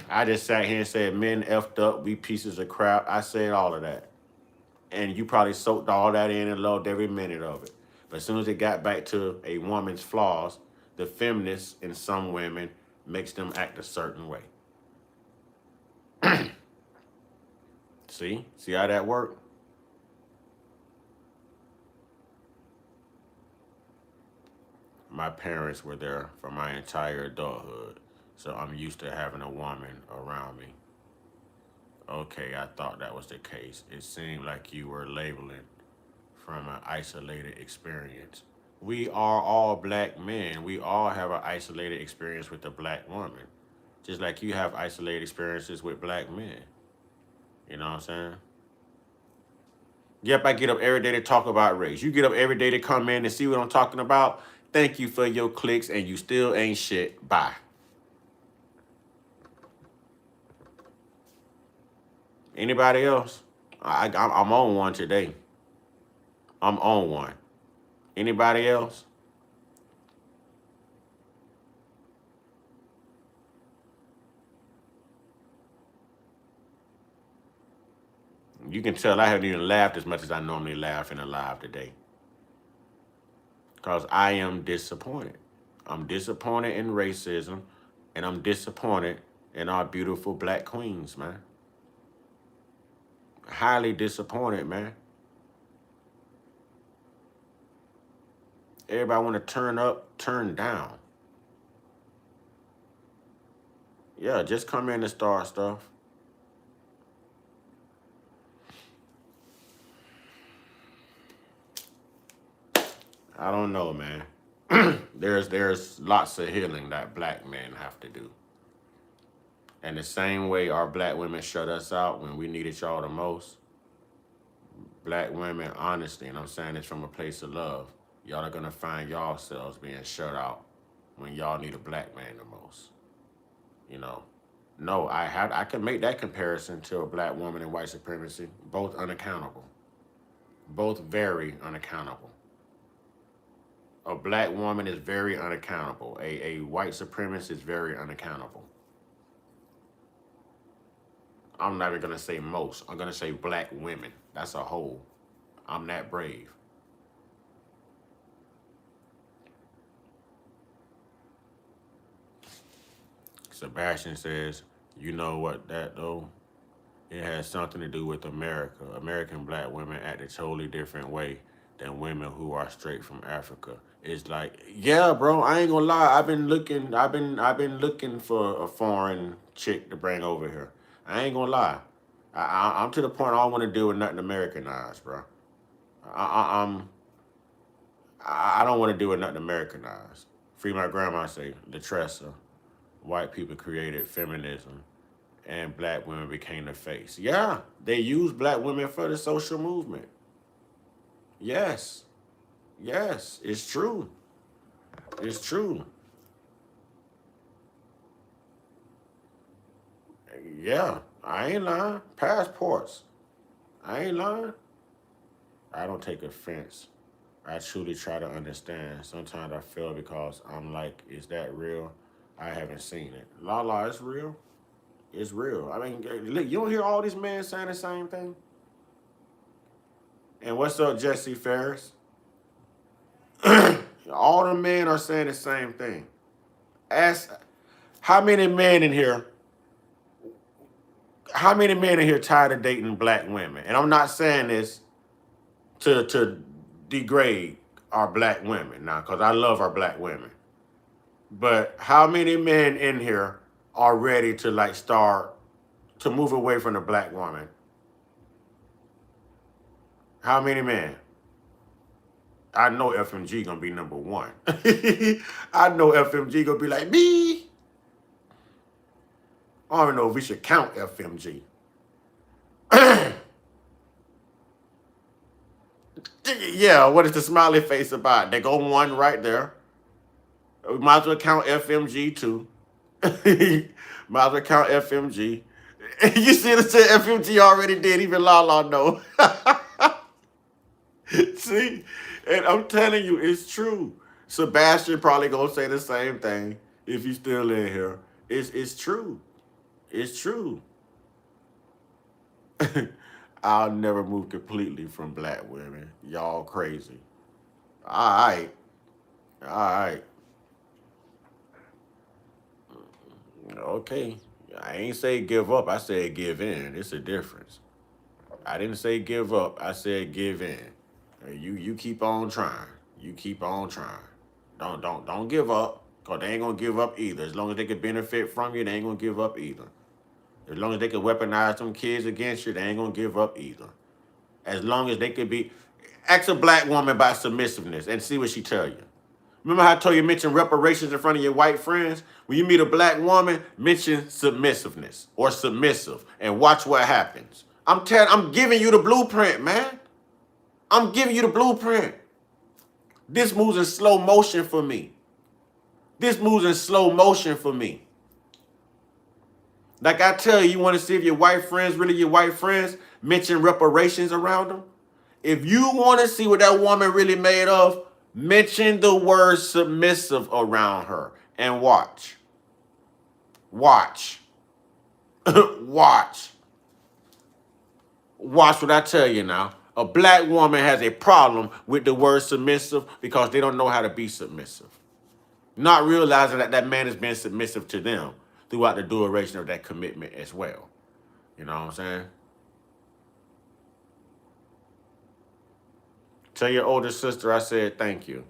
Speaker 1: I just sat here and said, men effed up, we pieces of crap. I said all of that. And you probably soaked all that in and loved every minute of it. But as soon as it got back to a woman's flaws, the feminists in some women makes them act a certain way. See how that worked? My parents were there for my entire adulthood, so I'm used to having a woman around me. Okay, I thought that was the case. It seemed like you were labeling from an isolated experience. We are all black men. We all have an isolated experience with a black woman. Just like you have isolated experiences with black men. You know what I'm saying? Yep, I get up every day to talk about race. You get up every day to come in and see what I'm talking about. Thank you for your clicks, and you still ain't shit. Bye. Anybody else? I'm on one today. I'm on one. Anybody else? You can tell I haven't even laughed as much as I normally laugh in a live today. Because I am disappointed. I'm disappointed in racism, and I'm disappointed in our beautiful black queens, man. Highly disappointed, man. Everybody want to turn up, turn down. Yeah, just come in and start stuff. I don't know, man. There's lots of healing that black men have to do. And the same way our black women shut us out when we needed y'all the most, black women, honestly, and I'm saying this from a place of love, y'all are gonna find yourselves being shut out when y'all need a black man the most. You know, no, I can make that comparison to a black woman in white supremacy. Both unaccountable, both very unaccountable. A black woman is very unaccountable. A white supremacist is very unaccountable. I'm not even gonna say most. I'm gonna say black women. That's a whole. I'm that brave. Sebastian says, you know what that though? It has something to do with America. American black women act a totally different way than women who are straight from Africa. It's like, yeah, bro, I ain't gonna lie. I've been looking for a foreign chick to bring over here. I ain't gonna lie. I'm to the point I don't want to deal with nothing Americanized, bro. I don't want to deal with nothing Americanized. Free my grandma say, Latressa. White people created feminism and black women became the face. Yeah, they used black women for the social movement. Yes. Yes, it's true. It's true. Yeah, I ain't lying. Passports. I ain't lying. I don't take offense. I truly try to understand. Sometimes I feel because I'm like, is that real? I haven't seen it. La, it's real. It's real. I mean, look, you don't hear all these men saying the same thing? And what's up, Jesse Ferris? All the men are saying the same thing. Ask how many men in here tired of dating black women? And I'm not saying this to degrade our black women now, because I love our black women. But how many men in here are ready to like start to move away from the black woman? How many men? I know FMG gonna be number one. I know FMG gonna be like, me. I don't even know if we should count FMG. Yeah, what is the smiley face about? They go one right there. We might as well count FMG too. Might as well count FMG. You see the FMG already did, even Lala know. See? And I'm telling you, it's true. Sebastian probably gonna say the same thing if he's still in here. It's true. It's true. I'll never move completely from black women. Y'all crazy. All right. All right. Okay. I ain't say give up. I said give in. It's a difference. I didn't say give up. I said give in. You keep on trying. You keep on trying. Don't give up. Cause they ain't gonna give up either. As long as they can benefit from you, they ain't gonna give up either. As long as they can weaponize them kids against you, they ain't gonna give up either. As long as they could be, ask a black woman about submissiveness and see what she tell you. Remember how I told you mention reparations in front of your white friends? When you meet a black woman, mention submissiveness or submissive and watch what happens. I'm giving you the blueprint, man. I'm giving you the blueprint. This moves in slow motion for me. This moves in slow motion for me. Like I tell you, you want to see if your white friends really your white friends, mention reparations around them. If you want to see what that woman really made of, mention the word submissive around her and watch. Watch. Watch. Watch what I tell you now. A black woman has a problem with the word submissive because they don't know how to be submissive. Not realizing that that man has been submissive to them throughout the duration of that commitment as well. You know what I'm saying? Tell your older sister I said thank you.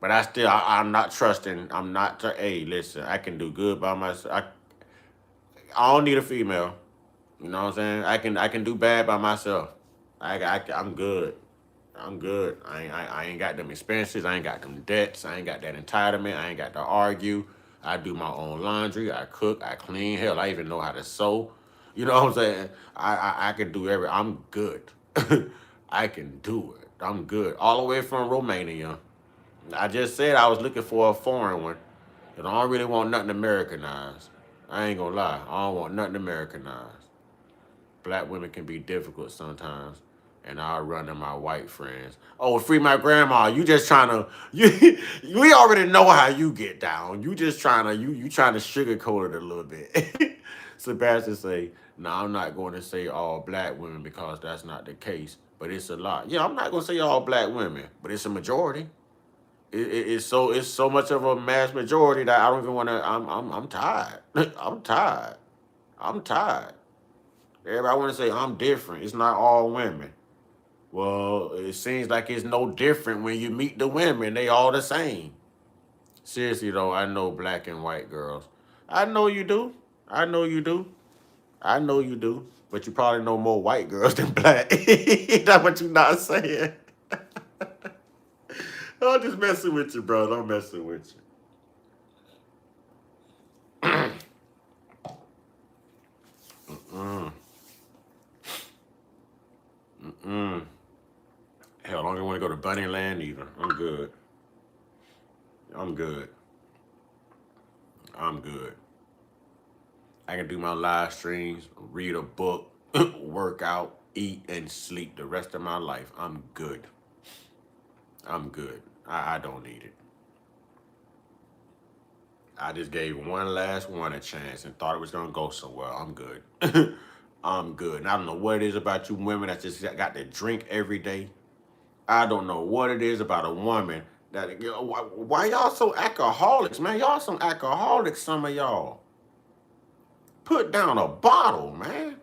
Speaker 1: But I'm not trusting. Hey, listen, I can do good by myself. I don't need a female. You know what I'm saying? I can do bad by myself. I'm good. I'm good. I ain't got them expenses. I ain't got them debts. I ain't got that entitlement. I ain't got to argue. I do my own laundry. I cook. I clean. Hell, I even know how to sew. You know what I'm saying? I can do everything. I'm good. I can do it. I'm good. All the way from Romania. I just said I was looking for a foreign one. And I don't really want nothing Americanized. I ain't gonna lie. I don't want nothing Americanized. Black women can be difficult sometimes. And I'll run to my white friends. Oh, free my grandma. You just trying to, we already know how you get down. You just trying to, you trying to sugarcoat it a little bit. Sebastian say, no, I'm not going to say all black women because that's not the case. But it's a lot. Yeah, I'm not going to say all black women, but it's a majority. It's so much of a mass majority that I don't even want to. I'm tired. I'm tired. I'm tired. Everybody want to say I'm different. It's not all women. Well, it seems like it's no different when you meet the women. They all the same. Seriously though, I know black and white girls. I know you do. I know you do. I know you do. But you probably know more white girls than black. That's what you not saying. I'm just messing with you, bro. I'm messing with you. Mm. Mm. Hell, I don't even want to go to Bunny Land either. I'm good. I'm good. I'm good. I can do my live streams, read a book, work out, eat, and sleep the rest of my life. I'm good. I'm good. I don't need it. I just gave one last one a chance and thought it was going to go somewhere. I'm good. I'm good. And I don't know what it is about you women that just got to drink every day. I don't know what it is about a woman that, you know, why y'all so alcoholics, man? Y'all some alcoholics, some of y'all. Put down a bottle, man.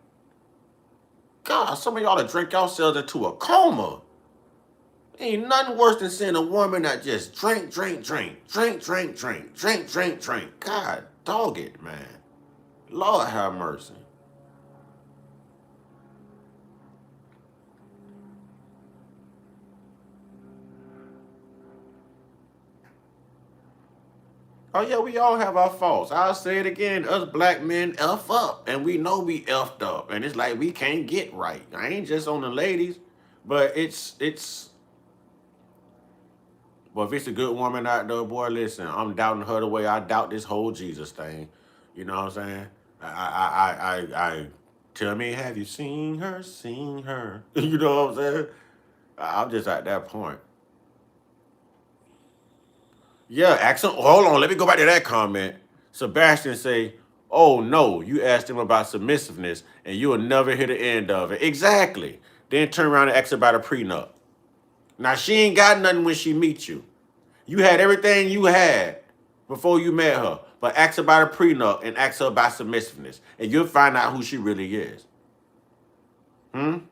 Speaker 1: God, some of y'all that drink yourselves into a coma. Ain't nothing worse than seeing a woman that just drink. God, dog it, man. Lord have mercy. Oh yeah, we all have our faults. I'll say it again. Us black men F up. And we know we F'd up. And it's like we can't get right. I ain't just on the ladies. But But if it's a good woman out there, boy, listen, I'm doubting her the way I doubt this whole Jesus thing. You know what I'm saying? I tell me, have you seen her? Seen her? You know what I'm saying? I'm just at that point. Yeah, accent. Hold on, let me go back to that comment. Sebastian say, "Oh no, you asked him about submissiveness, and you will never hear the end of it." Exactly. Then turn around and ask her about a prenup. Now she ain't got nothing when she meets you. You had everything you had before you met her, but ask her about a prenup and ask her about submissiveness, and you'll find out who she really is. Mm-hmm.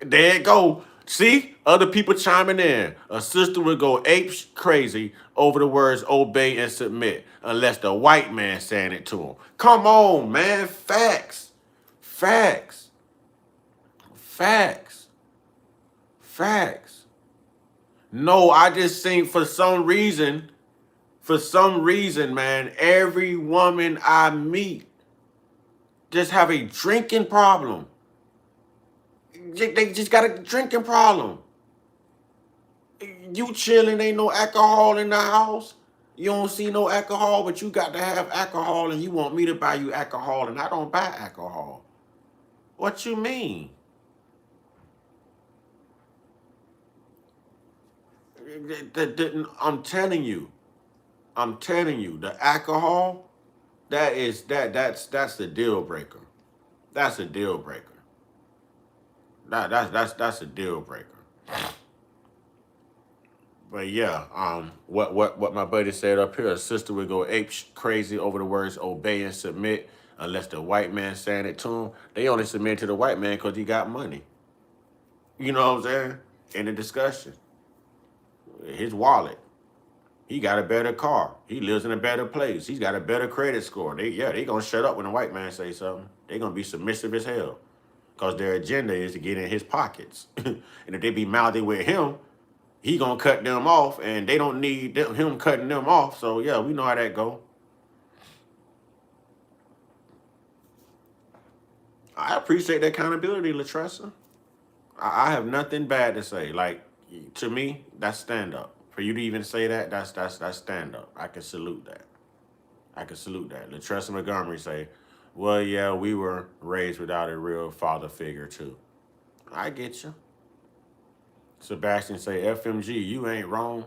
Speaker 1: There it go. See? Other people chiming in. A sister would go ape crazy over the words obey and submit unless the white man saying it to him. Come on, man. Facts. Facts. Facts. Facts. No, I just think for some reason, man, every woman I meet just have a drinking problem. They just got a drinking problem. You chilling, ain't no alcohol in the house. You don't see no alcohol, but you got to have alcohol and you want me to buy you alcohol and I don't buy alcohol. What you mean? I'm telling you, the alcohol, that's the deal breaker. That's a deal breaker. That's a deal breaker. But yeah, what my buddy said up here, a sister would go ape crazy over the words obey and submit unless the white man saying it to them. They only submit to the white man because he got money. You know what I'm saying? In the discussion. His wallet. He got a better car. He lives in a better place. He's got a better credit score. They gonna shut up when the white man say something. They gonna be submissive as hell. Because their agenda is to get in his pockets. And if they be mouthy with him, he gonna cut them off, and they don't need him cutting them off. So yeah, we know how that go. I appreciate that accountability, Latressa. I have nothing bad to say. Like, to me, that's stand up. For you to even say that, that's stand up. I can salute that. Latressa Montgomery say, well, yeah, we were raised without a real father figure too. I get you. Sebastian say, FMG, you ain't wrong.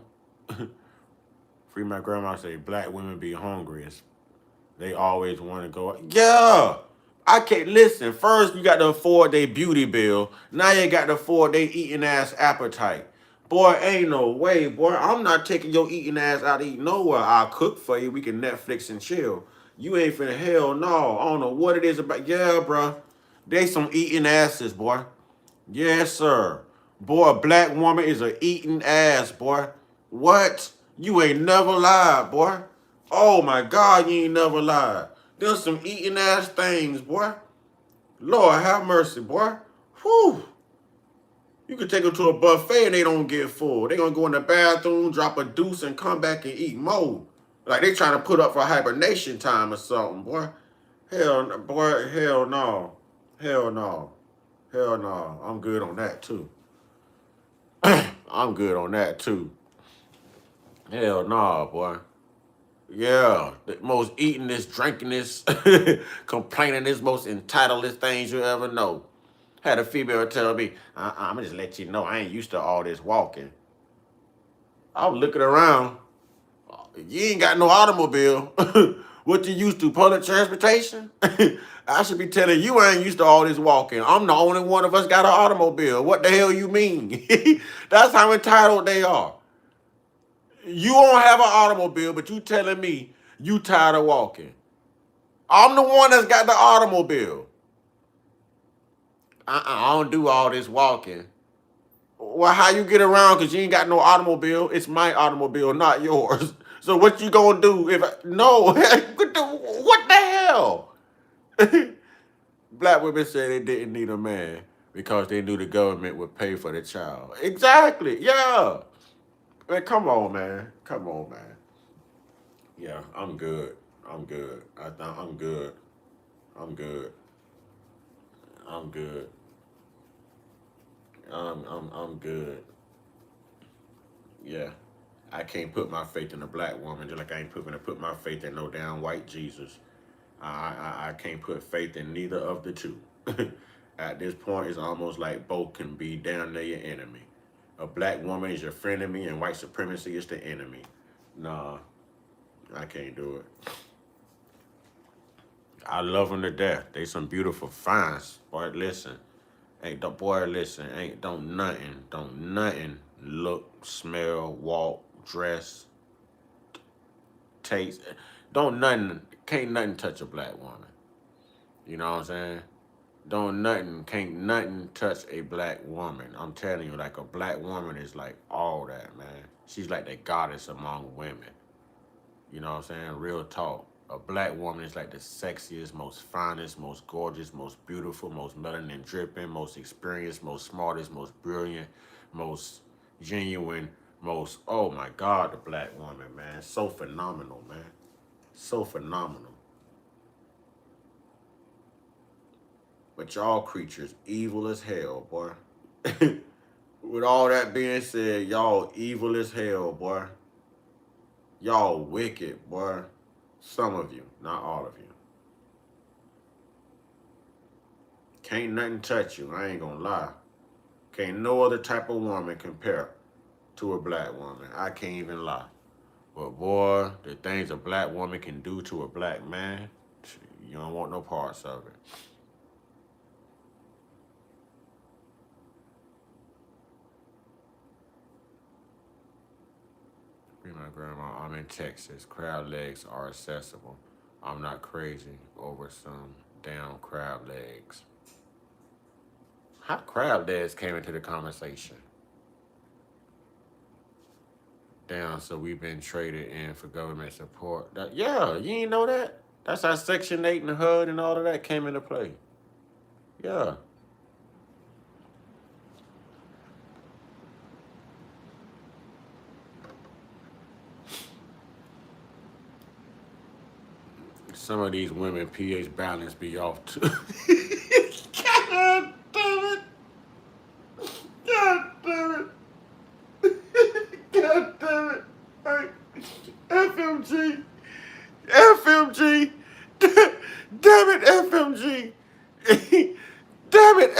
Speaker 1: Free my grandma say, black women be hungry. They always want to go. Yeah. I can't listen. First, you got to afford their beauty bill. Now you got to afford their eating ass appetite. Boy, ain't no way, boy. I'm not taking your eating ass out to eat nowhere. I'll cook for you. We can Netflix and chill. You ain't finna, hell no. I don't know what it is about. Yeah, bro. They some eating asses, boy. Yes, sir. Boy, a black woman is a eating ass, boy. What? You ain't never lied, boy. Oh my God, you ain't never lied. There's some eating ass things, boy. Lord have mercy, boy. Whew. You can take them to a buffet and they don't get full. They gonna go in the bathroom, drop a deuce, and come back and eat more. Like they trying to put up for hibernation time or something, boy. Boy, hell no. Hell no. Hell no. I'm good on that too. I'm good on that too. Hell no, boy. Yeah, the most eatingest, drinkingest, complainingest, most entitledest things you ever know. Had a female tell me, I'm gonna just let you know I ain't used to all this walking. I was looking around. You ain't got no automobile. What you used to, public transportation? I should be telling you I ain't used to all this walking. I'm the only one of us got an automobile. What the hell you mean? That's how entitled they are. You don't have an automobile, but you telling me you tired of walking. I'm the one that's got the automobile. I don't do all this walking. Well, how you get around? Because you ain't got no automobile. It's my automobile, not yours. So what you gonna do if no? What the hell? Black women say they didn't need a man because they knew the government would pay for the child. Exactly. Yeah. Man, come on, man. Come on, man. Yeah, I'm good. I'm good. I'm good. I'm good. I'm good. I'm good. Yeah. I can't put my faith in a black woman just like I ain't gonna put my faith in no damn white Jesus. I can't put faith in neither of the two. At this point, it's almost like both can be damn near your enemy. A black woman is your frenemy and white supremacy is the enemy. Nah, I can't do it. I love them to death. They some beautiful finds. Boy, listen. Don't nothing look, smell, walk, dress, taste. Can't nothing touch a black woman. You know what I'm saying? Can't nothing touch a black woman. I'm telling you, like a black woman is like all that, man. She's like the goddess among women. You know what I'm saying? Real talk. A black woman is like the sexiest, most finest, most gorgeous, most beautiful, most melanin dripping, most experienced, most smartest, most brilliant, most genuine, most, oh my God, the black woman, man. So phenomenal, man. So phenomenal. But y'all creatures, evil as hell, boy. With all that being said, y'all evil as hell, boy. Y'all wicked, boy. Some of you, not all of you. Can't nothing touch you, I ain't gonna lie. Can't no other type of woman compare to a black woman. I can't even lie. But boy, the things a black woman can do to a black man, you don't want no parts of it. My grandma, I'm in Texas. Crab legs are accessible. I'm not crazy over some damn crab legs. How crab legs came into the conversation? Damn, so we've been traded in for government support. Yeah, you ain't know that? That's how Section 8 and the HUD and all of that came into play. Yeah. Some of these women pH balance be off too. God damn it. God damn it. God damn it. Hey, FMG. FMG. Damn it, FMG. Damn it,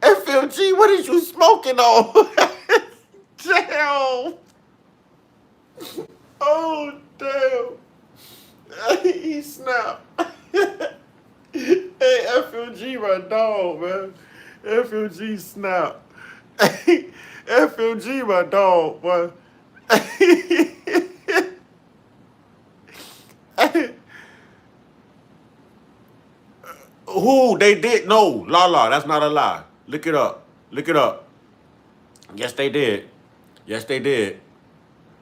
Speaker 1: FMG. What is you smoking on? Damn. Oh, damn. He snapped. Hey, FMG, my dog, man. FMG snapped. FMG, my dog, boy. Who they did? No, Lala, that's not a lie. Look it up. Look it up. Yes, they did. Yes, they did.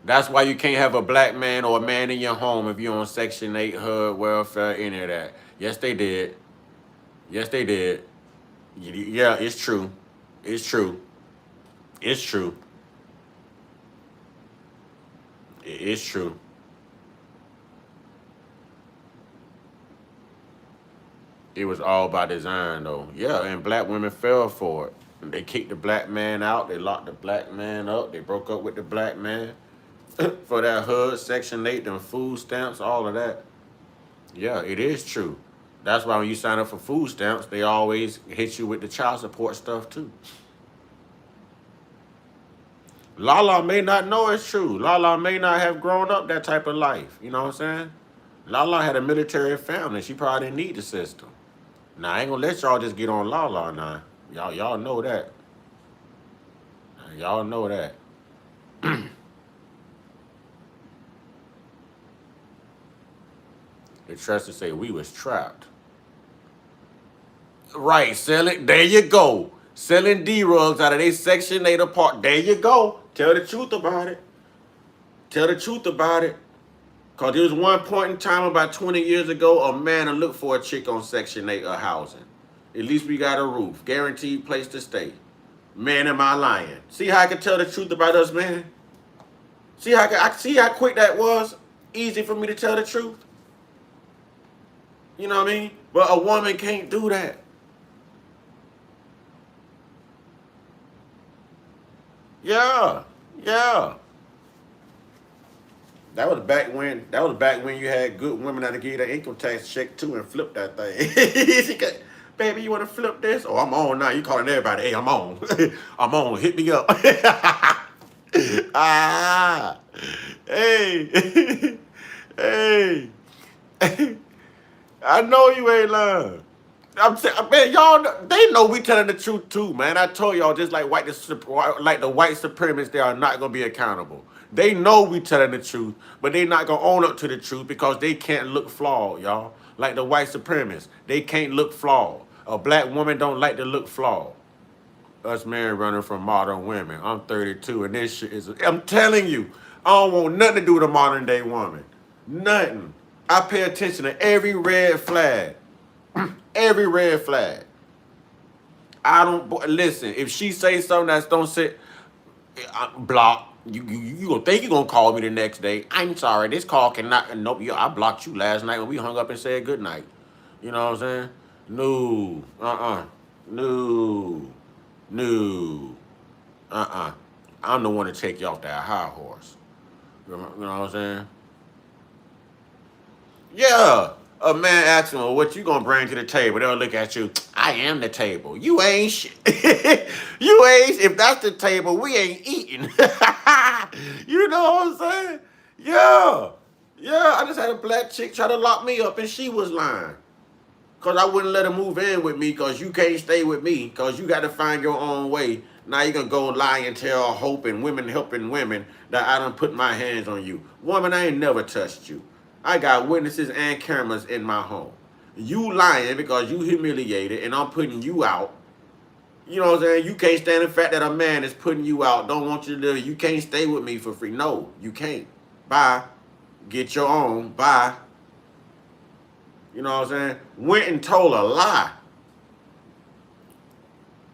Speaker 1: That's why you can't have a black man or a man in your home if you're on Section 8, HUD, welfare, any of that. Yes, they did. Yes, they did. Yeah, it's true. It's true. It's true. It's true. It was all by design, though. Yeah, and black women fell for it. They kicked the black man out. They locked the black man up. They broke up with the black man for that HUD, Section 8, them food stamps, all of that. Yeah, it is true. That's why when you sign up for food stamps, they always hit you with the child support stuff, too. Lala may not know it's true. Lala may not have grown up that type of life. You know what I'm saying? Lala had a military family. She probably didn't need the system. Now, I ain't gonna let y'all just get on Lala now. Y'all know that. Y'all know that. The trust to say we was trapped. Right, selling. There you go. Selling D-rugs out of their Section 8 apart. There you go. Tell the truth about it. Tell the truth about it. Because there was one point in time about 20 years ago, a man would look for a chick on Section 8 of housing. At least we got a roof. Guaranteed place to stay. Man, am I lying? See how I can tell the truth about us, man? See how quick that was? Easy for me to tell the truth. You know what I mean? But a woman can't do that. Yeah. That was back when you had good women that gave the income tax check too and flip that thing. Baby, you want to flip this? Oh, I'm on now. You calling everybody? Hey, I'm on. I'm on. Hit me up. Hey, hey. I know you ain't lying. Man, y'all, they know we telling the truth too, man. I told y'all, just like the white supremacists, they are not gonna be accountable. They know we telling the truth, but they not gonna own up to the truth because they can't look flawed, y'all. Like the white supremacists, they can't look flawed. A black woman don't like to look flawed. Us men running from modern women. I'm 32, and this shit is. I'm telling you, I don't want nothing to do with a modern day woman. Nothing. I pay attention to every red flag. Every red flag. I don't listen. If she say something that's don't sit, block. You gonna think you gonna call me the next day? I'm sorry, this call cannot. Nope. I blocked you last night when we hung up and said good night. You know what I'm saying? No. No. I'm the one to take you off that high horse. You know what I'm saying? Yeah. A man asks him, well, what you gonna bring to the table? They'll look at you. I am the table. You ain't shit. You ain't. If that's the table, we ain't eating. You know what I'm saying? Yeah. I just had a black chick try to lock me up, and she was lying. Cause I wouldn't let her move in with me, cause you can't stay with me, cause you got to find your own way. Now you're gonna go lie and tell hope and women helping women that I done put my hands on you. Woman, I ain't never touched you. I got witnesses and cameras in my home. You lying because you humiliated and I'm putting you out. You know what I'm saying? You can't stand the fact that a man is putting you out. Don't want you to live. You can't stay with me for free. No, you can't. Bye. Get your own. Bye. You know what I'm saying? Went and told a lie.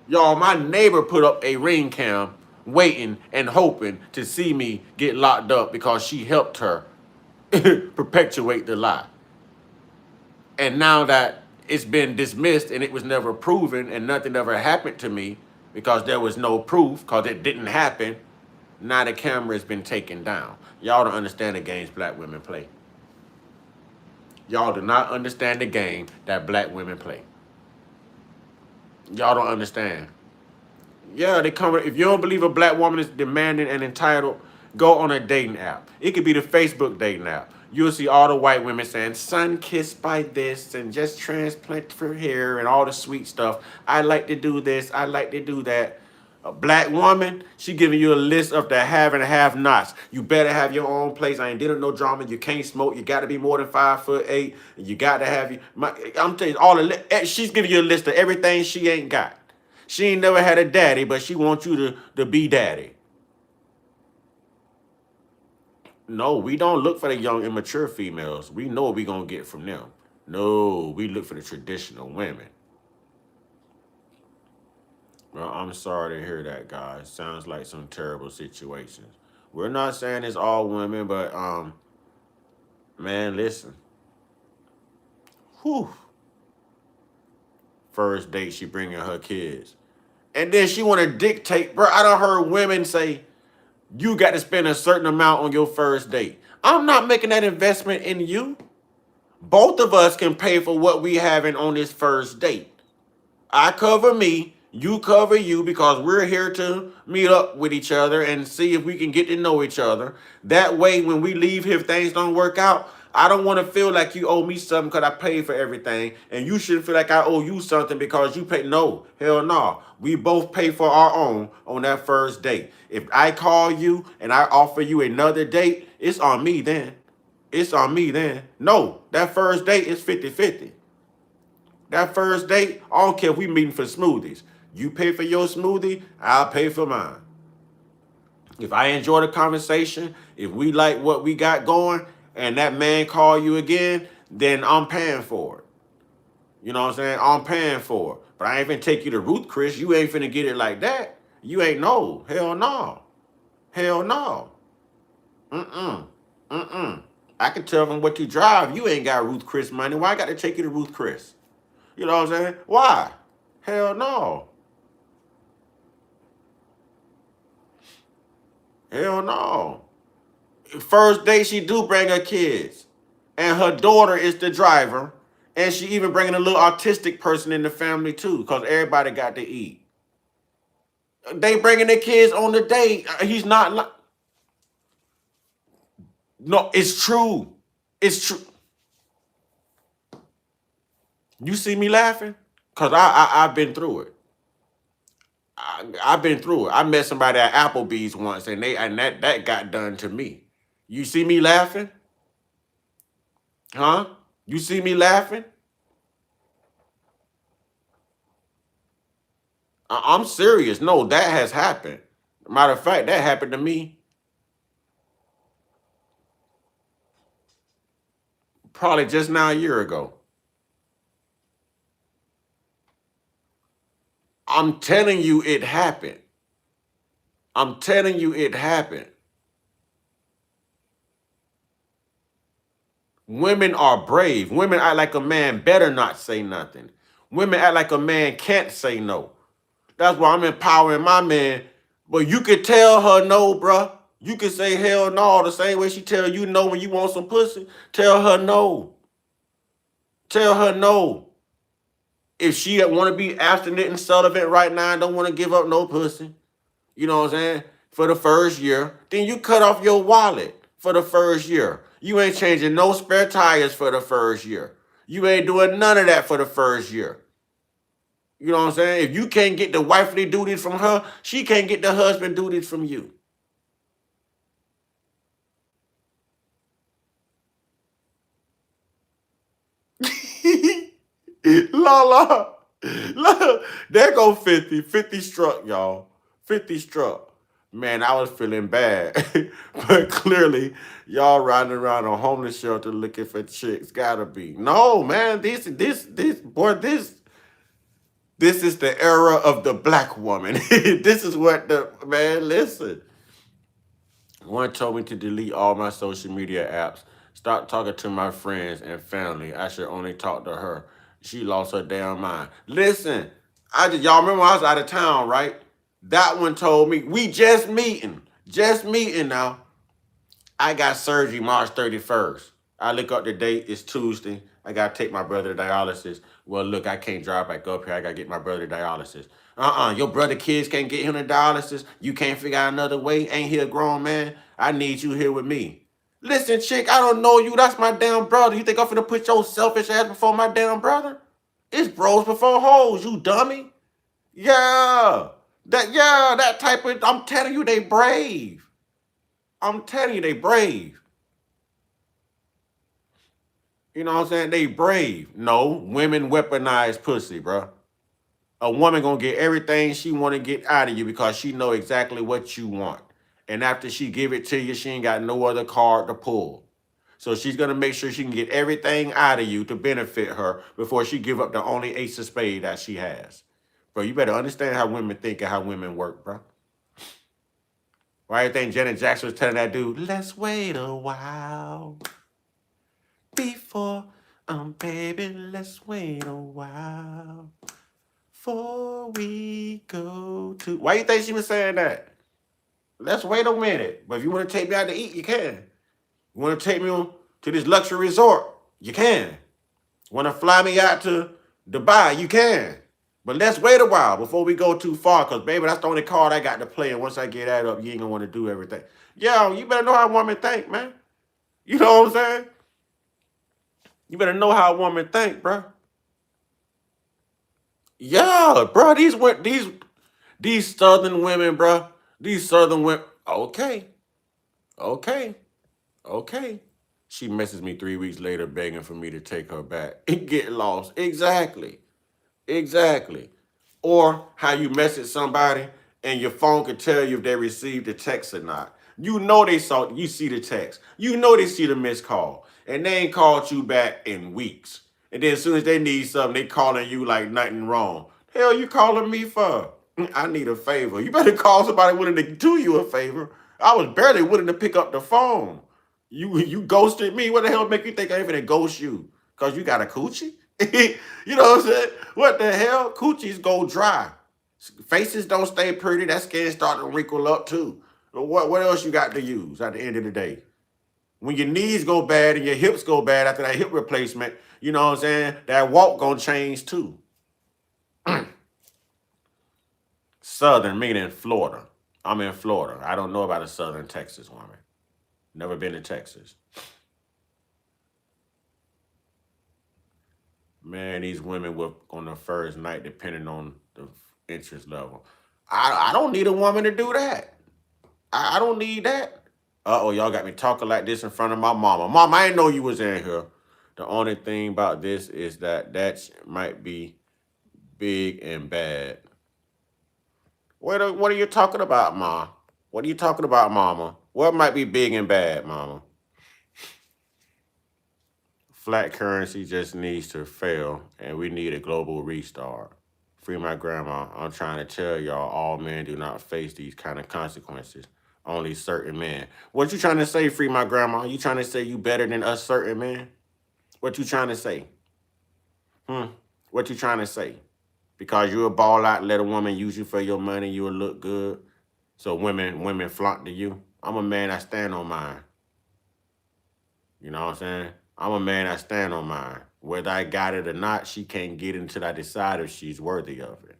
Speaker 1: Y'all, my neighbor put up a ring cam waiting and hoping to see me get locked up because she helped her perpetuate the lie. And now that it's been dismissed and it was never proven and nothing ever happened to me because there was no proof because it didn't happen, now the camera has been taken down. Y'all don't understand the games black women play. Y'all do not understand the game that black women play. Y'all don't understand. Yeah, they come. If you don't believe a black woman is demanding and entitled, go on a dating app. It could be the Facebook dating app. You'll see all the white women saying, sun kissed by this and just transplant for hair and all the sweet stuff. I like to do this. I like to do that. A black woman, she giving you a list of the have and have-nots. You better have your own place. I ain't dealing with no drama. You can't smoke. You got to be more than 5'8". And you got to have I'm telling you, she's giving you a list of everything she ain't got. She ain't never had a daddy, but she wants you to be daddy. No, we don't look for the young, immature females. We know what we're going to get from them. No, we look for the traditional women. Well, I'm sorry to hear that, guys. Sounds like some terrible situations. We're not saying it's all women, but man, listen. Whew. First date, she bringing her kids, and then she want to dictate. Bro, I done heard women say, "You got to spend a certain amount on your first date." I'm not making that investment in you. Both of us can pay for what we having on this first date. I cover me, you cover you, because we're here to meet up with each other and see if we can get to know each other. That way, when we leave here, if things don't work out, I don't want to feel like you owe me something because I paid for everything, and you shouldn't feel like I owe you something because you paid. No, hell no. We both pay for our own on that first date. If I call you and I offer you another date, it's on me then. It's on me then. No, that first date is 50-50. That first date, I don't care if we meeting for smoothies. You pay for your smoothie, I'll pay for mine. If I enjoy the conversation, if we like what we got going, and that man call you again, then I'm paying for it. You know what I'm saying? I'm paying for it. But I ain't finna take you to Ruth Chris. You ain't finna get it like that. You ain't no. Hell no. Hell no. I can tell from what you drive, you ain't got Ruth Chris money. Why I got to take you to Ruth Chris? You know what I'm saying? Why? Hell no. Hell no. First day she do bring her kids. And her daughter is the driver. And she even bringing a little autistic person in the family too. Because everybody got to eat. They bringing their kids on the date. He's not. No, it's true. It's true. You see me laughing? Because I've been through it. I've been through it. I met somebody at Applebee's once, and that got done to me. You see me laughing? Huh? You see me laughing? I'm serious. No, that has happened. Matter of fact, that happened to me probably just now a year ago. I'm telling you it happened. I'm telling you it happened. Women are brave. Women act like a man better not say nothing. Women act like a man can't say no. That's why I'm empowering my man. But you could tell her no, bruh. You could say hell no the same way she tell you no when you want some pussy. Tell her no. Tell her no. If she want to be abstinent and celibate right now and don't want to give up no pussy, you know what I'm saying, for the first year, then you cut off your wallet for the first year. You ain't changing no spare tires for the first year. You ain't doing none of that for the first year. You know what I'm saying? If you can't get the wifely duties from her, she can't get the husband duties from you. La. There go 50. 50 struck, y'all. 50 struck. Man, I was feeling bad. But clearly, y'all riding around a homeless shelter looking for chicks. Gotta be. No, man, this is the era of the black woman. This is what man, listen. One told me to delete all my social media apps. Stop talking to my friends and family. I should only talk to her. She lost her damn mind. Listen, y'all remember I was out of town, right? That one told me, we just meeting now. I got surgery March 31st. I look up the date, it's Tuesday. I got to take my brother to dialysis. Well, look, I can't drive back up here. I got to get my brother to dialysis. Your brother kids can't get him to dialysis. You can't figure out another way. Ain't he a grown man? I need you here with me. Listen, chick, I don't know you. That's my damn brother. You think I'm finna put your selfish ass before my damn brother? It's bros before hoes, you dummy. Yeah. That type of, I'm telling you, they brave. I'm telling you, they brave. You know what I'm saying? They brave. No, women weaponize pussy, bro. A woman gonna get everything she want to get out of you because she know exactly what you want. And after she give it to you, she ain't got no other card to pull. So she's gonna make sure she can get everything out of you to benefit her before she give up the only ace of spade that she has. Bro, you better understand how women think and how women work, bro. Why you think Janet Jackson was telling that dude, let's wait a while before, baby, let's wait a while before we go to. Why you think she was saying that? Let's wait a minute. But if you want to take me out to eat, you can. You want to take me to this luxury resort, you can. Want to fly me out to Dubai, you can. But let's wait a while before we go too far, because, baby, that's the only card I got to play. And once I get that up, you ain't going to want to do everything. Yo, you better know how a woman think, man. You know what I'm saying? You better know how a woman think, bro. Yeah, bro, these southern women, bro. These southern women. Okay. She messages me 3 weeks later begging for me to take her back and get lost. Exactly. Or how you message somebody and your phone can tell you if they received the text or not. You know you see the text. You know they see the missed call. And they ain't called you back in weeks. And then as soon as they need something, they calling you like nothing wrong. Hell, you calling me for? I need a favor. You better call somebody willing to do you a favor. I was barely willing to pick up the phone. You ghosted me. What the hell make you think I ain't gonna ghost you? Because you got a coochie? You know what I'm saying? What the hell? Coochies go dry. Faces don't stay pretty. That skin start to wrinkle up too. What else you got to use at the end of the day? When your knees go bad and your hips go bad after that hip replacement, you know what I'm saying? That walk gonna change too. Southern, meaning Florida. I'm in Florida. I don't know about a Southern Texas woman. Never been to Texas. Man, these women were on the first night depending on the interest level. I don't need a woman to do that. I don't need that. Uh-oh, y'all got me talking like this in front of my mama. Mama, I didn't know you was in here. The only thing about this is that might be big and bad. What are you talking about, Ma? What are you talking about, Mama? What might be big and bad, Mama? Flat currency just needs to fail, and we need a global restart. Free my grandma. I'm trying to tell y'all, all men do not face these kind of consequences. Only certain men. What you trying to say, free my grandma? You trying to say you better than us certain men? What you trying to say? What you trying to say? Because you a ball out, let a woman use you for your money, you will look good. So women flock to you. I'm a man, I stand on mine. You know what I'm saying? I'm a man, I stand on mine. Whether I got it or not, she can't get it until I decide if she's worthy of it.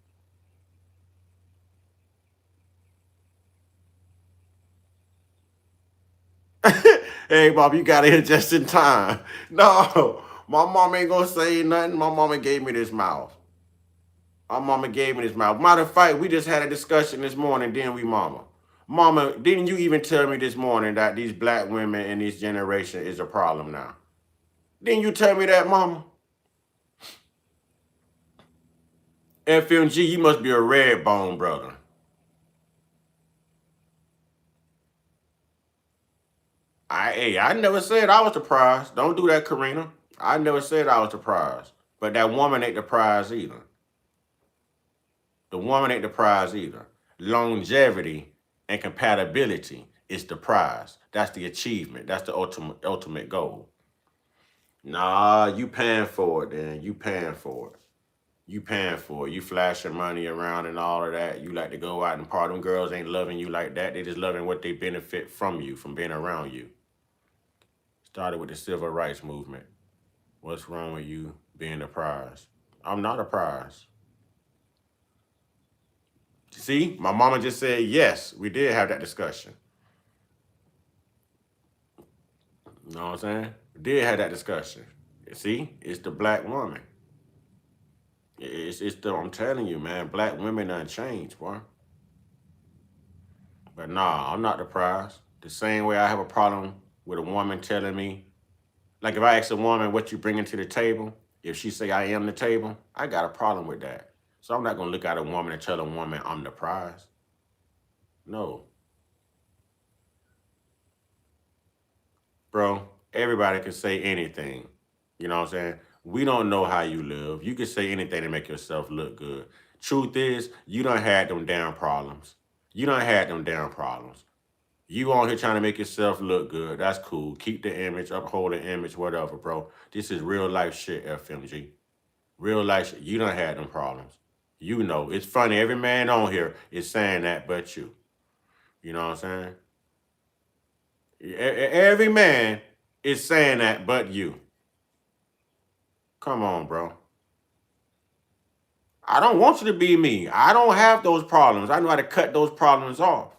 Speaker 1: Hey, Bob, you got here just in time. No, my mom ain't gonna say nothing. My mama gave me this mouth. My mama gave me this mouth. Matter of fact, we just had a discussion this morning, didn't we, Mama? Mama, didn't you even tell me this morning that these black women in this generation is a problem now? Didn't you tell me that, Mama? FMG, you must be a red bone brother. I never said I was the prize. Don't do that, Karina. I never said I was the prize. But that woman ain't the prize either. The woman ain't the prize either. Longevity and compatibility is the prize. That's the achievement. That's the ultimate goal. Nah, you paying for it then. You paying for it. You paying for it. You flashing money around and all of that. You like to go out and party. Them girls ain't loving you like that. They just loving what they benefit from you, from being around you. Started with the civil rights movement. What's wrong with you being a prize? I'm not a prize. See, my mama just said yes. We did have that discussion. You know what I'm saying? We did have that discussion. See, it's the black woman. I'm telling you, man, black women done changed, boy. But nah, I'm not the prize. The same way I have a problem with a woman telling me, like if I ask a woman what you bringing to the table, if she say I am the table, I got a problem with that. So I'm not gonna look at a woman and tell a woman I'm the prize. No. Bro, everybody can say anything. You know what I'm saying? We don't know how you live. You can say anything to make yourself look good. Truth is, you done had them damn problems. You done had them damn problems. You on here trying to make yourself look good. That's cool. Keep the image, uphold the image, whatever, bro. This is real life shit, FMG. Real life shit. You done had them problems. You know. It's funny. Every man on here is saying that but you. You know what I'm saying? Every man is saying that but you. Come on, bro. I don't want you to be me. I don't have those problems. I know how to cut those problems off.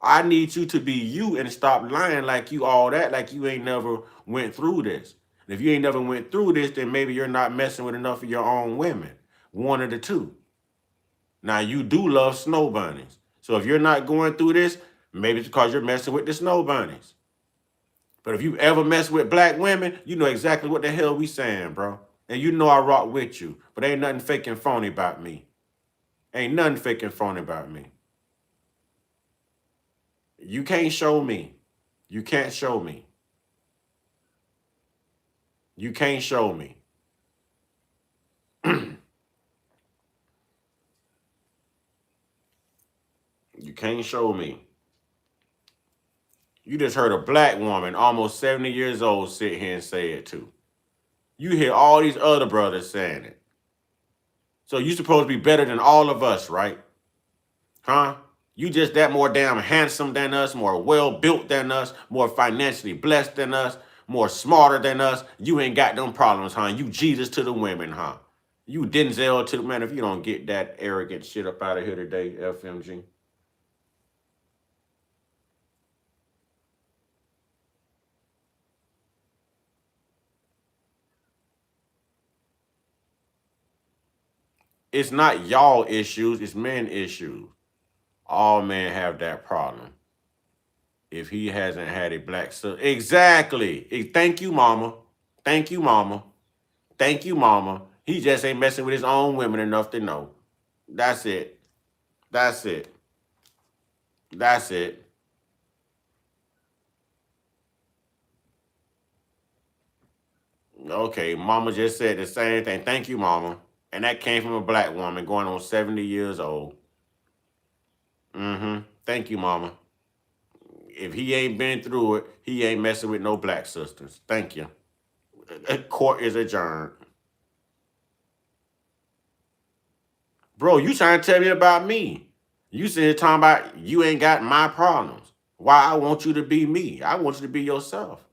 Speaker 1: I need you to be you and stop lying like you all that, like you ain't never went through this. And if you ain't never went through this, then maybe you're not messing with enough of your own women. One of the two. Now, you do love snow bunnies. So if you're not going through this, maybe it's because you're messing with the snow bunnies. But if you ever mess with black women, you know exactly what the hell we saying, bro. And you know I rock with you. But ain't nothing fake and phony about me. Ain't nothing fake and phony about me. You can't show me. You can't show me. You can't show me. You can't show me. You just heard a black woman, almost 70 years old, sit here and say it too. You hear all these other brothers saying it. So you supposed to be better than all of us, right? Huh? You just that more damn handsome than us, more well-built than us, more financially blessed than us, more smarter than us. You ain't got them problems, huh? You Jesus to the women, huh? You Denzel to the man. If you don't get that arrogant shit up out of here today, FMG. It's not y'all issues, it's men issues. All men have that problem. If he hasn't had a black son. Exactly. Thank you, mama. Thank you, mama. Thank you, mama. He just ain't messing with his own women enough to know. That's it. That's it. That's it. Okay, mama just said the same thing. Thank you, mama. And that came from a black woman going on 70 years old. Thank you, mama. If he ain't been through it, he ain't messing with no black sisters. Thank you. Court is adjourned. Bro, you trying to tell me about me. You sitting here talking about you ain't got my problems. Why I want you to be me. I want you to be yourself.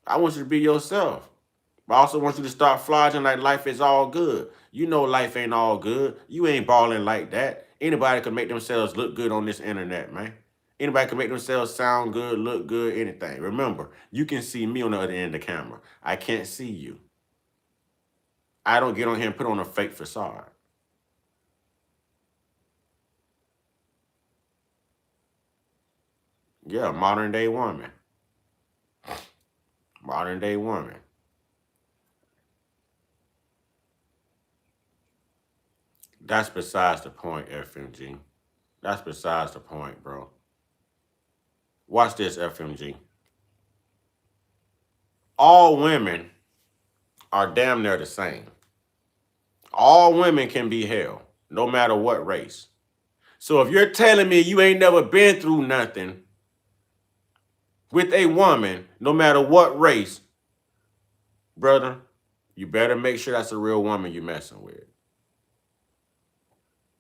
Speaker 1: I want you to be yourself. But I also want you to start flogging like life is all good. You know life ain't all good. You ain't balling like that. Anybody can make themselves look good on this internet, man. Anybody can make themselves sound good, look good, anything. Remember, you can see me on the other end of the camera. I can't see you. I don't get on here and put on a fake facade. Yeah, modern day woman. Modern day woman. That's besides the point, FMG. That's besides the point, bro. Watch this, FMG. All women are damn near the same. All women can be held, no matter what race. So if you're telling me you ain't never been through nothing with a woman, no matter what race, brother, you better make sure that's a real woman you're messing with.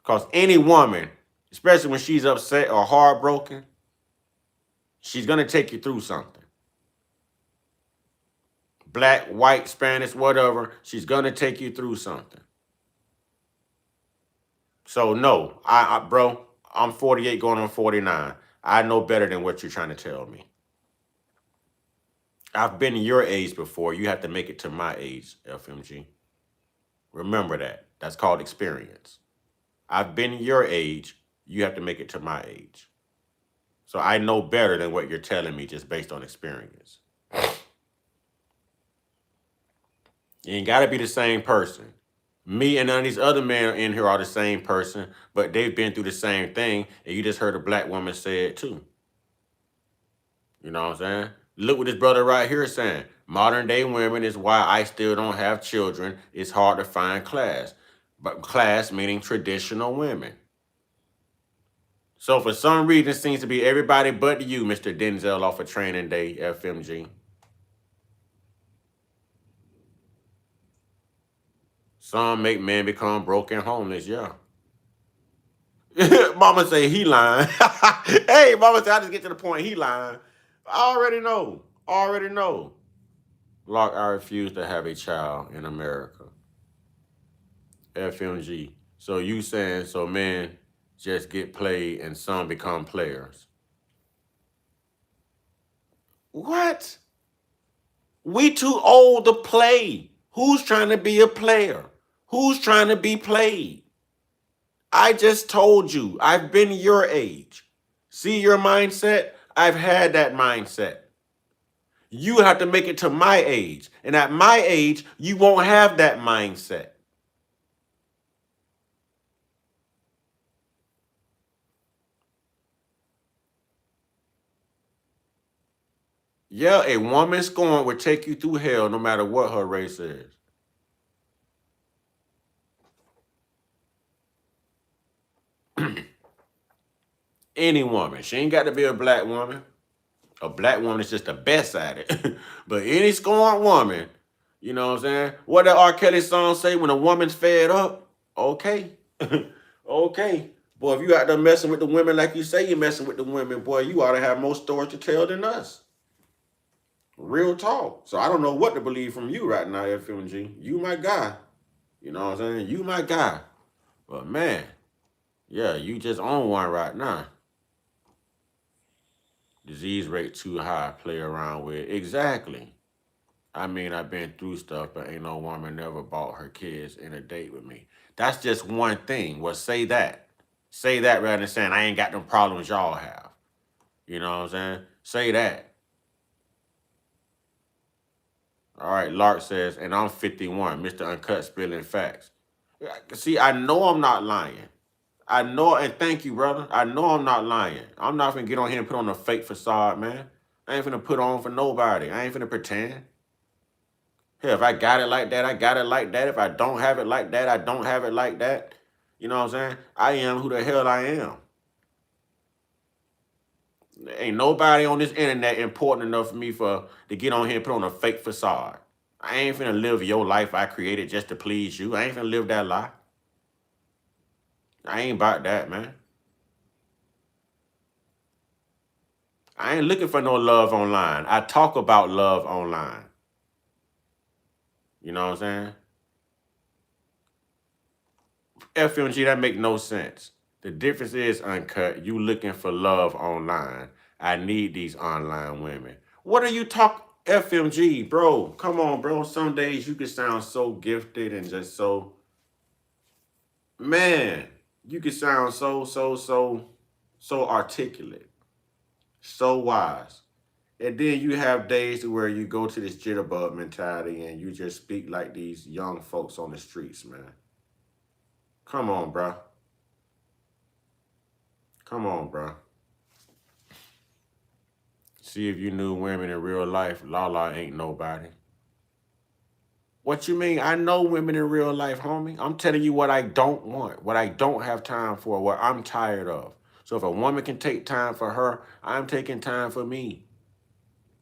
Speaker 1: Because any woman, especially when she's upset or heartbroken, she's going to take you through something. Black, white, Spanish, whatever, she's going to take you through something. So no, bro, I'm 48 going on 49. I know better than what you're trying to tell me. I've been your age before. You have to make it to my age, FMG. Remember that. That's called experience. I've been your age. you have to make it to my age. So I know better than what you're telling me just based on experience. You ain't got to be the same person. Me and none of these other men in here are the same person, but they've been through the same thing, and you just heard a black woman say it too. You know what I'm saying? Look what this brother right here is saying. Modern day women is why I still don't have children. It's hard to find class. But class meaning traditional women. So for some reason, it seems to be everybody but you, Mr. Denzel, off of Training Day, FMG. Some make men become broke and homeless, yeah. Mama say he lying. Hey, mama say I just get to the point he lying. I already know. Already know. Locke, I refuse to have a child in America. FMG. So you saying so men just get played and some become players. What? We too old to play. Who's trying to be a player? Who's trying to be played? I just told you, I've been your age. See your mindset? I've had that mindset. You have to make it to my age. And at my age, you won't have that mindset. Yeah, a woman scorned would take you through hell no matter what her race is. Any woman. She ain't got to be a black woman. A black woman is just the best at it. But any scorned woman, you know what I'm saying? What did R. Kelly song say? When a woman's fed up? Okay. Okay. Boy, if you out there messing with the women like you say you're messing with the women, boy, you ought to have more stories to tell than us. Real talk. So I don't know what to believe from you right now, FMG. You my guy. You know what I'm saying? You my guy. But man, yeah, you just on one right now. Disease rate too high, play around with. Exactly. I mean, I've been through stuff, but ain't no woman never bought her kids in a date with me. That's just one thing. Well, say that. Say that rather than saying I ain't got them problems y'all have. You know what I'm saying? Say that. All right, Lark says, and I'm 51. Mr. Uncut spilling facts. See, I know I'm not lying. I know, and thank you, brother. I know I'm not lying. I'm not finna get on here and put on a fake facade, man. I ain't finna put on for nobody. I ain't finna pretend. Hell, if I got it like that, I got it like that. If I don't have it like that, I don't have it like that. You know what I'm saying? I am who the hell I am. Ain't nobody on this internet important enough for me to get on here and put on a fake facade. I ain't finna live your life I created just to please you. I ain't finna live that lie. I ain't about that, man. I ain't looking for no love online. I talk about love online. You know what I'm saying? FMG, that make no sense. The difference is, Uncut, you looking for love online. I need these online women. What are you talking? FMG, bro, come on, bro. Some days you can sound so gifted and just so, man, you can sound so articulate, so wise. And then you have days where you go to this jitterbug mentality and you just speak like these young folks on the streets, man. Come on, bro. Come on, bro. See if you knew women in real life, Lala ain't nobody. What you mean? I know women in real life, homie. I'm telling you what I don't want, what I don't have time for, what I'm tired of. So if a woman can take time for her, I'm taking time for me.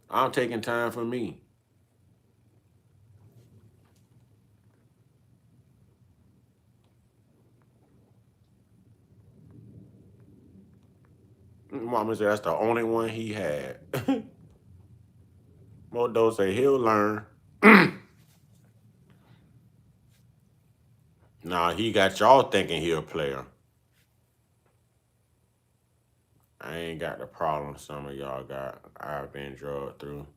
Speaker 1: I'm taking time for me. Mama said that's the only one he had. Modo say he'll learn. Nah, he got y'all thinking he a player. I ain't got the problem some of y'all got. I've been drugged through.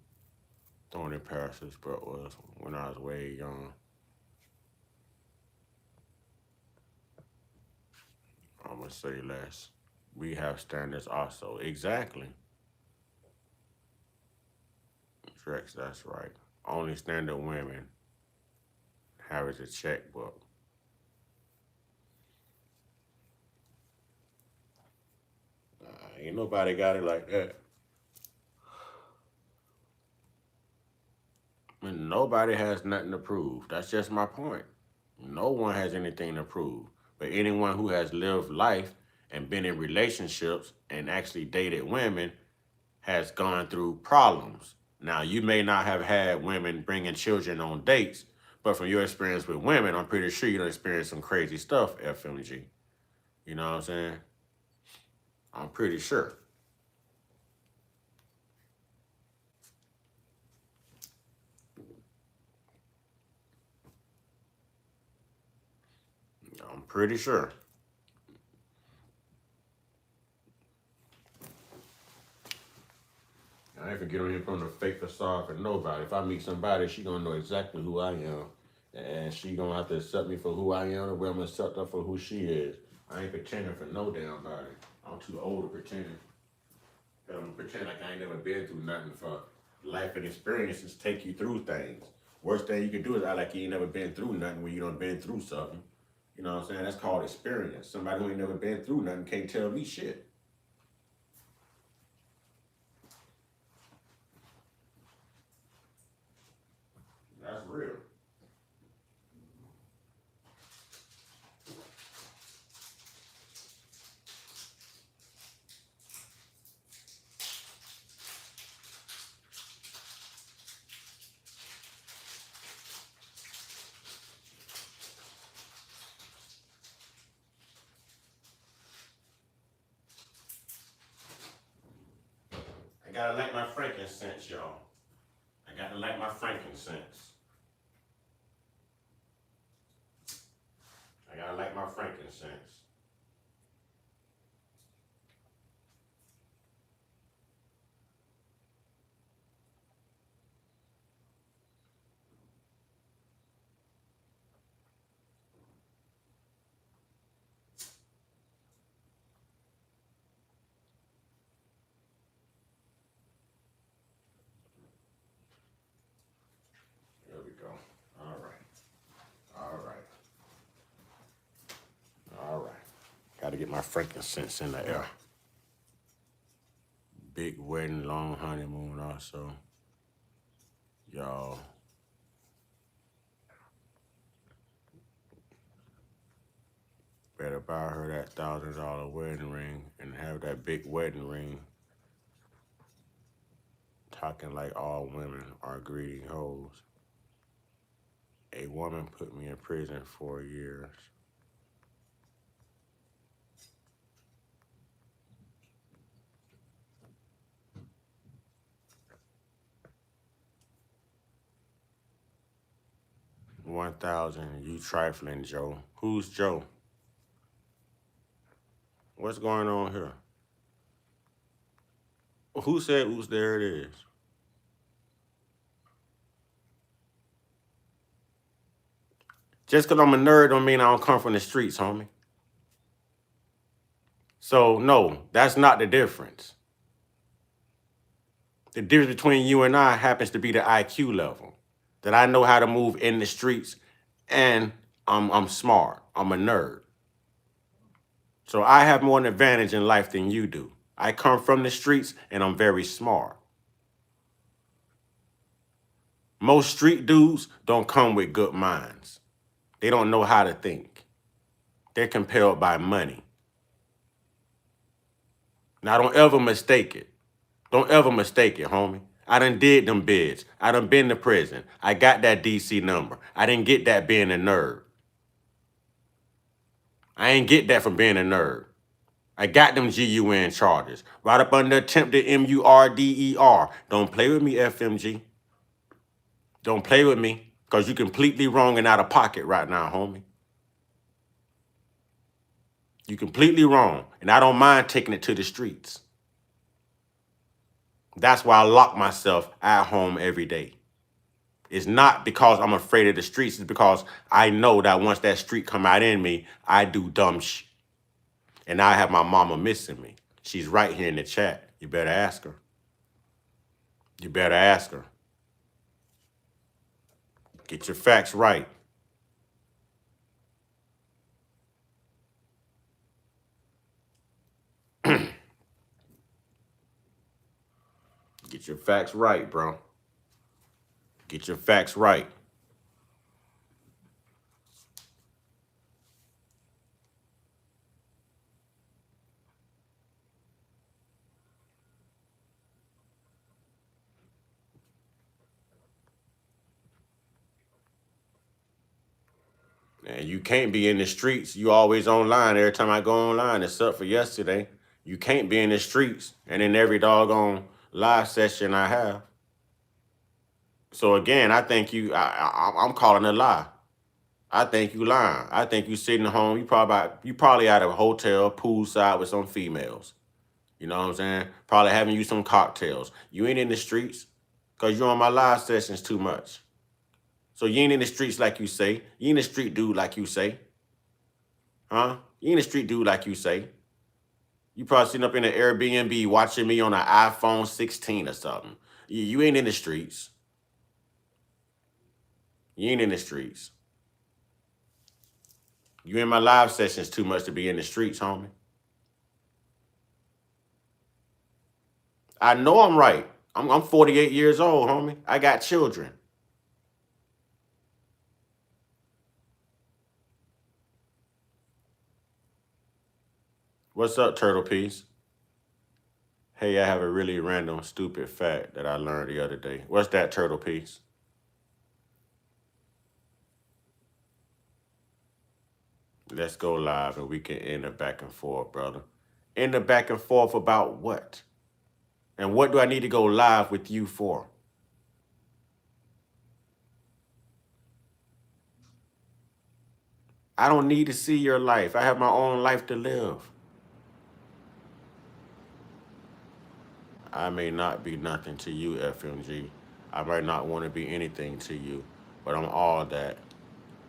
Speaker 1: Thorny passes, but was when I was way young. I'm gonna say less. We have standards also. Exactly. Trex, that's right. Only standard women have is a checkbook. Ain't nobody got it like that. And nobody has nothing to prove. That's just my point. No one has anything to prove. But anyone who has lived life and been in relationships and actually dated women has gone through problems. Now, you may not have had women bringing children on dates, but from your experience with women, I'm pretty sure you done experienced some crazy stuff, FMG. You know what I'm saying? I'm pretty sure. I'm pretty sure. I ain't gonna get on here putting a fake facade for nobody. If I meet somebody, she gonna know exactly who I am. And she gonna have to accept me for who I am and where I'm gonna accept her for who she is. I ain't pretending for no damn body. I'm too old to pretend. I'm gonna pretend like I ain't never been through nothing. For life and experiences take you through things. Worst thing you can do is act like you ain't never been through nothing when you done been through something. You know what I'm saying? That's called experience. Somebody who ain't never been through nothing can't tell me shit. That's real. I gotta light my frankincense, y'all. I gotta light my frankincense. I gotta light my frankincense. There we go. All right. All right. All right. Gotta get my frankincense in the air. Big wedding, long honeymoon also. Y'all. Better buy her that $1,000 wedding ring and have that big wedding ring. Talking like all women are greedy hoes. A woman put me in prison 4 years. $1,000, you trifling, Joe. Who's Joe? What's going on here? Who said, oops, there it is? Just because I'm a nerd don't mean I don't come from the streets, homie. So, no, that's not the difference. The difference between you and I happens to be the IQ level. That I know how to move in the streets and I'm smart. I'm a nerd. So I have more an advantage in life than you do. I come from the streets and I'm very smart. Most street dudes don't come with good minds. They don't know how to think. They're compelled by money. Now, don't ever mistake it. Don't ever mistake it, homie. I done did them bids. I done been to prison. I got that DC number. I didn't get that being a nerd. I ain't get that from being a nerd. I got them GUN charges. Right up under attempted MURDER. Don't play with me, FMG. Don't play with me, because you're completely wrong and out of pocket right now, homie. You're completely wrong, and I don't mind taking it to the streets. That's why I lock myself at home every day. It's not because I'm afraid of the streets. It's because I know that once that street come out in me, I do dumb shit. And I have my mama missing me. She's right here in the chat. You better ask her. You better ask her. Get your facts right. Get your facts right, bro. Get your facts right. And you can't be in the streets. You always online. Every time I go online, except for yesterday, you can't be in the streets and in every doggone live session I have. So again, I think I'm calling a lie. I think you lying. I think you sitting home. You probably at a hotel poolside with some females. You know what I'm saying? Probably having you some cocktails. You ain't in the streets because you're on my live sessions too much. So you ain't in the streets like you say. You ain't a street dude like you say. Huh? You ain't a street dude like you say. You probably sitting up in an Airbnb watching me on an iPhone 16 or something. You ain't in the streets. You ain't in the streets. You in my live sessions too much to be in the streets, homie. I know I'm right. I'm 48 years old, homie. I got children. What's up, Turtle Piece? Hey, I have a really random, stupid fact that I learned the other day. What's that, Turtle Piece? Let's go live and we can end the back and forth, brother. End the back and forth about what? And what do I need to go live with you for? I don't need to see your life. I have my own life to live. I may not be nothing to you, FMG. I might not want to be anything to you, but I'm all that.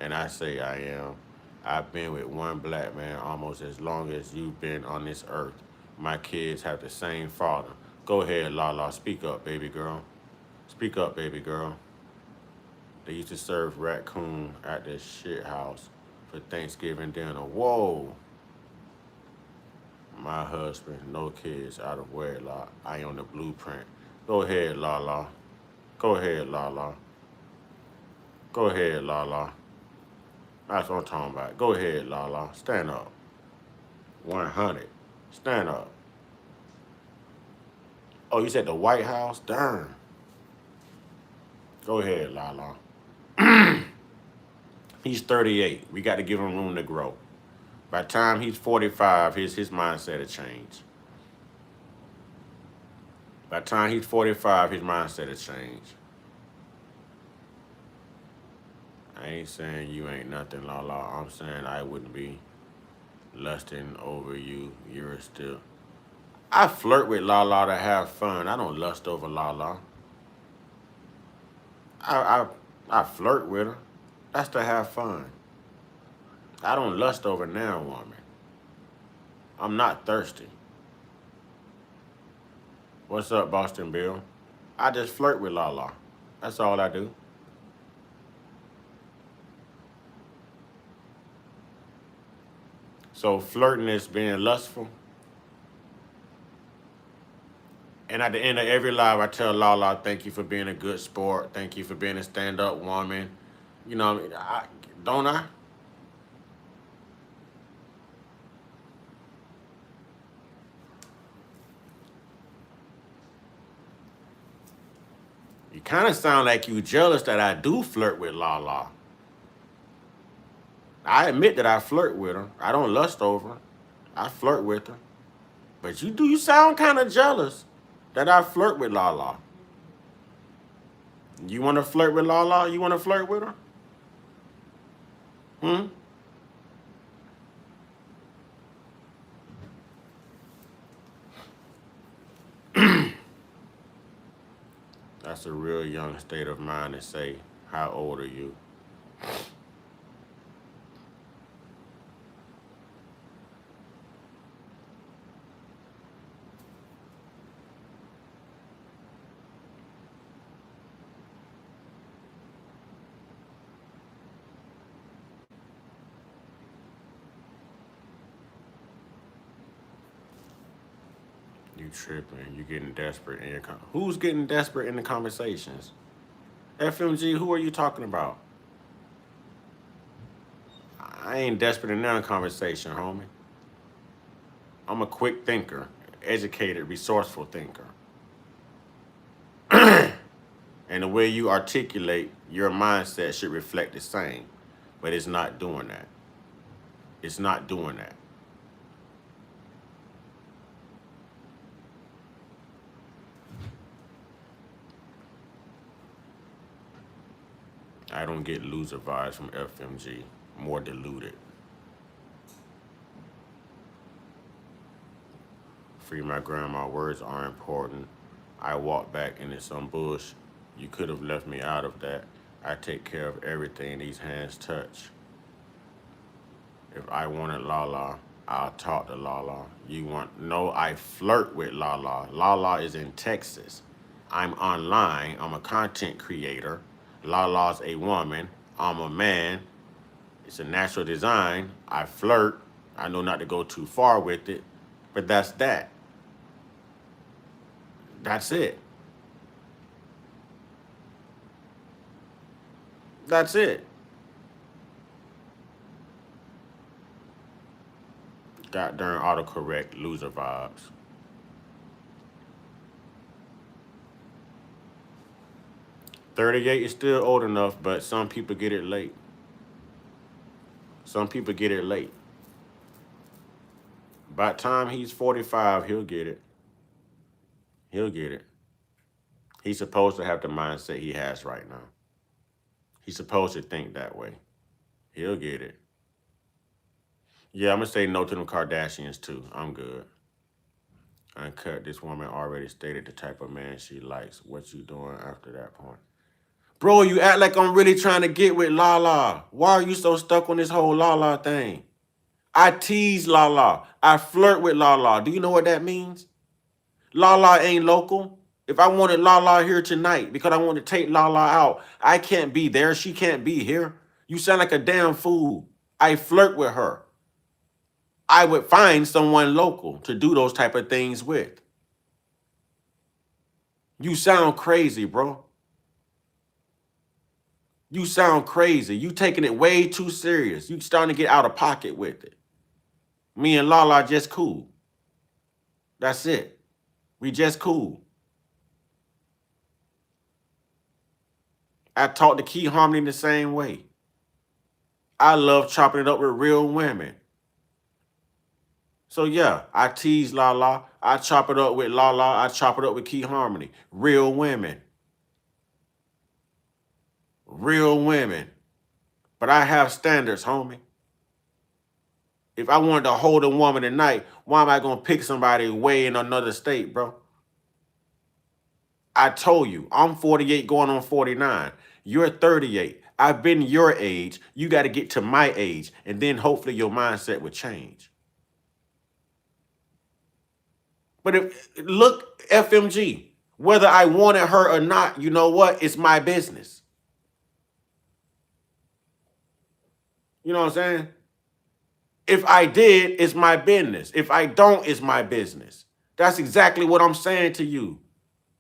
Speaker 1: And I say I am. I've been with one black man almost as long as you've been on this earth. My kids have the same father. Go ahead, Lala. Speak up, baby girl. Speak up, baby girl. They used to serve raccoon at the shit house for Thanksgiving dinner. Whoa. My husband, no kids, out of wedlock. I on the blueprint. Go ahead, Lala. Go ahead, Lala. Go ahead, Lala. That's what I'm talking about. Go ahead, Lala. Stand up. 100. Stand up. Oh, you said the White House? Darn. Go ahead, Lala. He's 38. We got to give him room to grow. By the time he's 45, his mindset will change. By the time he's 45, his mindset will change. I ain't saying you ain't nothing, Lala. I'm saying I wouldn't be lusting over you. You're still... I flirt with Lala to have fun. I don't lust over Lala. I flirt with her. That's to have fun. I don't lust over now woman. I'm not thirsty. What's up, Boston Bill? I just flirt with Lala. That's all I do. So flirting is being lustful. And at the end of every live, I tell Lala, thank you for being a good sport. Thank you for being a stand-up woman. You know what I mean? Don't I? You kind of sound like you jealous that I do flirt with Lala. I admit that I flirt with her. I don't lust over her. I flirt with her. But you sound kind of jealous that I flirt with Lala. You want to flirt with Lala? You want to flirt with her? That's a real young state of mind to say, how old are you? You tripping. You getting desperate in your who's getting desperate in the conversations? FMG, who are you talking about? I ain't desperate in that conversation, homie. I'm a quick thinker, educated, resourceful thinker. And the way you articulate your mindset should reflect the same. But it's not doing that. It's not doing that. I don't get loser vibes from FMG. More diluted. Free my grandma. Words are important. I walk back into some bush. You could have left me out of that. I take care of everything these hands touch. If I wanted Lala, I'll talk to Lala. You want? No, I flirt with Lala. Lala is in Texas. I'm online. I'm a content creator. Lala's a woman. I'm a man. It's a natural design. I flirt. I know not to go too far with it, but that's that. That's it. That's it. God darn autocorrect loser vibes. $38 is still old enough, but some people get it late. Some people get it late. By the time he's 45, he'll get it. He'll get it. He's supposed to have the mindset he has right now. He's supposed to think that way. He'll get it. Yeah, I'm going to say no to them Kardashians too. I'm good. Uncut, this woman already stated the type of man she likes. What you doing after that point? Bro, you act like I'm really trying to get with Lala. Why are you so stuck on this whole Lala thing? I tease Lala. I flirt with Lala. Do you know what that means? Lala ain't local. If I wanted Lala here tonight because I want to take Lala out, I can't be there. She can't be here. You sound like a damn fool. I flirt with her. I would find someone local to do those type of things with. You sound crazy, bro. You sound crazy. You taking it way too serious. You starting to get out of pocket with it. Me and Lala just cool. That's it. We just cool. I talk to Key Harmony the same way. I love chopping it up with real women. So yeah, I tease Lala. I chop it up with Lala. I chop it up with Key Harmony. Real women. Real women. But I have standards, homie. If I wanted to hold a woman tonight, why am I going to pick somebody way in another state, bro? I told you, I'm 48 going on 49. You're 38. I've been your age. You got to get to my age, and then hopefully your mindset would change. But if look, FMG, whether I wanted her or not, you know what? It's my business. You know what I'm saying? If I did, it's my business. If I don't, it's my business. That's exactly what I'm saying to you.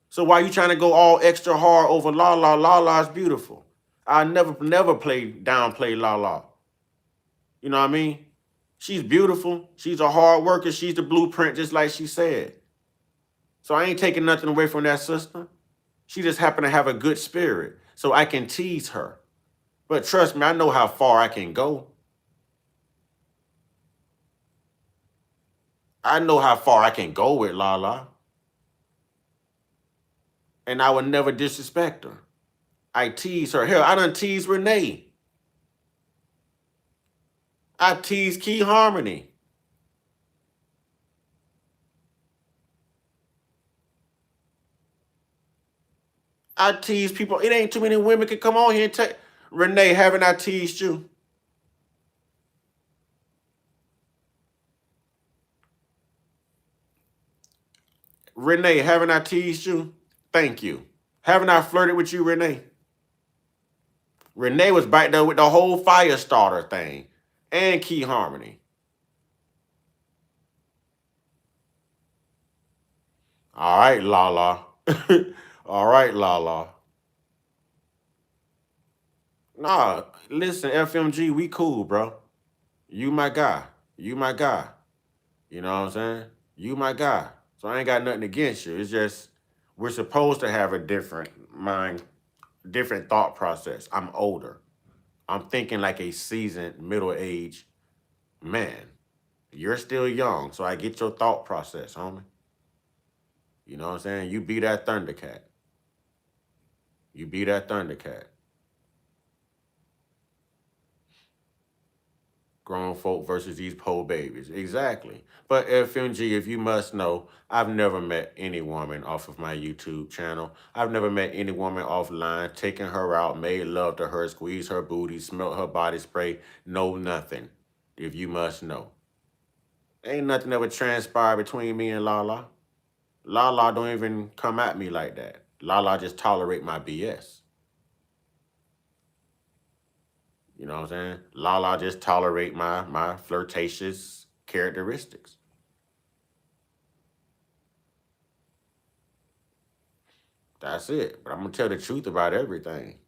Speaker 1: So why you trying to go all extra hard over Lala? Lala's beautiful. I never downplay Lala. You know what I mean? She's beautiful. She's a hard worker. She's the blueprint, just like she said. So I ain't taking nothing away from that sister. She just happened to have a good spirit, so I can tease her. But trust me, I know how far I can go. I know how far I can go with Lala. And I would never disrespect her. I tease her. Hell, I done tease Renee. I tease Key Harmony. I tease people. It ain't too many women can come on here and take. Renee, haven't I teased you? Renee, haven't I teased you? Thank you. Haven't I flirted with you, Renee? Renee was back there with the whole fire starter thing and Key Harmony. All right, Lala. All right, Lala. Nah, listen, FMG, we cool, bro. You my guy. You my guy. You know what I'm saying? You my guy. So I ain't got nothing against you. It's just we're supposed to have a different mind, different thought process. I'm older. I'm thinking like a seasoned middle-aged man. You're still young, so I get your thought process, homie. You know what I'm saying? You be that Thundercat. You be that Thundercat. Grown folk versus these poor babies. Exactly. But FMG, if you must know, I've never met any woman off of my YouTube channel. I've never met any woman offline, taking her out, made love to her, squeezed her booty, smelled her body spray. No, nothing. If you must know. Ain't nothing ever transpired between me and Lala. Lala don't even come at me like that. Lala just tolerate my BS. You know what I'm saying? Lala just tolerate my flirtatious characteristics. That's it. But I'm gonna tell the truth about everything.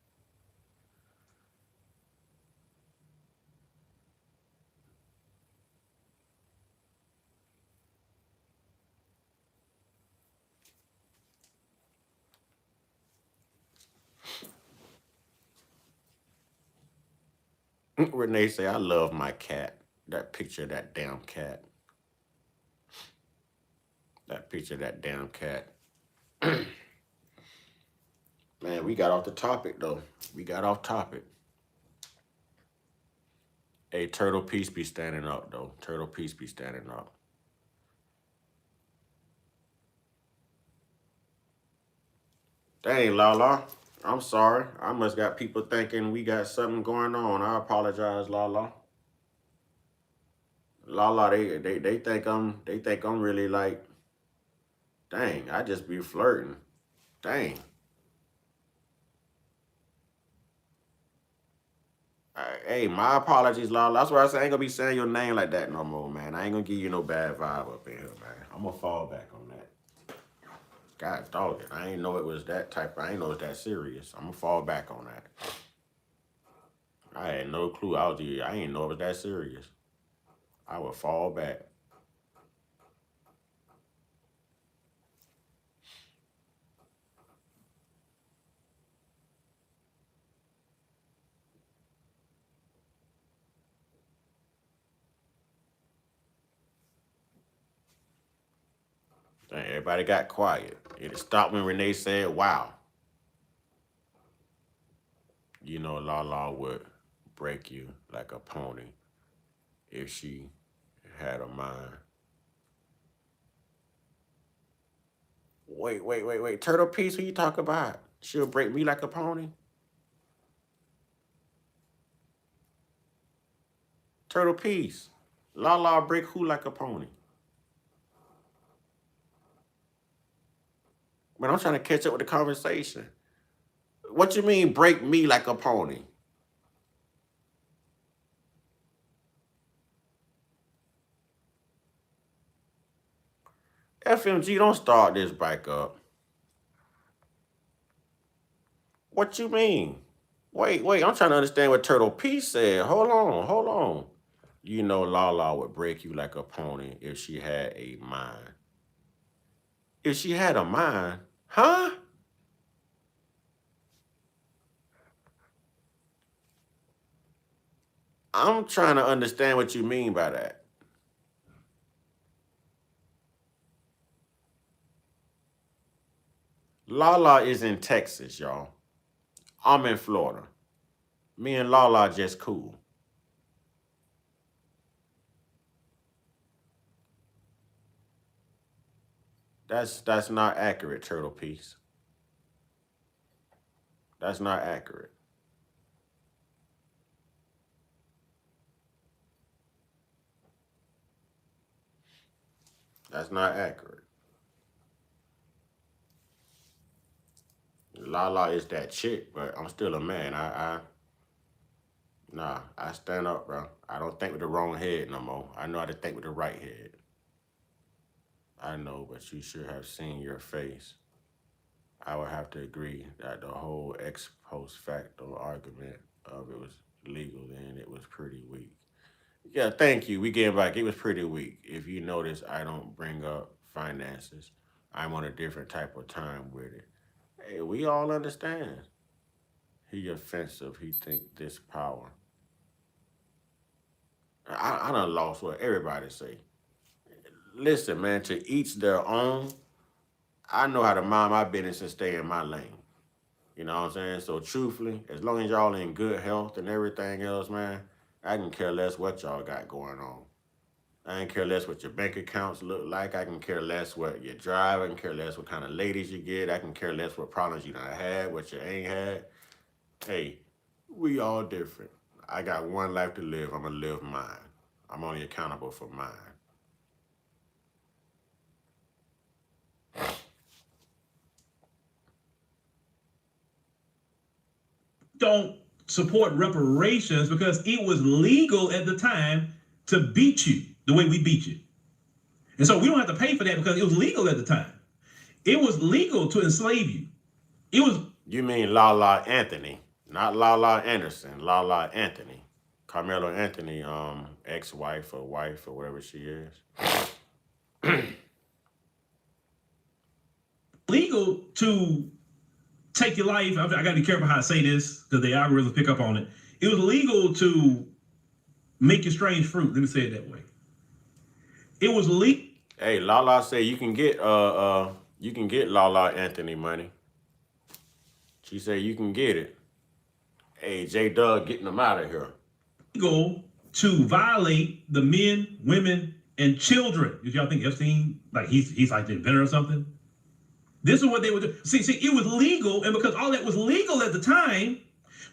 Speaker 1: Renee say, I love my cat. That picture of that damn cat. That picture of that damn cat. Man, we got off the topic though. We got off topic. Hey, Turtle Peace be standing up though. Turtle Peace be standing up. Dang, Lala. I'm sorry. I must got people thinking we got something going on. I apologize, Lala. Lala, they think I'm really like, dang, I just be flirting. Dang. Hey, my apologies, Lala. That's why I say I ain't gonna be saying your name like that no more, man. I ain't gonna give you no bad vibe up in here, man. I'm gonna fall back on that. God dog it. I ain't know it was that type. I ain't know it was that serious. I'm gonna fall back on that. I had no clue. I ain't know it was that serious. I would fall back. Dang, everybody got quiet. It stopped when Renee said, wow. You know, Lala would break you like a pony if she had a mind. Wait. Turtle Peace, who you talk about? She'll break me like a pony? Turtle Peace. Lala break who like a pony? Man, I'm trying to catch up with the conversation. What you mean break me like a pony? FMG, don't start this back up. What you mean? Wait, I'm trying to understand what Turtle Peace said. Hold on. You know Lala would break you like a pony if she had a mind. If she had a mind, huh? I'm trying to understand what you mean by that. Lala is in Texas, y'all. I'm in Florida. Me and Lala just cool. That's not accurate, Turtle Peace. That's not accurate. That's not accurate. Lala is that chick, but I'm still a man. Nah, I stand up, bro. I don't think with the wrong head no more. I know how to think with the right head. I know, but you should have seen your face. I would have to agree that the whole ex post facto argument of it was legal, then it was pretty weak. Yeah, thank you. We getting back. It was pretty weak. If you notice, I don't bring up finances. I'm on a different type of time with it. Hey, we all understand. He offensive. He think this power. I done lost what everybody say. Listen, man, to each their own. I know how to mind my business and stay in my lane. You know what I'm saying? So truthfully, as long as y'all in good health and everything else, man, I can care less what y'all got going on. I can care less what your bank accounts look like. I can care less what you drive. I can care less what kind of ladies you get. I can care less what problems you done had, what you ain't had. Hey, we all different. I got one life to live. I'm going to live mine. I'm only accountable for mine.
Speaker 2: Don't support reparations because it was legal at the time to beat you the way we beat you. And so we don't have to pay for that because it was legal at the time. It was legal to enslave you. It was.
Speaker 1: You mean Lala Anthony, not Lala Anderson, Lala Anthony. Carmelo Anthony, ex-wife or wife or whatever she is.
Speaker 2: Legal to take your life. I got to be careful how I say this because the algorithms pick up on it. It was legal to make your strange fruit. Let me say it that way. It was legal.
Speaker 1: Hey, Lala say you can get Lala Anthony money. She said you can get it. Hey, J Doug getting them out of here.
Speaker 2: Legal to violate the men, women, and children. Did y'all think Epstein, like he's like the inventor or something? This is what they would do. See, it was legal, and because all that was legal at the time,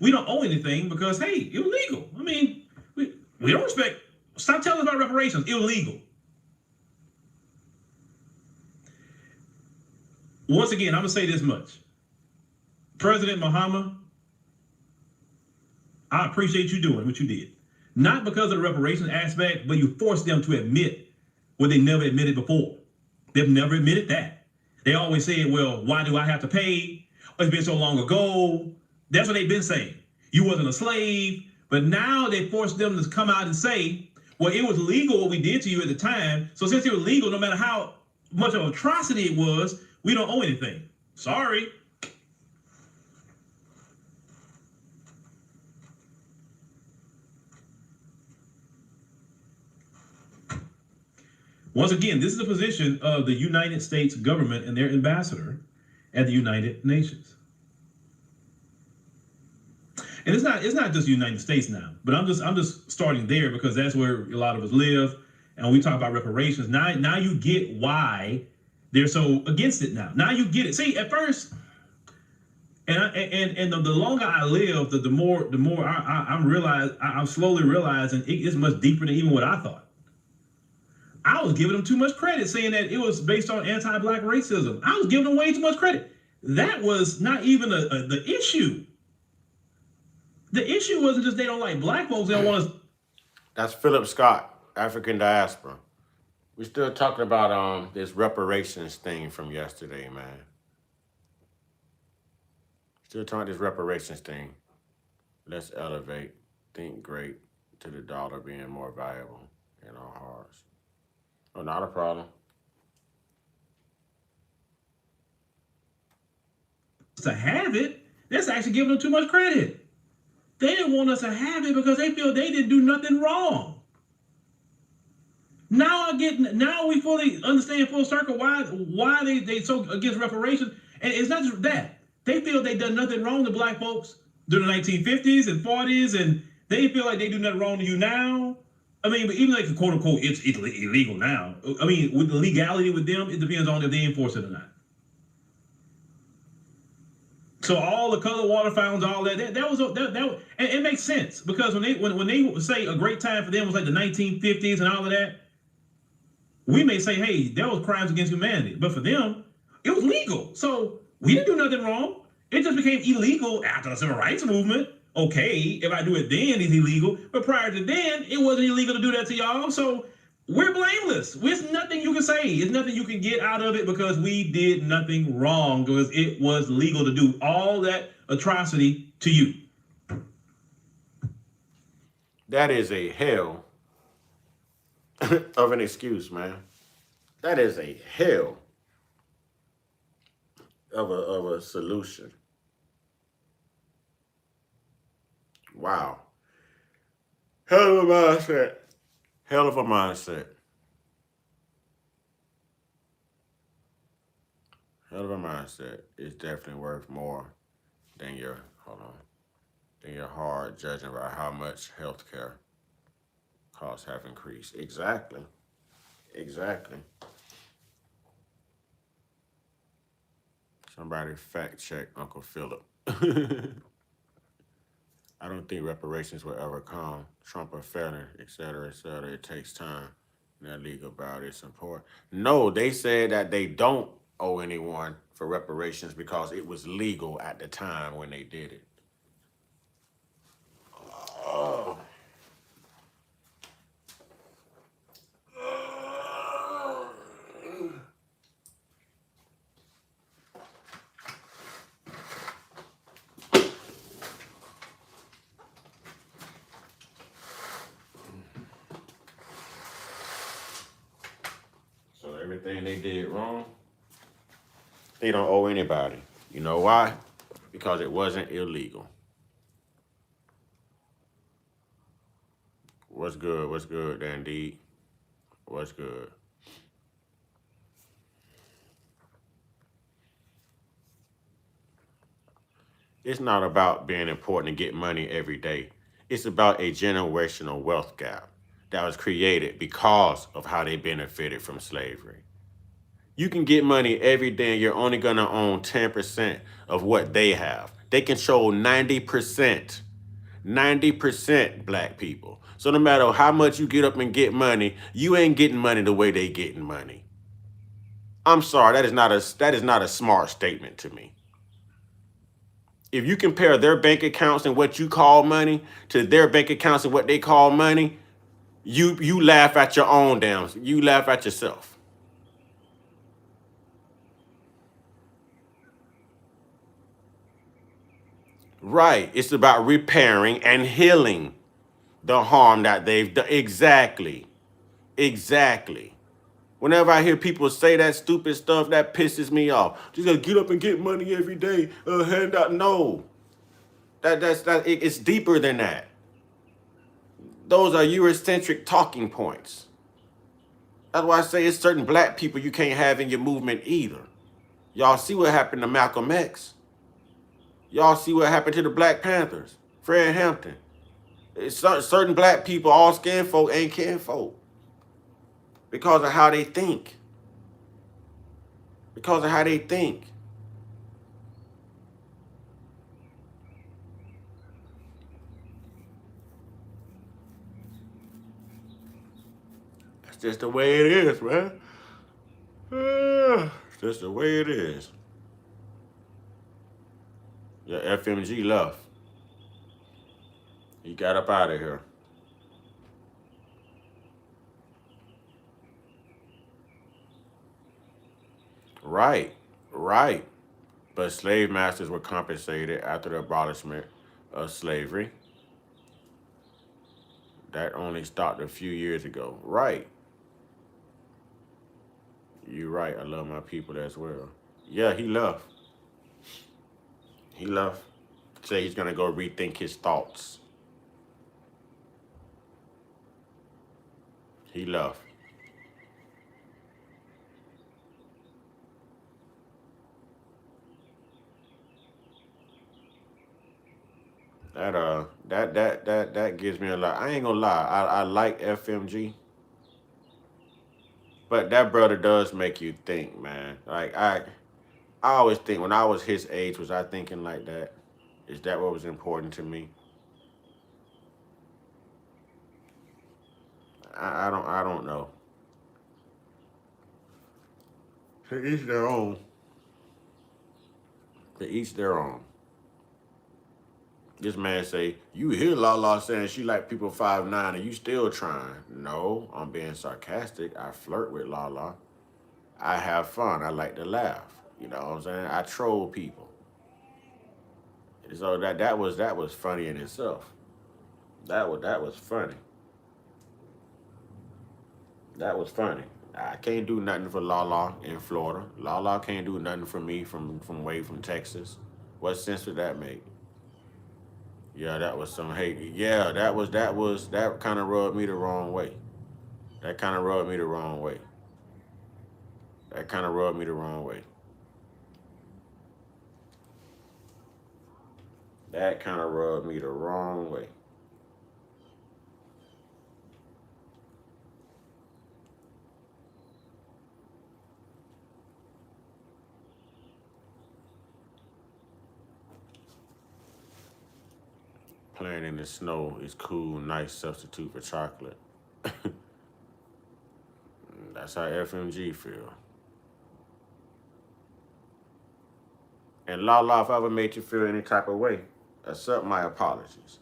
Speaker 2: we don't owe anything because, hey, it was legal. I mean, we don't respect. Stop telling us about reparations. It was legal. Once again, I'm going to say this much. President Muhammad, I appreciate you doing what you did. Not because of the reparations aspect, but you forced them to admit what they never admitted before. They've never admitted that. They always say, well, why do I have to pay? It's been so long ago. That's what they've been saying. You wasn't a slave. But now they forced them to come out and say, well, it was legal what we did to you at the time. So since it was legal, no matter how much of an atrocity it was, we don't owe anything. Sorry. Once again, this is the position of the United States government and their ambassador at the United Nations. And it's not just the United States now, but I'm just starting there because that's where a lot of us live. And we talk about reparations. Now you get why they're so against it now. Now you get it. See, at first, and the longer I live, the more I'm slowly realizing it's much deeper than even what I thought. I was giving them too much credit, saying that it was based on anti-black racism. I was giving them way too much credit. That was not even the issue. The issue wasn't just they don't like black folks, they don't want us.
Speaker 1: That's Philip Scott, African diaspora. We're still talking about this reparations thing from yesterday, man. Still talking this reparations thing. Let's elevate, think great to the dollar being more valuable in our hearts. Oh, not a problem.
Speaker 2: To have it, that's actually giving them too much credit. They didn't want us to have it because they feel they didn't do nothing wrong. Now we fully understand full circle why they so against reparations. And it's not just that. They feel they done nothing wrong to black folks during the 1950s and 40s, and they feel like they do nothing wrong to you now. I mean, but even like quote unquote, it's illegal now. I mean, with the legality with them, it depends on if they enforce it or not. So all the colored water fountains, all that was and it makes sense because when they say a great time for them was like the 1950s and all of that, we may say, hey, that was crimes against humanity, but for them, it was legal. So we didn't do nothing wrong. It just became illegal after the civil rights movement. Okay, if I do it then, it's illegal. But prior to then, it wasn't illegal to do that to y'all. So we're blameless. There's nothing you can say. There's nothing you can get out of it because we did nothing wrong because it was legal to do all that atrocity to you.
Speaker 1: That is a hell of an excuse, man. That is a hell of a solution. Wow. Hell of a mindset. Hell of a mindset. Hell of a mindset. It's definitely worth more than your than your hard judging about how much healthcare costs have increased. Exactly. Exactly. Somebody fact check Uncle Philip. I don't think reparations will ever come. Trump or failure, et cetera, et cetera. It takes time. That legal about its support. No, they said that they don't owe anyone for reparations because it was legal at the time when they did it. Oh. So everything they did wrong, they don't owe anybody. You know why? Because it wasn't illegal. What's good? What's good, Dandy? What's good? It's not about being important to get money every day. It's about a generational wealth gap that was created because of how they benefited from slavery. You can get money every day and you're only going to own 10% of what they have. They control 90%. 90% black people. So no matter how much you get up and get money, you ain't getting money the way they getting money. I'm sorry, that is not a smart statement to me. If you compare their bank accounts and what you call money to their bank accounts and what they call money, you laugh at your own damn. You laugh at yourself. Right. It's about repairing and healing the harm that they've done. Exactly. Exactly. Whenever I hear people say that stupid stuff, that pisses me off. Just gotta get up and get money every day. Hand out. No. It's deeper than that. Those are Eurocentric talking points. That's why I say it's certain black people you can't have in your movement either. Y'all see what happened to Malcolm X. Y'all see what happened to the Black Panthers, Fred Hampton. It's certain black people, all skin folk ain't kin folk. Because of how they think. Because of how they think. That's just the way it is, man. It's just the way it is. Yeah, FMG left. He got up out of here. Right, right. But slave masters were compensated after the abolishment of slavery. That only stopped a few years ago. Right. You're right. I love my people as well. Yeah, he left. He left. Say he's gonna go rethink his thoughts. He left. That gives me a lot. I ain't gonna lie. I like FMG, but that brother does make you think, man. Like I always think when I was his age, was I thinking like that? Is that what was important to me? I don't know. To each their own. To each their own. This man say, you hear Lala saying she like people 5'9" and you still trying. No, I'm being sarcastic. I flirt with Lala. I have fun. I like to laugh. You know what I'm saying? I troll people. So that was funny in itself. That was funny. That was funny. I can't do nothing for Lala in Florida. Lala can't do nothing for me from way from Texas. What sense would that make? Yeah, that was some hate. Yeah, that kind of rubbed me the wrong way. That kind of rubbed me the wrong way. That kind of rubbed me the wrong way. That kind of rubbed me the wrong way. Playing in the snow is cool, nice substitute for chocolate. That's how FMG feel. And Lala, if I ever made you feel any type of way, accept my apologies.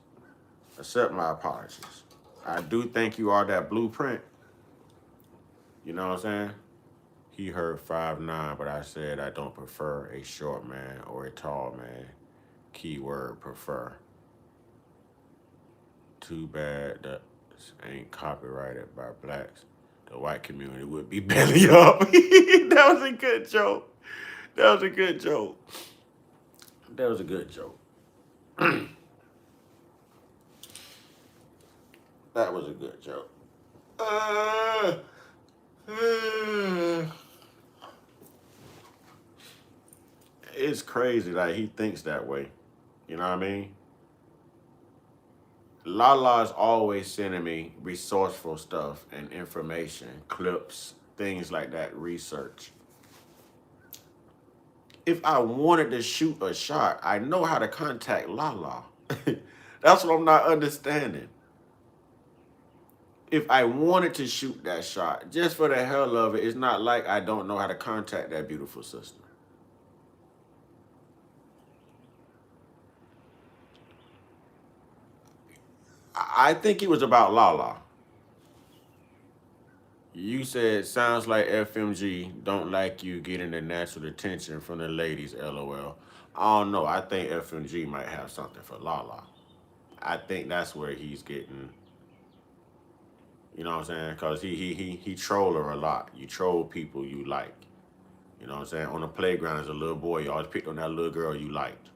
Speaker 1: Accept my apologies. I do think you are that blueprint. You know what I'm saying? He heard 5'9", but I said I don't prefer a short man or a tall man. Keyword prefer. Too bad that ain't copyrighted by blacks. The white community would be belly up. That was a good joke. That was a good joke. That was a good joke. That was a good joke. It's crazy that he thinks that way. You know what I mean? Lala's always sending me resourceful stuff and information, clips, things like that, research. If I wanted to shoot a shot, I know how to contact Lala. That's what I'm not understanding. If I wanted to shoot that shot, just for the hell of it, it's not like I don't know how to contact that beautiful sister. I think it was about Lala. You said, sounds like FMG don't like you getting the natural attention from the ladies, LOL. I don't know. I think FMG might have something for Lala. I think that's where he's getting, you know what I'm saying? Because he troll her a lot. You troll people you like. You know what I'm saying? On the playground as a little boy, you always picked on that little girl you liked.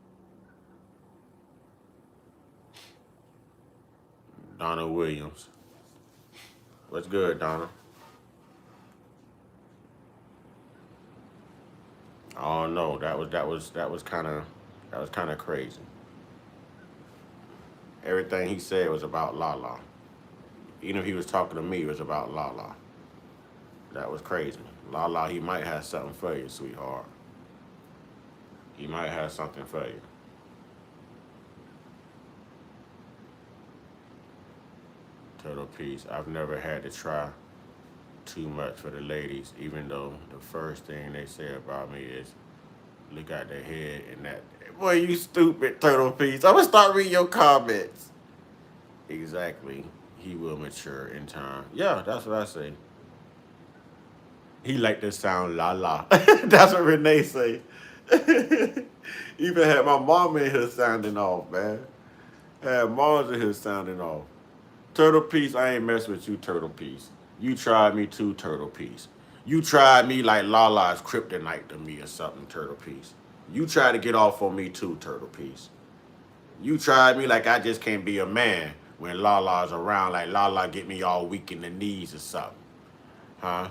Speaker 1: Donna Williams. What's good, Donna? Oh no, that was kind of crazy. Everything he said was about Lala. Even if he was talking to me, it was about Lala. That was crazy. Lala, he might have something for you, sweetheart. He might have something for you. Turtle piece. I've never had to try too much for the ladies, even though the first thing they say about me is look at their head and that. Boy, you stupid turtle piece. I'm gonna start reading your comments. Exactly. He will mature in time. Yeah, that's what I say. He like to sound la la. That's what Renee say. Even had my mom in here sounding off, man. Had Mars in here sounding off. Turtle piece, I ain't mess with you, turtle piece. You tried me too, turtle piece. You tried me like Lala's kryptonite to me or something, turtle piece. You tried to get off on me too, turtle piece. You tried me like I just can't be a man when Lala's around, like Lala get me all weak in the knees or something. Huh?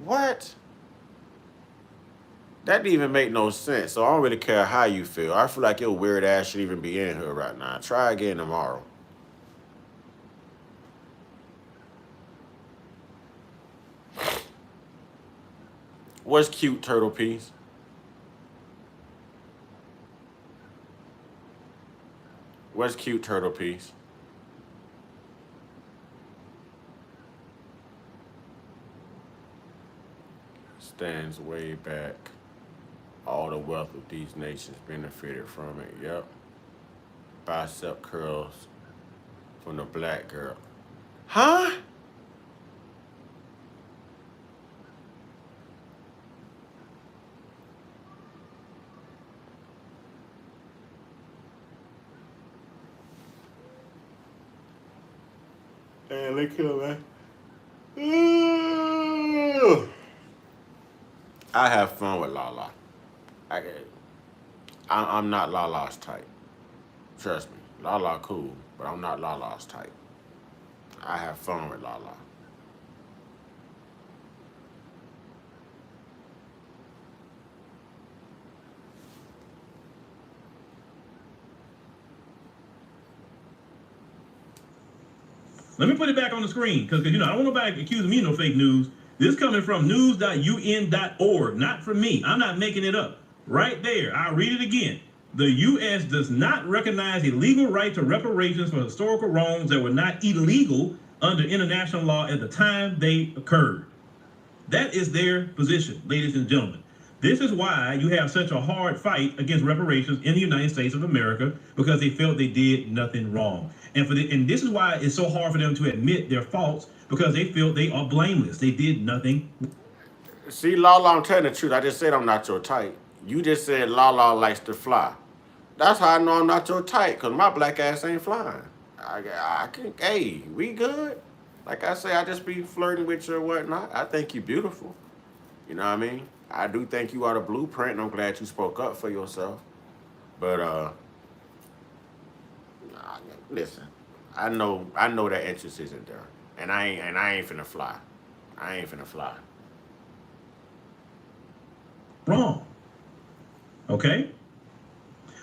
Speaker 1: What? That didn't even make no sense. So I don't really care how you feel. I feel like your weird ass should even be in here right now. Try again tomorrow. What's cute, turtle piece? What's cute, turtle piece? stands way back. All the wealth of these nations benefited from it. Yep. Bicep curls from the black girl. Huh? Hey, look here, man. I have fun with Lala. I'm not Lala's type. Trust me. Lala cool, but I'm not Lala's type. I have fun with Lala.
Speaker 2: Let me put it back on the screen because I don't want nobody accusing me of no fake news. This coming from news.un.org, not from me. I'm not making it up. Right there, I'll read it again. The U.S. does not recognize a legal right to reparations for historical wrongs that were not illegal under international law at the time they occurred. That is their position, ladies and gentlemen. This is why you have such a hard fight against reparations in the United States of America, because they felt they did nothing wrong. And this is why it's so hard for them to admit their faults, because they feel they are blameless. They did nothing.
Speaker 1: See, Lala, I'm telling the truth. I just said I'm not your type. You just said Lala likes to fly. That's how I know I'm not your type, because my black ass ain't flying. Hey, we good. Like I say, I just be flirting with you or whatnot. I think you beautiful. You know what I mean? I do think you are the blueprint, and I'm glad you spoke up for yourself. But listen, I know that interest isn't there, and I ain't finna fly. I ain't finna fly.
Speaker 2: Wrong. Okay.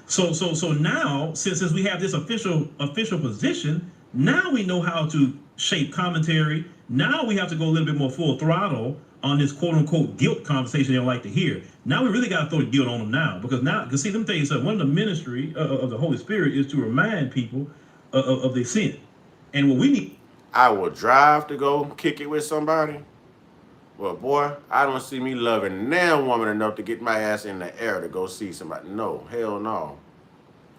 Speaker 2: So now, since we have this official position, now we know how to shape commentary. Now we have to go a little bit more full throttle on this quote unquote guilt conversation they don't like to hear. Now we really got to throw the guilt on them now, because see, let me tell you something. One of the ministry of the Holy Spirit is to remind people of their sin, and what we need.
Speaker 1: I will drive to go kick it with somebody. Well, boy, I don't see me loving that woman enough to get my ass in the air to go see somebody. No, hell no.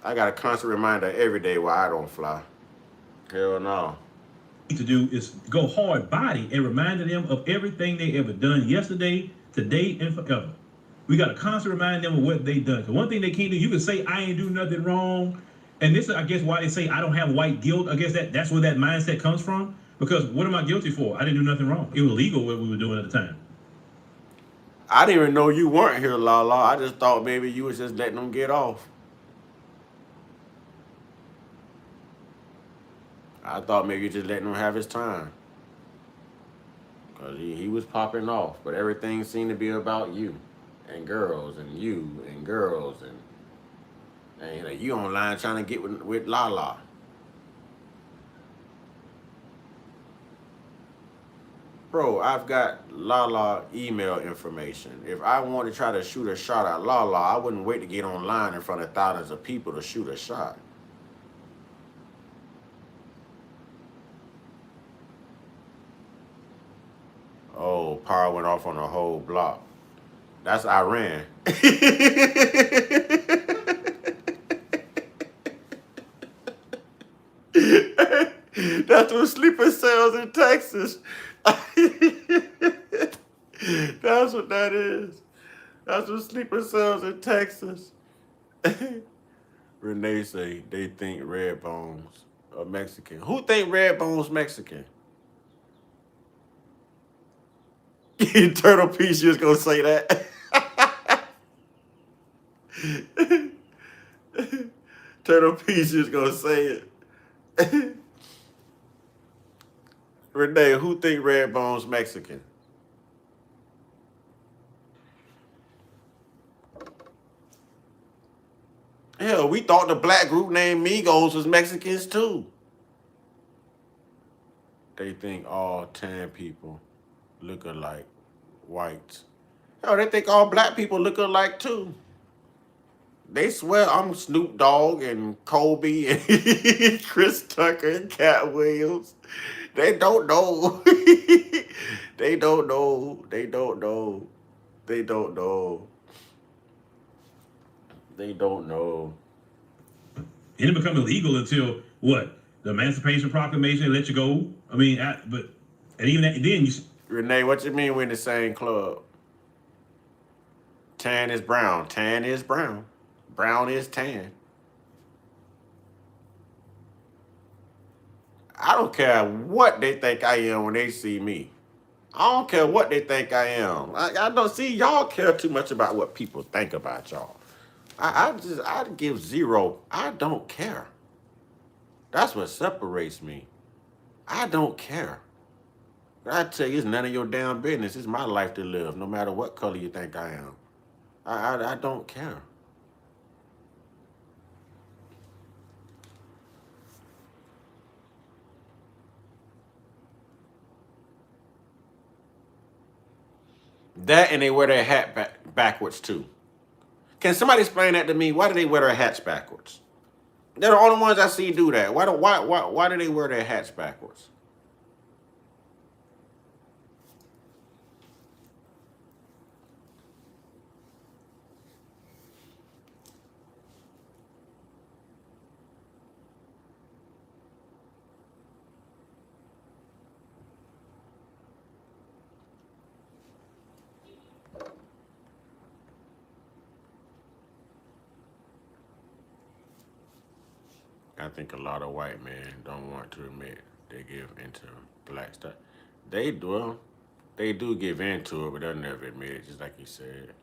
Speaker 1: I got a constant reminder every day why I don't fly. Hell no.
Speaker 2: To do is go hard body and remind them of everything they ever done yesterday, today, and forever. We got to constantly remind them of what they done. So one thing they can't do, you can say I ain't do nothing wrong, and this is, I guess, why they say I don't have white guilt. I guess that's where that mindset comes from. Because what am I guilty for? I didn't do nothing wrong. It was legal what we were doing at the time.
Speaker 1: I didn't even know you weren't here, Lala. I just thought maybe you was just letting them get off. I thought maybe you just letting him have his time. Because he was popping off. But everything seemed to be about you. And girls. And you. And girls. And you online trying to get with Lala. Bro, I've got Lala email information. If I want to try to shoot a shot at Lala, I wouldn't wait to get online in front of thousands of people to shoot a shot. Oh, power went off on the whole block. That's Iran. That's what sleeper cells in Texas. That's what that is. That's what sleeper cells in Texas. Renee say they think Red Bones are Mexican. Who think Red Bones Mexican? Turtle Piece just gonna say that. Turtle Piece just gonna say it. Renee, who think Red Bones Mexican? Hell, we thought the black group named Migos was Mexicans too. They think all tan people look alike, whites. Hell, they think all black people look alike too. They swear I'm Snoop Dogg and Kobe and Chris Tucker and Cat Williams. They don't know. They don't know. They don't know. They don't know. They don't know.
Speaker 2: It didn't become illegal until what? The Emancipation Proclamation let you go. I mean, and even then you.
Speaker 1: Renee, what you mean we're in the same club? Tan is brown. Tan is brown. Brown is tan. I don't care what they think I am when they see me. I don't care what they think I am. I don't see y'all care too much about what people think about y'all. I give zero. I don't care. That's what separates me. I don't care. I tell you, it's none of your damn business. It's my life to live, no matter what color you think I am. I don't care. That and they wear their hat backwards too. Can somebody explain that to me? Why do they wear their hats backwards? They're the only ones I see do that. Why do they wear their hats backwards? I think a lot of white men don't want to admit they give into black stuff. They do give into it, but they'll never admit it, just like you said.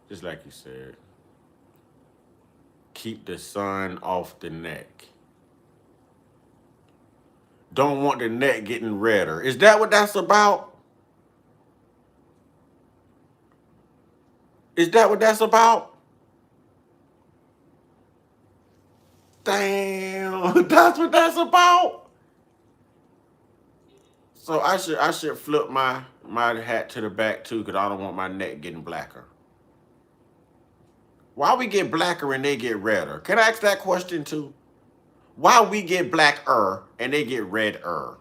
Speaker 1: Just like you said. Keep the sun off the neck. Don't want the neck getting redder. Is that what that's about? Is that what that's about? Damn, that's what that's about. So I should flip my hat to the back too, because I don't want my neck getting blacker. Why we get blacker and they get redder? Can I ask that question too? Why we get blacker and they get redder?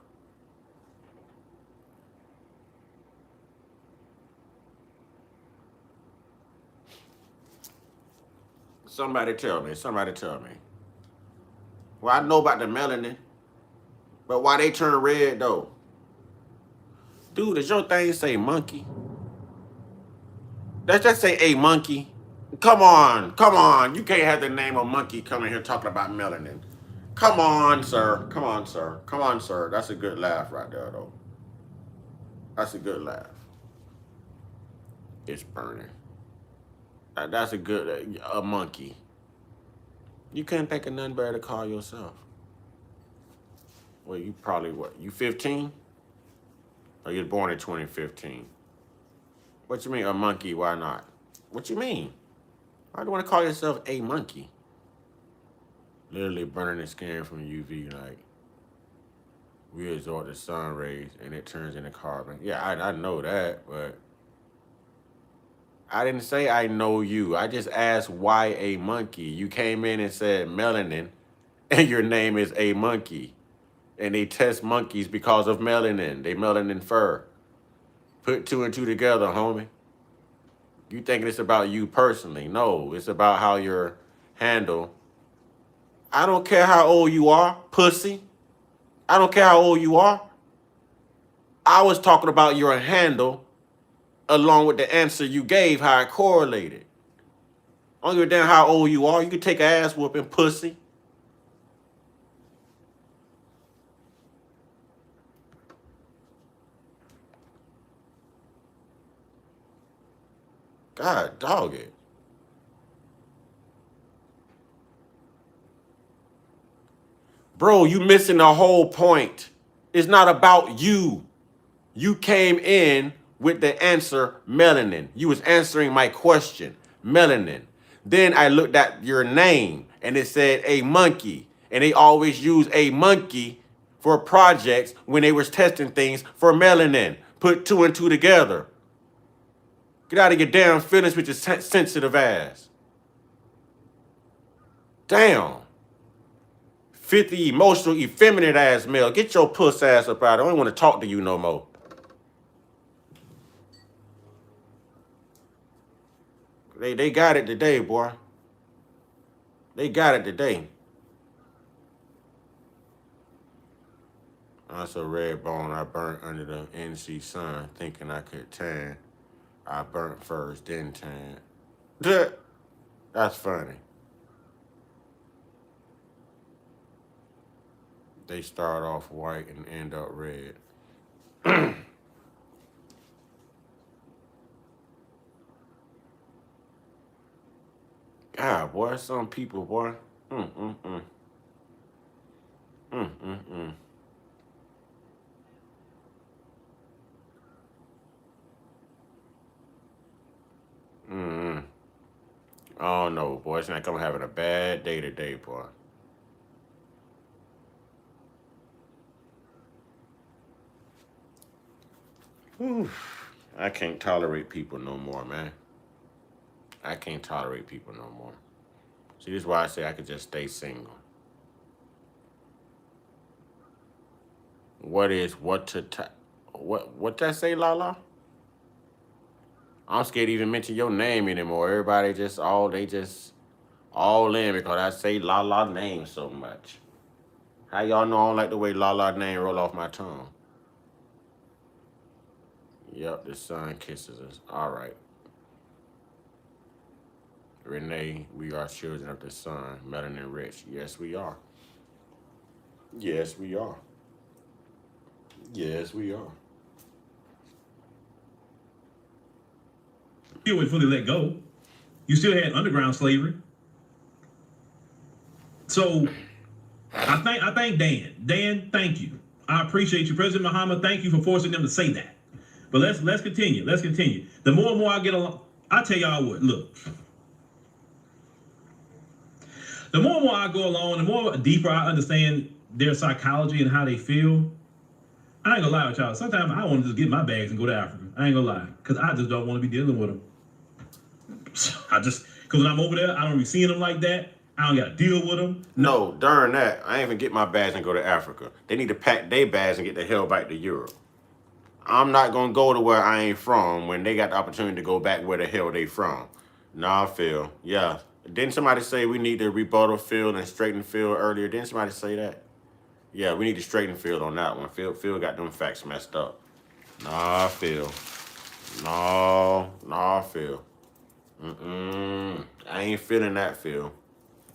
Speaker 1: Somebody tell me. Somebody tell me. Well, I know about the melanin, but why they turn red though? Dude, does your thing say monkey? Does that say a monkey? Come on, come on. You can't have the name of monkey coming here talking about melanin. Come on, sir. Come on, sir. Come on, sir. That's a good laugh right there, though. That's a good laugh. It's burning. That's a good, a monkey. You couldn't think of nothing better to call yourself. Well, you probably, what, you 15? Or you were born in 2015? What you mean, a monkey? Why not? What you mean? Why do you want to call yourself a monkey? Literally burning the skin from UV light. We absorb the sun rays and it turns into carbon. Yeah, I know that, but I didn't say I know you. I just asked why a monkey. You came in and said melanin and your name is a monkey. And they test monkeys because of melanin. They melanin fur. Put two and two together, homie. You thinking it's about you personally. No, it's about how your handle. I don't care how old you are, pussy. I don't care how old you are. I was talking about your handle along with the answer you gave, how it correlated. I don't give a damn how old you are. You can take an ass whooping, pussy. God, dog it. Bro, you missing the whole point. It's not about you. You came in with the answer melanin. You was answering my question, melanin. Then I looked at your name and it said a monkey. And they always use a monkey for projects when they was testing things for melanin. Put two and two together. Get out of your damn feelings with your sensitive ass. Damn. 50 emotional, effeminate ass male. Get your puss ass up out. I don't want to talk to you no more. They got it today, boy. They got it today. That's a red bone I burnt under the NC sun, thinking I could tan. I burnt first, then tan. That's funny. They start off white and end up red. God, boy, some people, boy. Mm. Oh no, boy, it's like I'm having a bad day today, boy. Whew. I can't tolerate people no more, man. I can't tolerate people no more. See, this is why I say I could just stay single. What that say, Lala? I'm scared to even mention your name anymore. Everybody just all in because I say Lala name so much. How y'all know I don't like the way Lala name roll off my tongue? Yep, the sun kisses us. All right. Renee, we are children of the sun, melanin rich. Yes, we are. Yes, we are. Yes, we are.
Speaker 2: You would fully let go. You still had underground slavery. So I thank Dan. Dan, thank you. I appreciate you. President Muhammad, thank you for forcing them to say that. But let's continue. Let's continue. The more and more I get along, I tell y'all what, look. The more and more I go along, the more deeper I understand their psychology and how they feel. I ain't gonna lie with y'all. Sometimes I want to just get my bags and go to Africa. I ain't gonna lie. Because I just don't want to be dealing with them. Because when I'm over there, I don't be seeing them like that. I don't got to deal with them.
Speaker 1: No, darn that. I ain't even get my bags and go to Africa. They need to pack their bags and get the hell back to Europe. I'm not going to go to where I ain't from when they got the opportunity to go back where the hell they from. Nah, Phil. Yeah. Didn't somebody say we need to rebuttal Phil and straighten Phil earlier? Didn't somebody say that? Yeah, we need to straighten Phil on that one. Phil got them facts messed up. Nah, Phil. Nah, Phil. I ain't feeling that, Phil.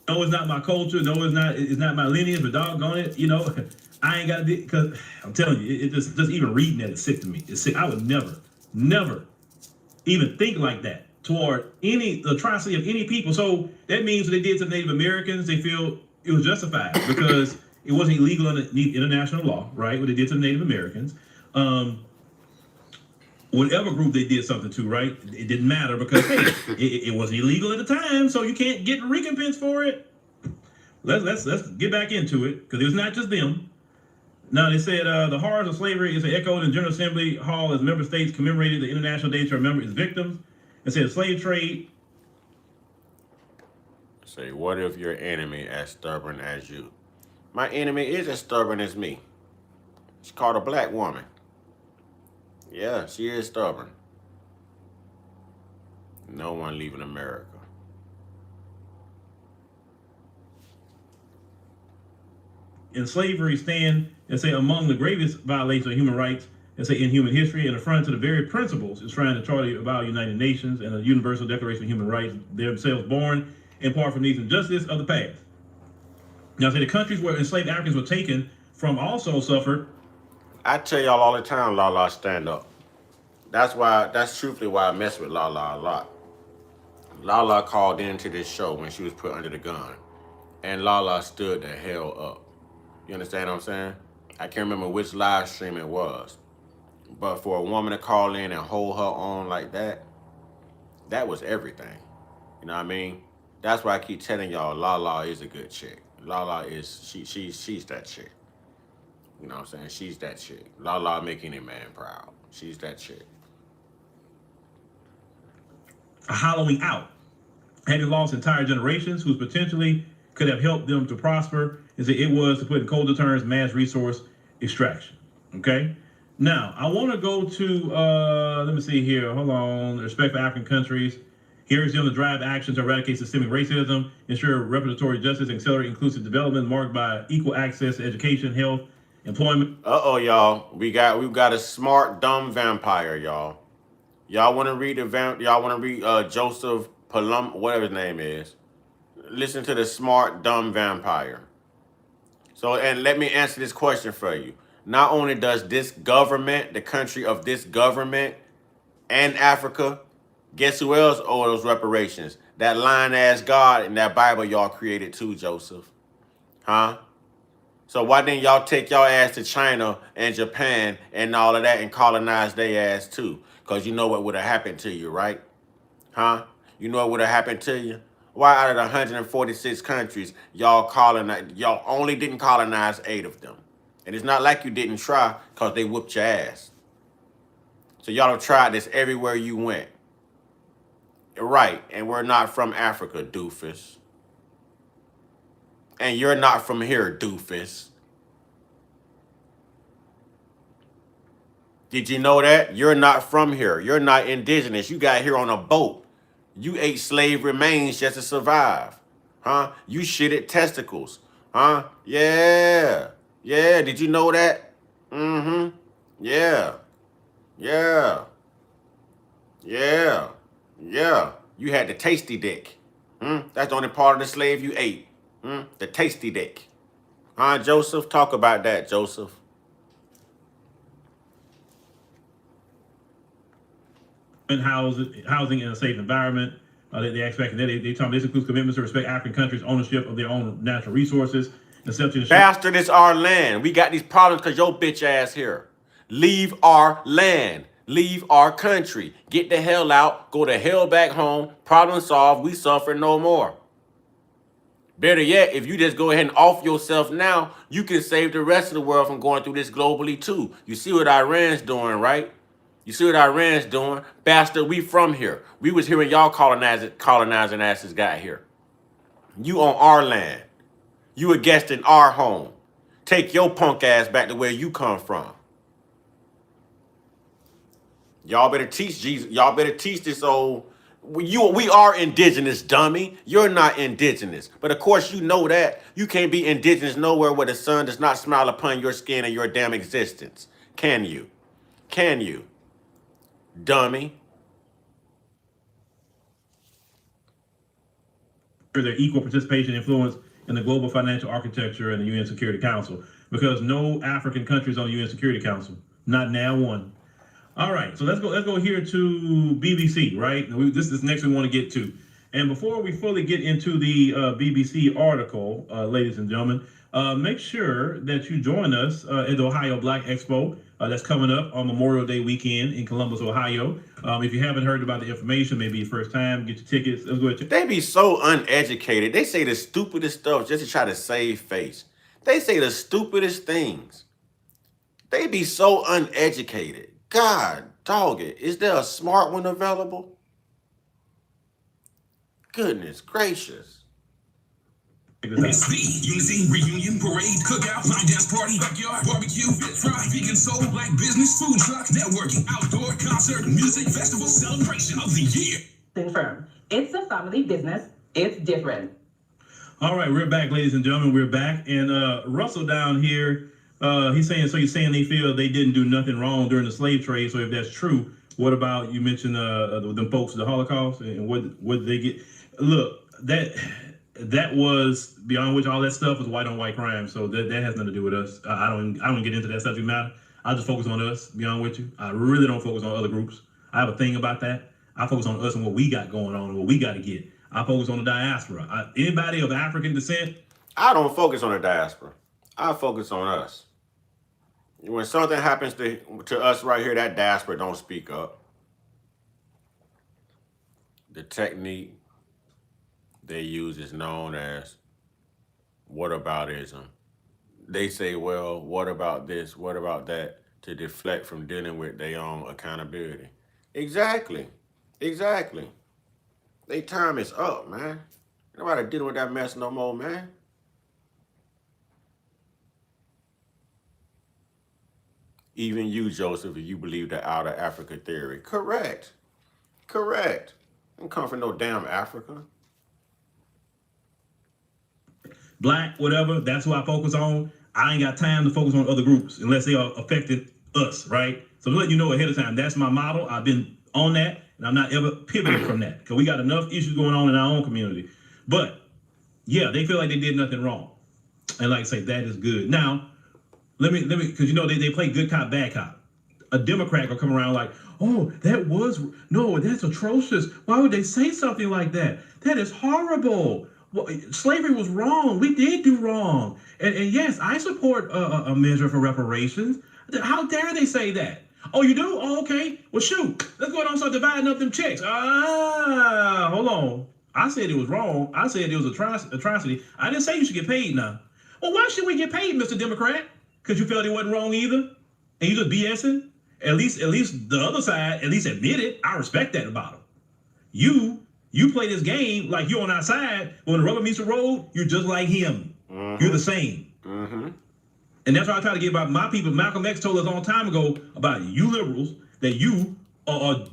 Speaker 2: No, it's not my culture. No, it's not my lineage, but doggone it, I ain't got to, because I'm telling you, it just even reading that is sick to me. It's sick. I would never even think like that toward the atrocity of any people. So that means what they did to Native Americans, they feel it was justified because it wasn't illegal in the international law, right? What they did to the Native Americans. Whatever group they did something to, right? It didn't matter because, hey, it wasn't illegal at the time, so you can't get recompense for it. Let's get back into it because it was not just them. Now, they said the horrors of slavery is echoed in General Assembly Hall as member states commemorated the International Day to remember its victims. It said slave trade.
Speaker 1: Say, what if your enemy as stubborn as you? My enemy is as stubborn as me. She's called a black woman. Yeah, she is stubborn. No one leaving America.
Speaker 2: In slavery stand and say among the gravest violations of human rights and say in human history and affront to the very principles enshrined in the Charter of United Nations and the Universal Declaration of Human Rights, themselves born in part from these injustices of the past. Now, say the countries where enslaved Africans were taken from also suffered.
Speaker 1: I tell y'all all the time, Lala, stand up. That's truthfully why I mess with Lala a lot. Lala called into this show when she was put under the gun. And Lala stood the hell up. You understand what I'm saying? I can't remember which live stream it was. But for a woman to call in and hold her own like that, that was everything. You know what I mean? That's why I keep telling y'all Lala is a good chick. Lala is, she's that chick. You know what I'm saying? She's that chick. Lala make any man proud. She's that chick.
Speaker 2: A hollowing out, having lost entire generations whose potentially could have helped them to prosper, is that it was, to put in colder terms, mass resource extraction. Okay? Now, I want to go to, let me see here. Hold on. Respect for African countries. Here is on the drive action to eradicate systemic racism, ensure reparatory justice, and accelerate inclusive development marked by equal access to education, health, employment.
Speaker 1: Uh-oh, y'all. We've got a smart, dumb vampire, y'all. Y'all want to read Joseph Palum, whatever his name is. Listen to the smart, dumb vampire. So, and let me answer this question for you. Not only does this government, the country of this government, and Africa, guess who else owe those reparations? That lying-ass God in that Bible y'all created too, Joseph. Huh? So why didn't y'all take y'all ass to China and Japan and all of that and colonize their ass too? Because you know what would have happened to you, right? Huh? You know what would have happened to you? Why out of the 146 countries, y'all only didn't colonize 8 of them? And it's not like you didn't try, because they whooped your ass. So y'all have tried this everywhere you went. Right, and we're not from Africa, doofus. And you're not from here, doofus. Did you know that? You're not from here. You're not indigenous. You got here on a boat. You ate slave remains just to survive. Huh? You shitted testicles. Huh? Yeah. Yeah. Did you know that? Mm-hmm. Yeah. Yeah. Yeah. Yeah. You had the tasty dick. That's the only part of the slave you ate. The tasty dick. Huh, Joseph? Talk about that, Joseph.
Speaker 2: Housing in a safe environment. They expect that they tell me this includes commitments to respect African countries' ownership of their own natural resources.
Speaker 1: Bastard, it's our land. We got these problems because your bitch ass here. Leave our land. Leave our country. Get the hell out. Go the hell back home. Problem solved. We suffer no more. Better yet, if you just go ahead and off yourself now, you can save the rest of the world from going through this globally too. You see what Iran's doing, right? You see what Iran's doing? Bastard, we from here. We was here when y'all colonizing asses got here. You on our land. You a guest in our home. Take your punk ass back to where you come from. Y'all better teach Jesus. Y'all better teach this old. We are indigenous, dummy. You're not indigenous. But of course you know that. You can't be indigenous nowhere where the sun does not smile upon your skin and your damn existence. Can you? Can you? Dummy.
Speaker 2: Their equal participation and influence in the global financial architecture and the UN Security Council, because no African countries on the UN Security Council, not now one. All right, so let's go here to BBC, right? This is next we want to get to. And before we fully get into the BBC article, ladies and gentlemen, make sure that you join us at the Ohio Black Expo. That's coming up on Memorial Day weekend in Columbus, Ohio. If you haven't heard about the information, maybe your first time, get your tickets. Let's go ahead.
Speaker 1: They be so uneducated. They say the stupidest stuff just to try to save face. They say the stupidest things. They be so uneducated. God, dog it. Is there a smart one available? Goodness gracious.
Speaker 3: It's the Unity Reunion Parade Cookout Line Dance Party Backyard Barbecue Fry Vegan Soul Black Business Food Truck Networking Outdoor Concert Music Festival Celebration of the Year.
Speaker 6: Confirm. It's a family business. It's different.
Speaker 2: All right, we're back, ladies and gentlemen. We're back. And Russell down here, he's saying they feel they didn't do nothing wrong during the slave trade. So if that's true, what about, you mentioned them folks, the Holocaust, and what did they get? Look, that was, beyond which all that stuff was white on white crime. So that has nothing to do with us. I don't get into that subject matter. I just focus on us, beyond with you. I really don't focus on other groups. I have a thing about that. I focus on us and what we got going on and what we got to get. I focus on the diaspora. Anybody of African descent?
Speaker 1: I don't focus on the diaspora. I focus on us. When something happens to us right here, that diaspora don't speak up. The technique they use is known as whataboutism. They say, well, what about this? What about that? To deflect from dealing with their own accountability. Exactly. Exactly. Their time is up, man. Nobody dealing with that mess no more, man. Even you, Joseph, if you believe the outer Africa theory. Correct. Correct. Don't come from no damn Africa.
Speaker 2: Black, whatever, that's who I focus on. I ain't got time to focus on other groups unless they are affecting us, right? So to let you know ahead of time, that's my model. I've been on that, and I'm not ever pivoting from that because we got enough issues going on in our own community. But yeah, they feel like they did nothing wrong. And like I say, that is good. Now, let me, because you know they play good cop, bad cop. A Democrat will come around like, oh, that's atrocious. Why would they say something like that? That is horrible. Well, slavery was wrong. We did do wrong. And yes, I support a measure for reparations. How dare they say that? Oh, you do? Oh, okay. Well, shoot. Let's go ahead and start dividing up them checks. Hold on. I said it was wrong. I said it was atrocity. I didn't say you should get paid now. Well, why should we get paid, Mr. Democrat? Because you felt it wasn't wrong either? And you just BSing? At least the other side at least admit it. I respect that about them. You play this game like you're on our side. When the rubber meets the road, you're just like him. Mm-hmm. You're the same. Mm-hmm. And that's why I try to get about my people. Malcolm X told us a long time ago about you liberals that you are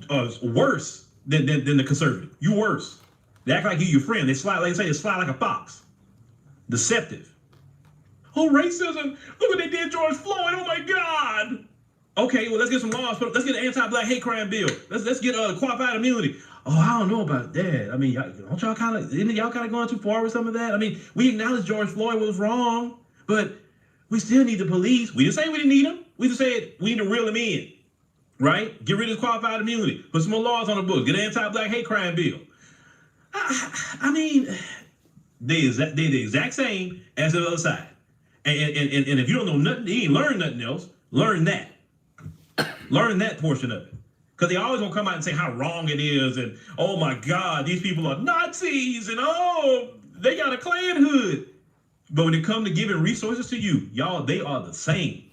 Speaker 2: worse than the conservative. You worse. They act like you're your friend. They slide, like they say, they slide like a fox. Deceptive. Oh, racism. Look what they did George Floyd. Oh, my God. Okay, well, let's get some laws. Let's get an anti-black hate crime bill. Let's get qualified immunity. Oh, I don't know about that. I mean, don't y'all kind of going too far with some of that? I mean, we acknowledge George Floyd was wrong, but we still need the police. We didn't say we didn't need them. We just said we need to reel them in, right? Get rid of qualified immunity. Put some more laws on the book. Get an anti-black hate crime bill. I mean, they're the exact same as the other side. And if you don't know nothing, you ain't learned nothing else, learn that. Learn that portion of it. Because they always gonna come out and say how wrong it is, and oh my God, these people are Nazis, and oh, they got a Klan hood. But when it comes to giving resources to you, y'all, they are the same.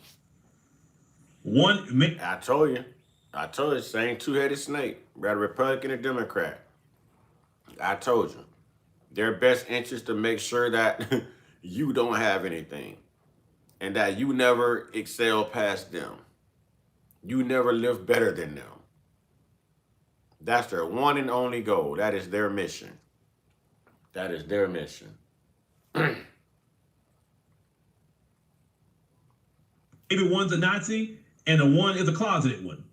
Speaker 1: I told you, same two-headed snake, rather Republican or Democrat. I told you, their best interest to make sure that you don't have anything and that you never excel past them. You never live better than them. That's their one and only goal. That is their mission. That is their mission.
Speaker 2: Maybe one's a Nazi and the one is a closeted one.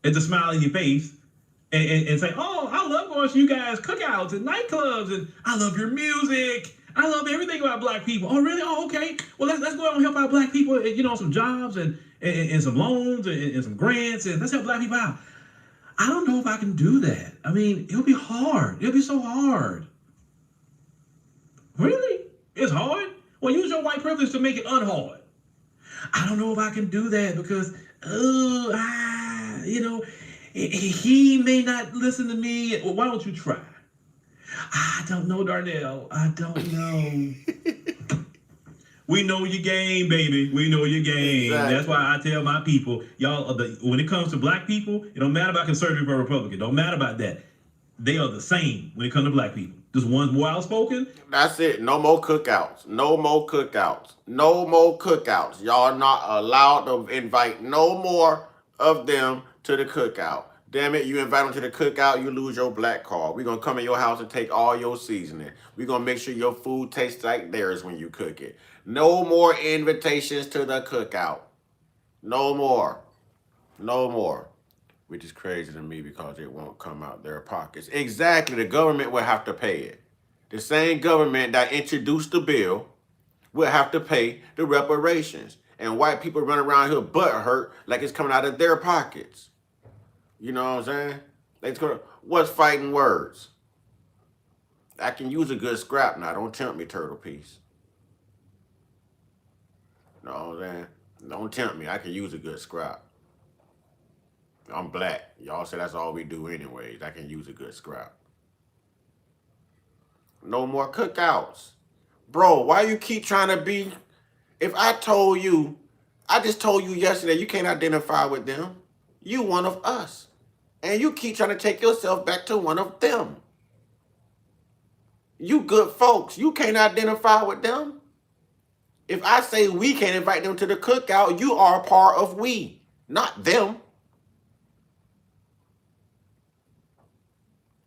Speaker 2: It's a smile in your face and say, oh, I love going to you guys cookouts and nightclubs, and I love your music. I love everything about black people. Oh, really? Oh, okay. Well, let's go out and help out black people, some jobs and some loans and some grants, and let's help black people out. I don't know if I can do that. I mean, it'll be hard. It'll be so hard. Really? It's hard? Well, use your white privilege to make it unhard. I don't know if I can do that because, he may not listen to me. Well, why don't you try? I don't know, Darnell. I don't know. We know your game, baby. We know your game. Exactly. That's why I tell my people, y'all, when it comes to black people, it don't matter about conservative or Republican. Don't matter about that. They are the same when it comes to black people. Just one's more outspoken.
Speaker 1: That's it. No more cookouts. No more cookouts. No more cookouts. Y'all not allowed to invite no more of them to the cookout. Damn it, you invite them to the cookout, you lose your black card. We're going to come in your house and take all your seasoning. We're going to make sure your food tastes like theirs when you cook it. No more invitations to the cookout. No more. No more. Which is crazy to me because it won't come out their pockets. Exactly, the government will have to pay it. The same government that introduced the bill will have to pay the reparations. And white people run around here butt hurt like it's coming out of their pockets. You know what I'm saying? What's fighting words? I can use a good scrap now. Don't tempt me, turtle piece. You know what I'm saying? Don't tempt me. I can use a good scrap. I'm black. Y'all say that's all we do anyways. I can use a good scrap. No more cookouts. Bro, why you keep trying to be... If I just told you yesterday, you can't identify with them. You one of us. And you keep trying to take yourself back to one of them. You good folks. You can't identify with them. If I say we can't invite them to the cookout, you are a part of we, not them.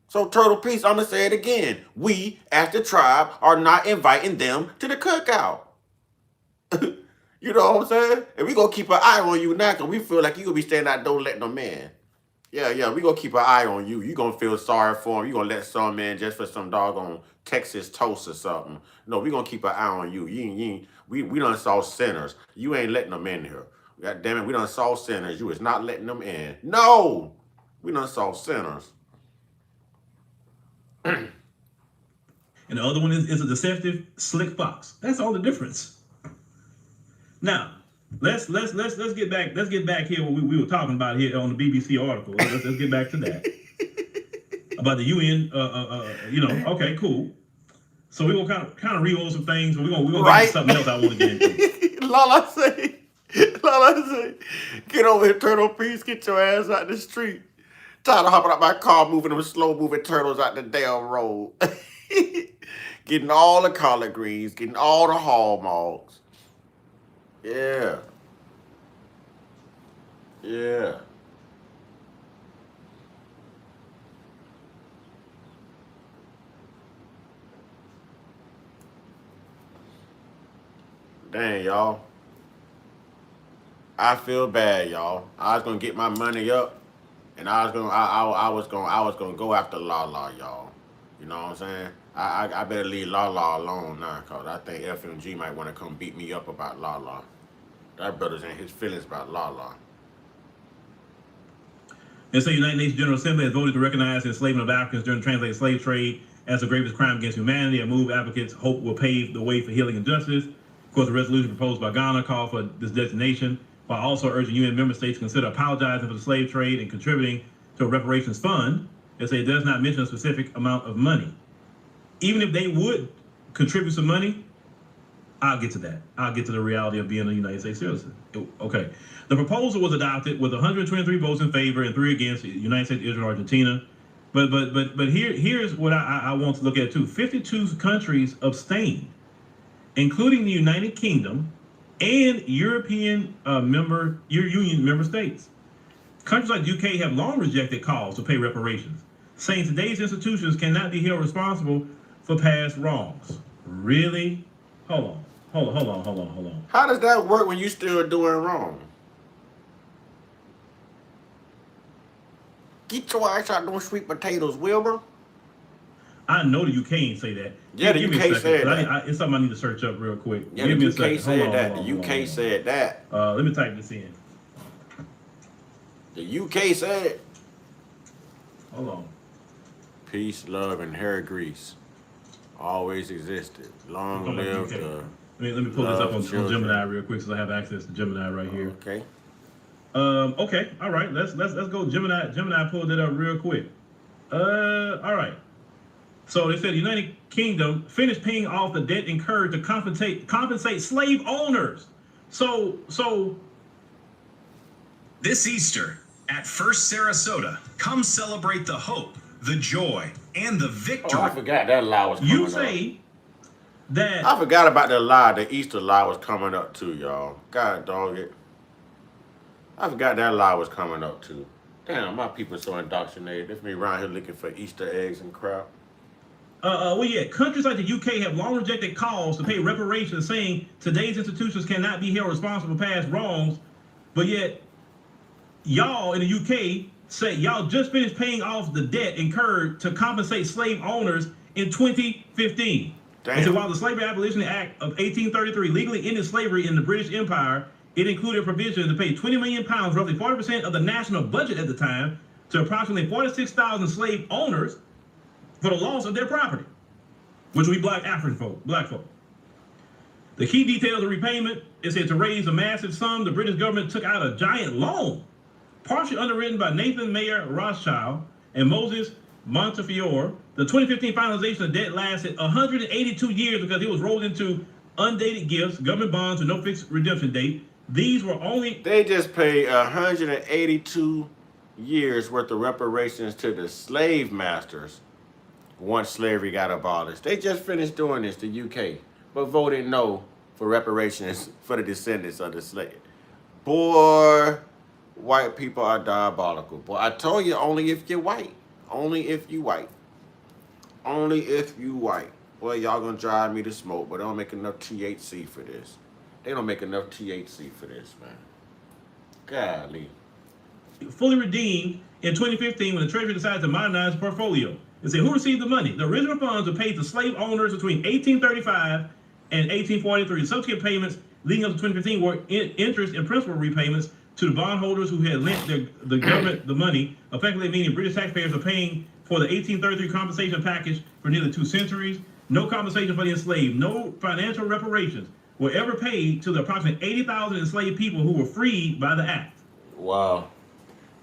Speaker 1: So Turtle Peace, I'm gonna say it again. We, as the tribe, are not inviting them to the cookout. You know what I'm saying? And we gonna keep an eye on you now, cause we feel like you gonna be standing out, don't let them in. Yeah, we gonna keep an eye on you. You gonna feel sorry for him. You gonna let some in just for some doggone Texas toast or something. No, we gonna keep an eye on you. We done saw sinners. You ain't letting them in here. God damn it, we done saw sinners. You is not letting them in. No, we done saw sinners.
Speaker 2: And the other one is a deceptive slick fox. That's all the difference. Now, let's get back. Let's get back here what we were talking about here on the BBC article. Let's get back to that about the UN. Okay, cool. So we're gonna kind of re-roll some things. We're gonna get into something else I want to get into.
Speaker 1: Lala say, get over here, Turtle Peace. Get your ass out the street. Tired of hopping out my car, moving them slow-moving turtles out the damn road. Getting all the collard greens, getting all the hallmarks. Yeah. Dang, y'all. I feel bad, y'all. I was gonna get my money up, and I was gonna go after Lala, y'all. You know what I'm saying? I better leave Lala alone now, cause I think FMG might want to come beat me up about Lala. That brother's in his feelings about Lala.
Speaker 2: And so the United Nations General Assembly has voted to recognize the enslavement of Africans during the translated slave trade as the gravest crime against humanity, a move advocates hope will pave the way for healing and justice. Of course, the resolution proposed by Ghana called for this designation, while also urging UN member states to consider apologizing for the slave trade and contributing to a reparations fund. They say it does not mention a specific amount of money. Even if they would contribute some money, I'll get to that. I'll get to the reality of being a United States citizen. Okay. The proposal was adopted with 123 votes in favor and 3 against the United States, Israel, and Argentina. But here's what I want to look at too. 52 countries abstained, including the United Kingdom and European Union member states. Countries like the UK have long rejected calls to pay reparations, saying today's institutions cannot be held responsible for past wrongs. Really? Hold on.
Speaker 1: How does that work when you still doing wrong? Get your ass out doing sweet potatoes, Wilbur.
Speaker 2: I know the UK ain't say that.
Speaker 1: Yeah, the UK said
Speaker 2: that. It's something I need to search up real quick.
Speaker 1: Yeah, the UK said that. The UK said that.
Speaker 2: Let me type this in.
Speaker 1: The UK said.
Speaker 2: Hold on.
Speaker 1: Peace, love, and hair grease always existed. Long live the.
Speaker 2: Let me pull this up on Gemini real quick, so I have access to Gemini right here.
Speaker 1: Okay.
Speaker 2: Okay. All right. Let's go. Gemini pulled it up real quick. All right. So they said the United Kingdom finished paying off the debt incurred to compensate slave owners. So
Speaker 3: this Easter at First Sarasota, come celebrate the hope, the joy, and the victory.
Speaker 1: Oh, I forgot that lie was coming up.
Speaker 2: You say that.
Speaker 1: I forgot about that lie. The Easter lie was coming up too, y'all. God dog it. I forgot that lie was coming up too. Damn, my people so indoctrinated. That's me around here looking for Easter eggs and crap.
Speaker 2: Countries like the UK have long rejected calls to pay reparations, saying today's institutions cannot be held responsible for past wrongs, but yet y'all in the UK say y'all just finished paying off the debt incurred to compensate slave owners in 2015. And so while the Slavery Abolition Act of 1833 legally ended slavery in the British Empire, it included a provision to pay £20 million, roughly 40% of the national budget at the time, to approximately 46,000 slave owners for the loss of their property, which would be black folk. The key details of repayment is that to raise a massive sum, the British government took out a giant loan, partially underwritten by Nathan Mayer Rothschild and Moses Montefiore. The 2015 finalization of debt lasted 182 years because it was rolled into undated gifts, government bonds with no fixed redemption date. These were only...
Speaker 1: They just paid 182 years worth of reparations to the slave masters once slavery got abolished. They just finished doing this, the UK, but voted no for reparations for the descendants of the slave. Boy, white people are diabolical. Boy, I told you, only if you're white. Only if you white. Only if you white. Well, y'all gonna drive me to smoke, but they don't make enough THC for this. They don't make enough THC for this, man. Golly.
Speaker 2: Fully redeemed in 2015 when the Treasury decided to modernize the portfolio. It said, who received the money? The original funds were paid to slave owners between 1835 and 1843. Subsequent payments leading up to 2015 were interest and principal repayments to the bondholders who had lent the government the money, effectively meaning British taxpayers are paying for the 1833 compensation package for nearly 2 centuries. No compensation for the enslaved, no financial reparations were ever paid to the approximately 80,000 enslaved people who were freed by the act.
Speaker 1: Wow.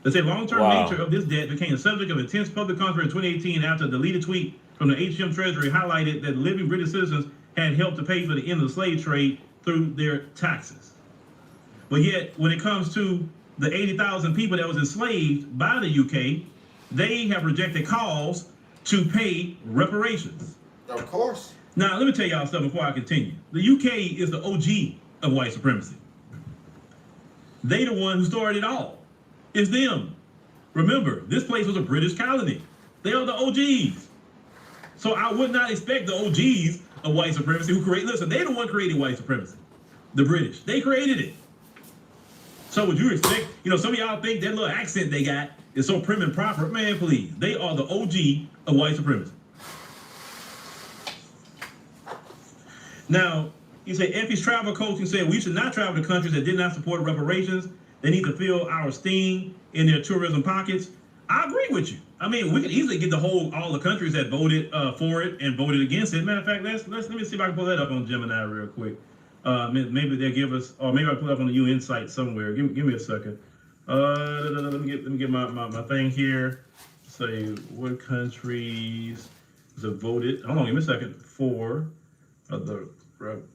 Speaker 2: They say long-term
Speaker 1: Wow.
Speaker 2: nature of this debt became the subject of intense public controversy in 2018 after a deleted tweet from the HM Treasury highlighted that living British citizens had helped to pay for the end of the slave trade through their taxes. But yet, when it comes to the 80,000 people that was enslaved by the UK, they have rejected calls to pay reparations.
Speaker 1: Of course.
Speaker 2: Now, let me tell y'all something before I continue. The UK is the OG of white supremacy. They the one who started it all. It's them. Remember, this place was a British colony. They are the OGs. So I would not expect the OGs of white supremacy who create, listen, they the one created white supremacy. The British. They created it. So would you expect, some of y'all think that little accent they got is so prim and proper. Man, please. They are the OG of white supremacy. Now, you say Effie's travel coaching said we should not travel to countries that did not support reparations. They need to feel our sting in their tourism pockets. I agree with you. I mean, we could easily get all the countries that voted for it and voted against it. Matter of fact, let me see if I can pull that up on Gemini real quick. Maybe they'll give us, or maybe I'll pull it up on the UN site somewhere. Give me a second. Let me get my thing here. Say what countries have voted. Hold on, give me a second. For the reparations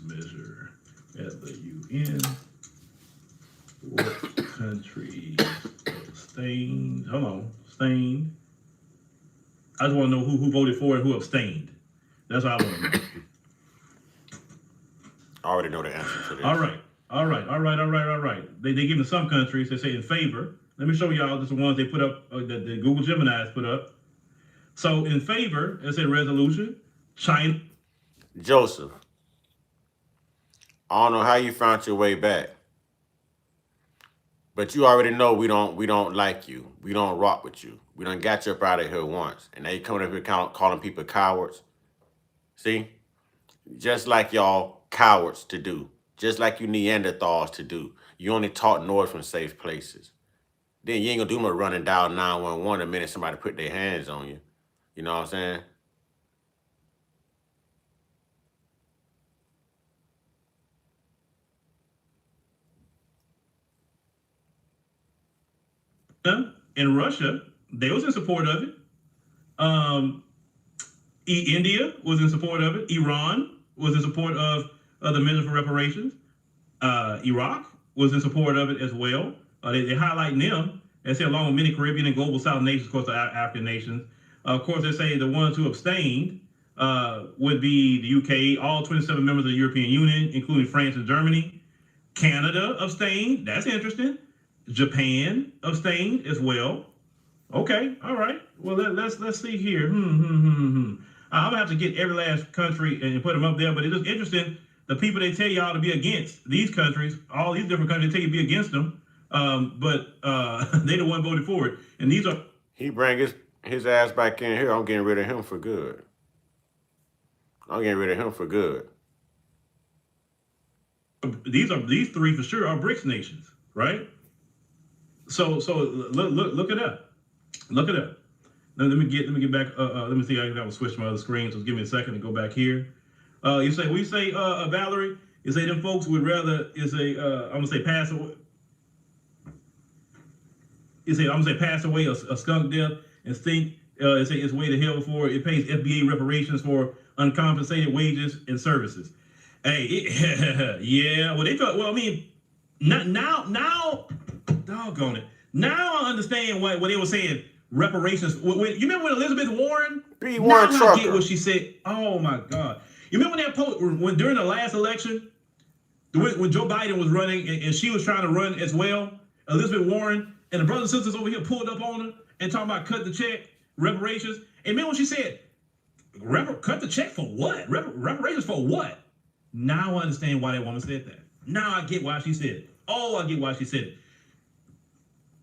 Speaker 2: measure at the UN. What countries abstained? Hold on, abstained. I just want to know who voted for and who abstained. That's what I want to know.
Speaker 1: I already know the answer to this.
Speaker 2: All right. They give some countries, they say in favor. Let me show y'all just the ones they put up, that the Google Gemini has put up. So in favor, it said resolution, China.
Speaker 1: Joseph, I don't know how you found your way back, but you already know we don't like you. We don't rock with you. We done got you up out of here once, and now you coming up here calling people cowards. See, just like y'all cowards to do, just like you Neanderthals to do. You only talk noise from safe places. Then you ain't gonna do no running down 911 the minute somebody put their hands on you. You know what I'm saying?
Speaker 2: In Russia, they was in support of it. India was in support of it. Iran was in support of the measure for reparations. Iraq was in support of it as well. They highlight them. They say along with many Caribbean and global South nations, of course, the African nations. Of course, they say the ones who abstained would be the UK, all 27 members of the European Union, including France and Germany. Canada abstained. That's interesting. Japan abstained as well. Okay, all right. Well, let's see here. I'm gonna have to get every last country and put them up there, but it's just interesting. The people they tell y'all to be against these countries, all these different countries, they tell you to be against them, but they the one voted for it. And these are
Speaker 1: He bring his ass back in here. I'm getting rid of him for good.
Speaker 2: These three for sure are BRICS nations, right? So look it up. Look it up. Let me get back. Let me see. I will switch my other screen. So give me a second to go back here. You say Valerie. You say them folks would rather I'm gonna say pass away. I'm gonna say pass away a skunk death and stink. Say it's way to hell before it pays FBA reparations for uncompensated wages and services. Hey, yeah. Well, they thought. Well, I mean, now, doggone it. Now I understand what they were saying. Reparations. You remember when Elizabeth Warren?
Speaker 1: Warren
Speaker 2: now
Speaker 1: Trucker.
Speaker 2: I get what she said. Oh my God. You remember when during the last election, when Joe Biden was running and she was trying to run as well, Elizabeth Warren and the brothers and sisters over here pulled up on her and talking about cut the check. reparations. And remember what she said? Cut the check for what? Reparations for what? Now I understand why that woman said that. Now I get why she said it. Oh, I get why she said it.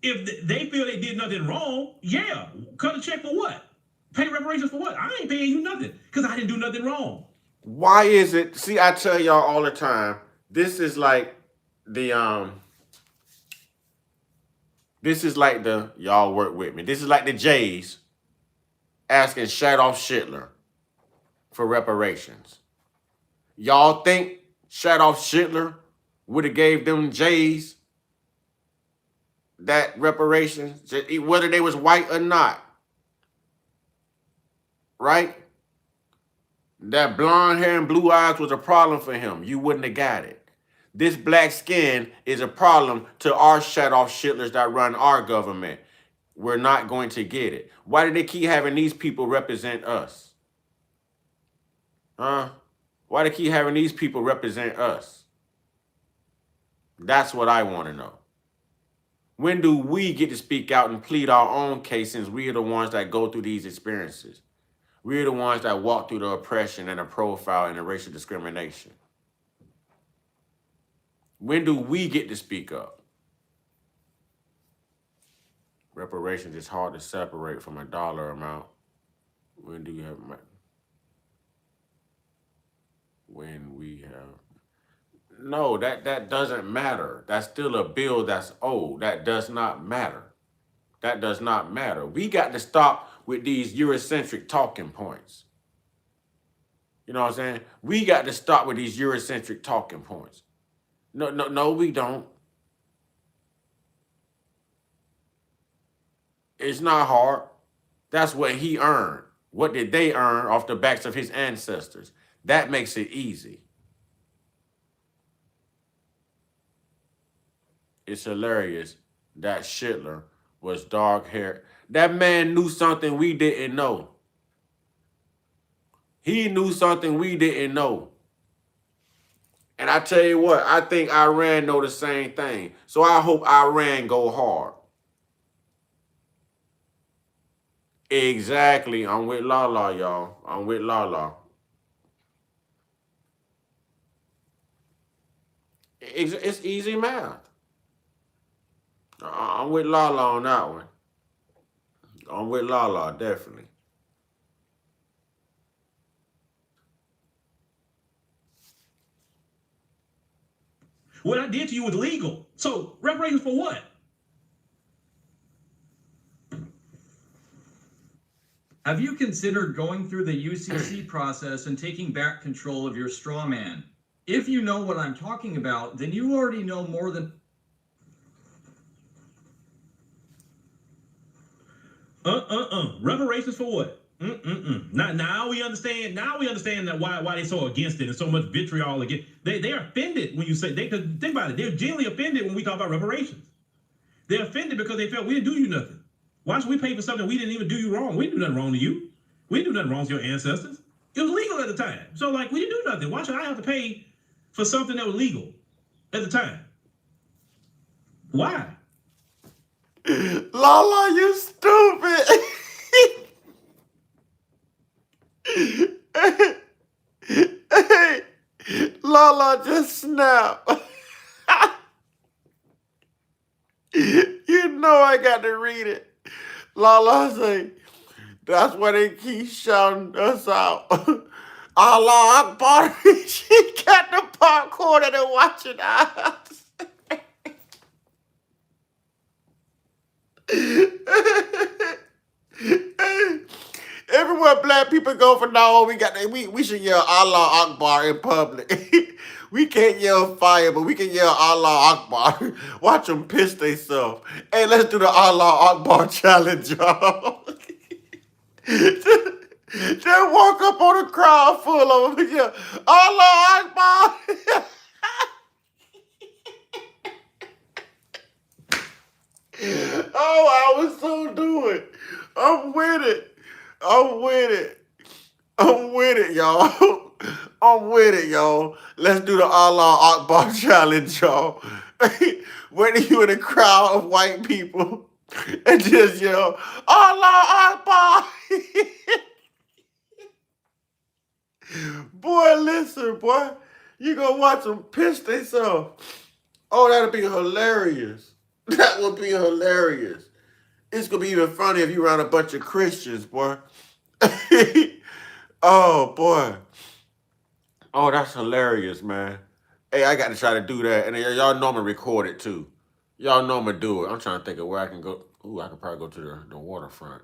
Speaker 2: If they feel they did nothing wrong, yeah, cut a check for what? Pay reparations for what? I ain't paying you nothing because I didn't do nothing wrong.
Speaker 1: Why is it? See, I tell y'all all the time, this is like the y'all work with me. This is like the Jays asking Shadolf Shitler for reparations. Y'all think Shadolf Shitler would have gave them Jays that reparations, whether they was white or not? Right? That blonde hair and blue eyes was a problem for him. You wouldn't have got it. This black skin is a problem to our Shadolf Shitlers that run our government. We're not going to get it. Why do they keep having these people represent us? Huh? Why do they keep having these people represent us? That's what I want to know. When do we get to speak out and plead our own case, since we are the ones that go through these experiences? We're the ones that walk through the oppression and the profile and the racial discrimination. When do we get to speak up? Reparations is hard to separate from a dollar amount. When do you have... When we have... No, that doesn't matter. That's still a bill that's owed. That does not matter. That does not matter. We got to stop with these Eurocentric talking points. You know what I'm saying? We got to stop with these Eurocentric talking points. No, we don't. It's not hard. That's what he earned. What did they earn off the backs of his ancestors? That makes it easy. It's hilarious that Shitler was dark hair. That man knew something we didn't know. He knew something we didn't know. And I tell you what, I think Iran know the same thing. So I hope Iran go hard. Exactly. I'm with Lala, y'all. I'm with Lala. It's easy math. I'm with Lala on that one. I'm with Lala, definitely.
Speaker 2: What I did to you was legal. So reparations for what?
Speaker 7: Have you considered going through the UCC process and taking back control of your straw man? If you know what I'm talking about, then you already know more than...
Speaker 2: Reparations for what? Now we understand. Now we understand that why they're so against it and so much vitriol against. They're offended when you say they. Cause think about it. They're genuinely offended when we talk about reparations. They're offended because they felt we didn't do you nothing. Why should we pay for something we didn't even do you wrong? We didn't do nothing wrong to you. We didn't do nothing wrong to your ancestors. It was legal at the time. So like we didn't do nothing. Why should I have to pay for something that was legal at the time? Why?
Speaker 1: Lala, you stupid. Hey, Lala just snapped. You know I got to read it. Lala say, that's why they keep shouting us out. Allah Akbar. She got the popcorn and they're watching us. Everywhere black people go for now, we should yell Allah Akbar in public. We can't yell fire, but we can yell Allah Akbar. Watch them piss themselves. Hey, let's do the Allah Akbar challenge, y'all. Just walk up on a crowd full of them and yell Allah Akbar. Oh, I was so doing. I'm with it. I'm with it. I'm with it, y'all. I'm with it, y'all. Let's do the Allah Akbar challenge, y'all. When you in a crowd of white people And just yell, Allah Akbar. Boy, listen, boy. You gonna watch them piss themselves. Oh, that'd be hilarious. That would be hilarious. It's gonna be even funny if you around a bunch of Christians, boy. Oh, boy. Oh, that's hilarious, man. Hey, I got to try to do that. And y'all know I'm going to record it, too. Y'all know I'm going to do it. I'm trying to think of where I can go. Ooh, I could probably go to the waterfront.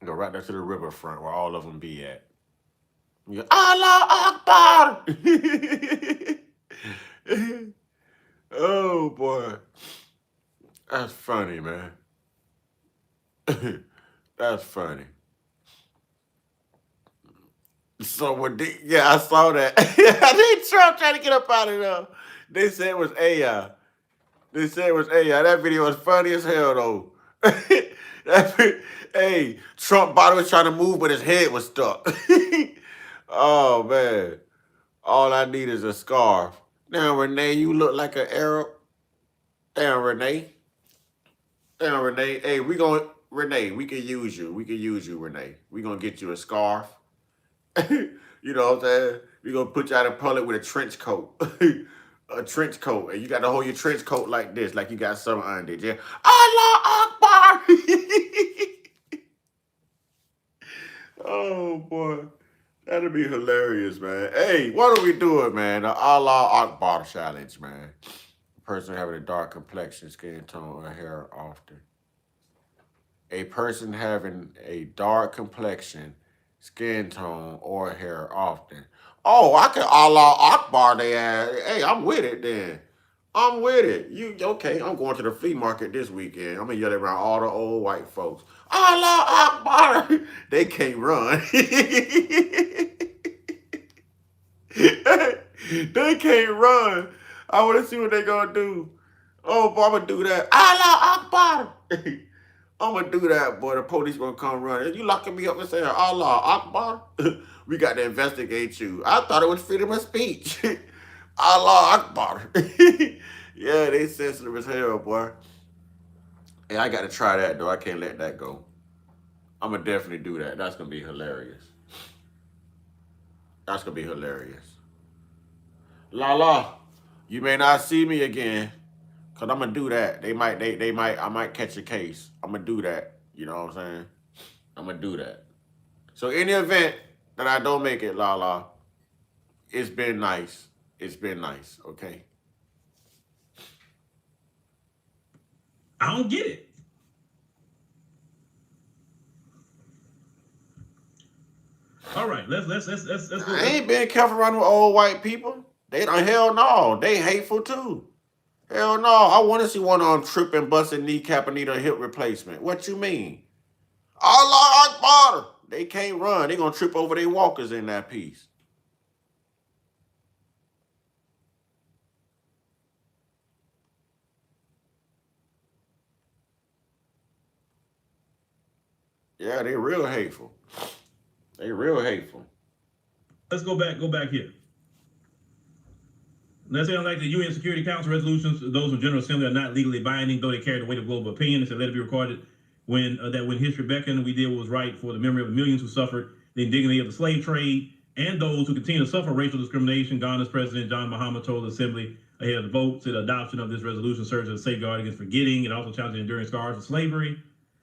Speaker 1: Go right there to the riverfront where all of them be at. You go, Allah Akbar! Oh, boy. That's funny, man. That's funny. So when I saw that. They Trump trying to get up out of there. They said it was AI. They said it was AI. That video was funny as hell though. Hey, Trump body was trying to move, but his head was stuck. Oh man. All I need is a scarf. Now, Renee, you look like an Arab. Damn, Renee. Damn, Renee. Hey, Renee, we can use you. We can use you, Renee. We gonna get you a scarf. You know what I'm saying? We're going to put you out in public with a trench coat. A trench coat. And you got to hold your trench coat like this, like you got something under it. Yeah. Allah Akbar! Oh, boy. That'd be hilarious, man. Hey, why don't we do it, man? The Allah Akbar challenge, man. A person having a dark complexion, skin tone, or hair often. A person having a dark complexion, skin tone, or hair often. Oh, I can Allah Akbar they ass. Hey, I'm with it then. I'm with it. You okay? I'm going to the flea market this weekend. I'm gonna yell around all the old white folks. Allah Akbar. They can't run. They can't run. I want to see what they gonna do. Oh, boy, I'm gonna do that. Allah Akbar. I'm gonna do that, boy. The police gonna come running. You locking me up and saying Allah Akbar? We got to investigate you. I thought it was freedom of speech. Allah Akbar. Yeah, they sensitive as hell, boy. Hey, I got to try that though. I can't let that go. I'm gonna definitely do that. That's gonna be hilarious. That's gonna be hilarious. La, you may not see me again. Cause I'm gonna do that. I might catch a case. I'm gonna do that. You know what I'm saying? I'm gonna do that. So in the event that I don't make it, La, it's been nice. It's been nice, okay?
Speaker 2: I don't get it. All right, let's go.
Speaker 1: I ain't been careful around with old white people. They don't, hell no. They hateful too. Hell no. I want to see one on tripping, busting kneecap, and need a hip replacement. What you mean? Allah Akbar. They can't run. They gonna trip over their walkers in that piece. Yeah, they real hateful. They real hateful.
Speaker 2: Let's go back here. Let's say unlike the UN Security Council resolutions, those of General Assembly are not legally binding, though they carry the weight of global opinion. It said, let it be recorded when history beckoned, we did what was right for the memory of the millions who suffered the indignity of the slave trade and those who continue to suffer racial discrimination. Ghana's President John Mahama told the Assembly ahead of the vote that adoption of this resolution serves as a safeguard against forgetting. It also challenges the enduring scars of slavery.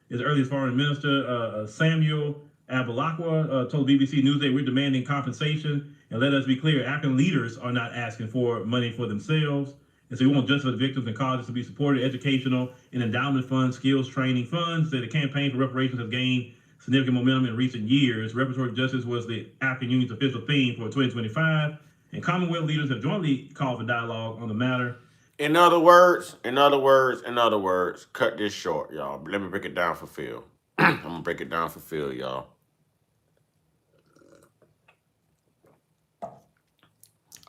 Speaker 2: His earliest foreign minister, Samuel Abalakwa, told BBC Newsday, we're demanding compensation. And let us be clear, African leaders are not asking for money for themselves. And so we want justice for the victims and causes to be supported, educational and endowment funds, skills training funds. So the campaign for reparations has gained significant momentum in recent years. Reparatory justice was the African Union's official theme for 2025. And Commonwealth leaders have jointly called for dialogue on the matter.
Speaker 1: In other words, cut this short, y'all. Let me break it down for Phil. I'm gonna break it down for Phil, y'all.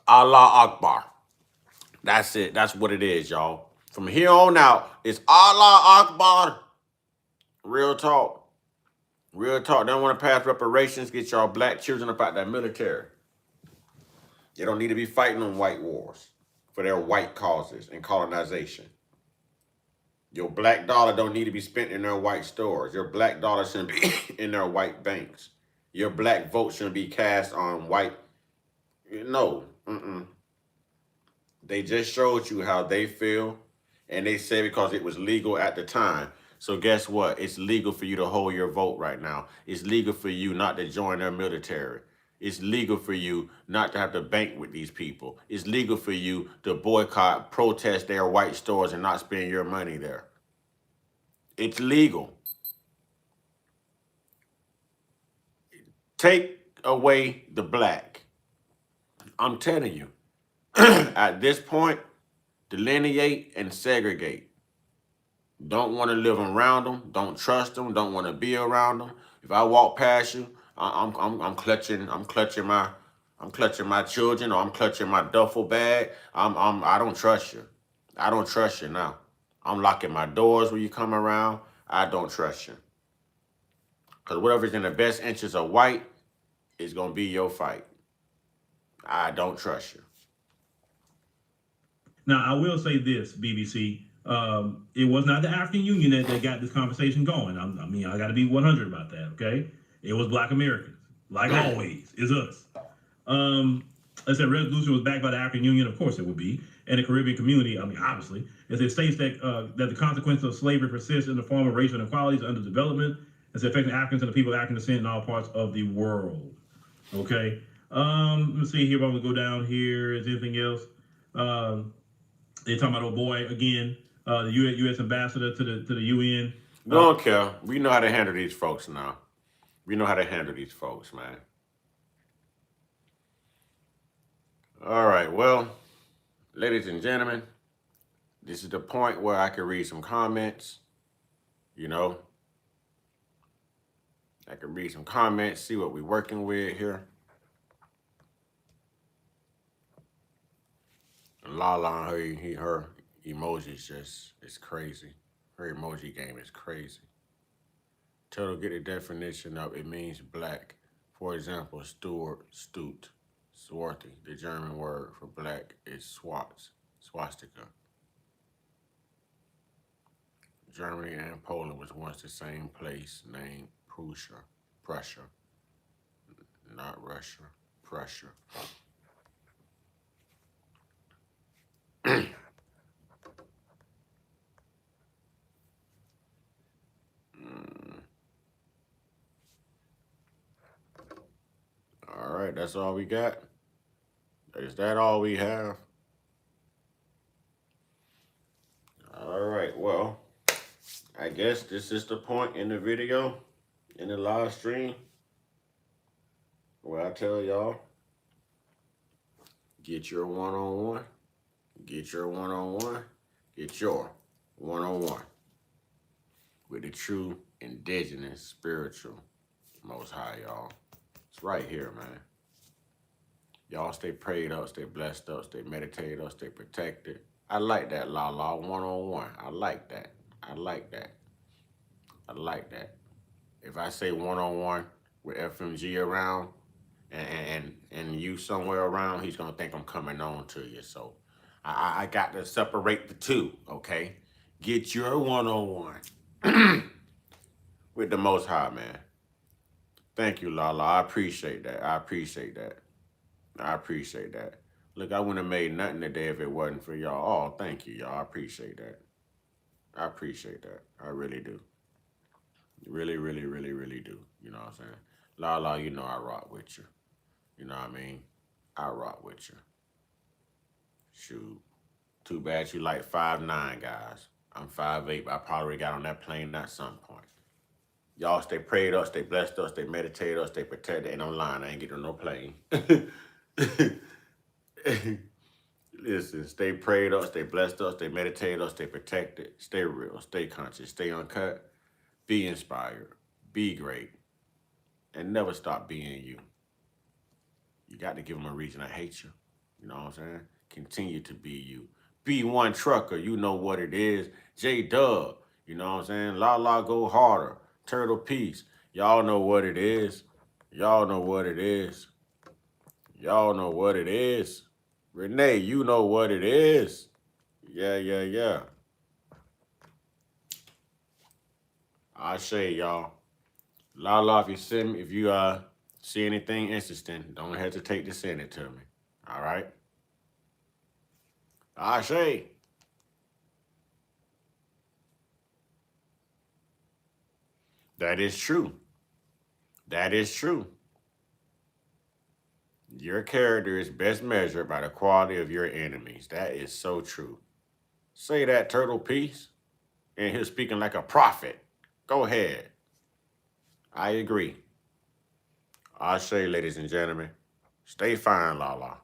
Speaker 1: Allah Akbar. That's it. That's what it is, y'all. From here on out, it's Allah Akbar. Real talk. Real talk. They don't want to pass reparations, get y'all black children up out that military. They don't need to be fighting on white wars for their white causes and colonization. Your black dollar don't need to be spent in their white stores. Your black dollar shouldn't be in their white banks. Your black vote shouldn't be cast on white. No. They just showed you how they feel, and they say because it was legal at the time. So guess what? It's legal for you to hold your vote right now. It's legal for you not to join their military. It's legal for you not to have to bank with these people. It's legal for you to boycott, protest their white stores and not spend your money there. It's legal. Take away the black. I'm telling you, at this point, delineate and segregate. Don't want to live around them. Don't trust them. Don't want to be around them. If I walk past you, I'm clutching my children, or I'm clutching my duffel bag. I don't trust you. I don't trust you now. I'm locking my doors when you come around. I don't trust you. Because whatever's in the best interest of white is gonna be your fight. I don't trust you.
Speaker 2: Now, I will say this, BBC. It was not the African Union that got this conversation going. I mean, I got to be 100 about that, okay? It was Black Americans. Like always, it's us. I said resolution was backed by the African Union. Of course it would be. And the Caribbean community, I mean, obviously. As it states that the consequences of slavery persist in the form of racial inequalities under development as affecting Africans and the people of African descent in all parts of the world. Okay? Let's see here. I'm going to go down here. Is there anything else? They're talking about old boy again, the U.S. ambassador to the UN.
Speaker 1: We don't care. We know how to handle these folks now. We know how to handle these folks, man. All right, well, ladies and gentlemen, this is the point where I can read some comments. You know, I can read some comments, see what we're working with here. Lala, her emojis just, it's crazy. Her emoji game is crazy. Total get the definition of it means black. For example, swarthy. The German word for black is swastika. Germany and Poland was once the same place named Prussia. Not Russia, Prussia. All right, that's all we got. Is that all we have? All right, well, I guess this is the point in the video, in the live stream, where I tell y'all, get your one-on-one, get your one-on-one, get your one-on-one with the true indigenous spiritual Most High, y'all. It's right here, man. Y'all stay prayed up, stay blessed up, stay meditated up, stay protected. I like that, la one-on-one. I like that. I like that. I like that. If I say one-on-one with FMG around and you somewhere around, he's gonna think I'm coming on to you. So I got to separate the two, okay? Get your one-on-one with the Most High, man. Thank you, Lala. I appreciate that. I appreciate that. I appreciate that. Look, I wouldn't have made nothing today if it wasn't for y'all. Oh, thank you, y'all. I appreciate that. I appreciate that. I really do. Really, really, really, really do. You know what I'm saying? Lala, you know I rock with you. You know what I mean? I rock with you. Shoot. Too bad you like 5'9", guys. I'm 5'8", but I probably got on that plane at some point. Y'all stay prayed up, stay blessed up, stay meditated up, stay protected. Ain't no line. I ain't getting on no plane. Listen, stay prayed up, stay blessed up, stay meditated up, stay protected, stay real, stay conscious, stay uncut, be inspired, be great, and never stop being you. You got to give them a reason I hate you. You know what I'm saying? Continue to be you. Be one trucker, you know what it is. J-Dub, you know what I'm saying? La go harder. Turtle Peace, y'all know what it is. Y'all know what it is. Y'all know what it is. Renee, you know what it is. Yeah. I say, y'all. Lala, if you see anything interesting, don't hesitate to send it to me. All right? I say. That is true. That is true. Your character is best measured by the quality of your enemies. That is so true. Say that, Turtle Piece. And he's speaking like a prophet. Go ahead. I agree. I say, ladies and gentlemen, stay fine, Lala.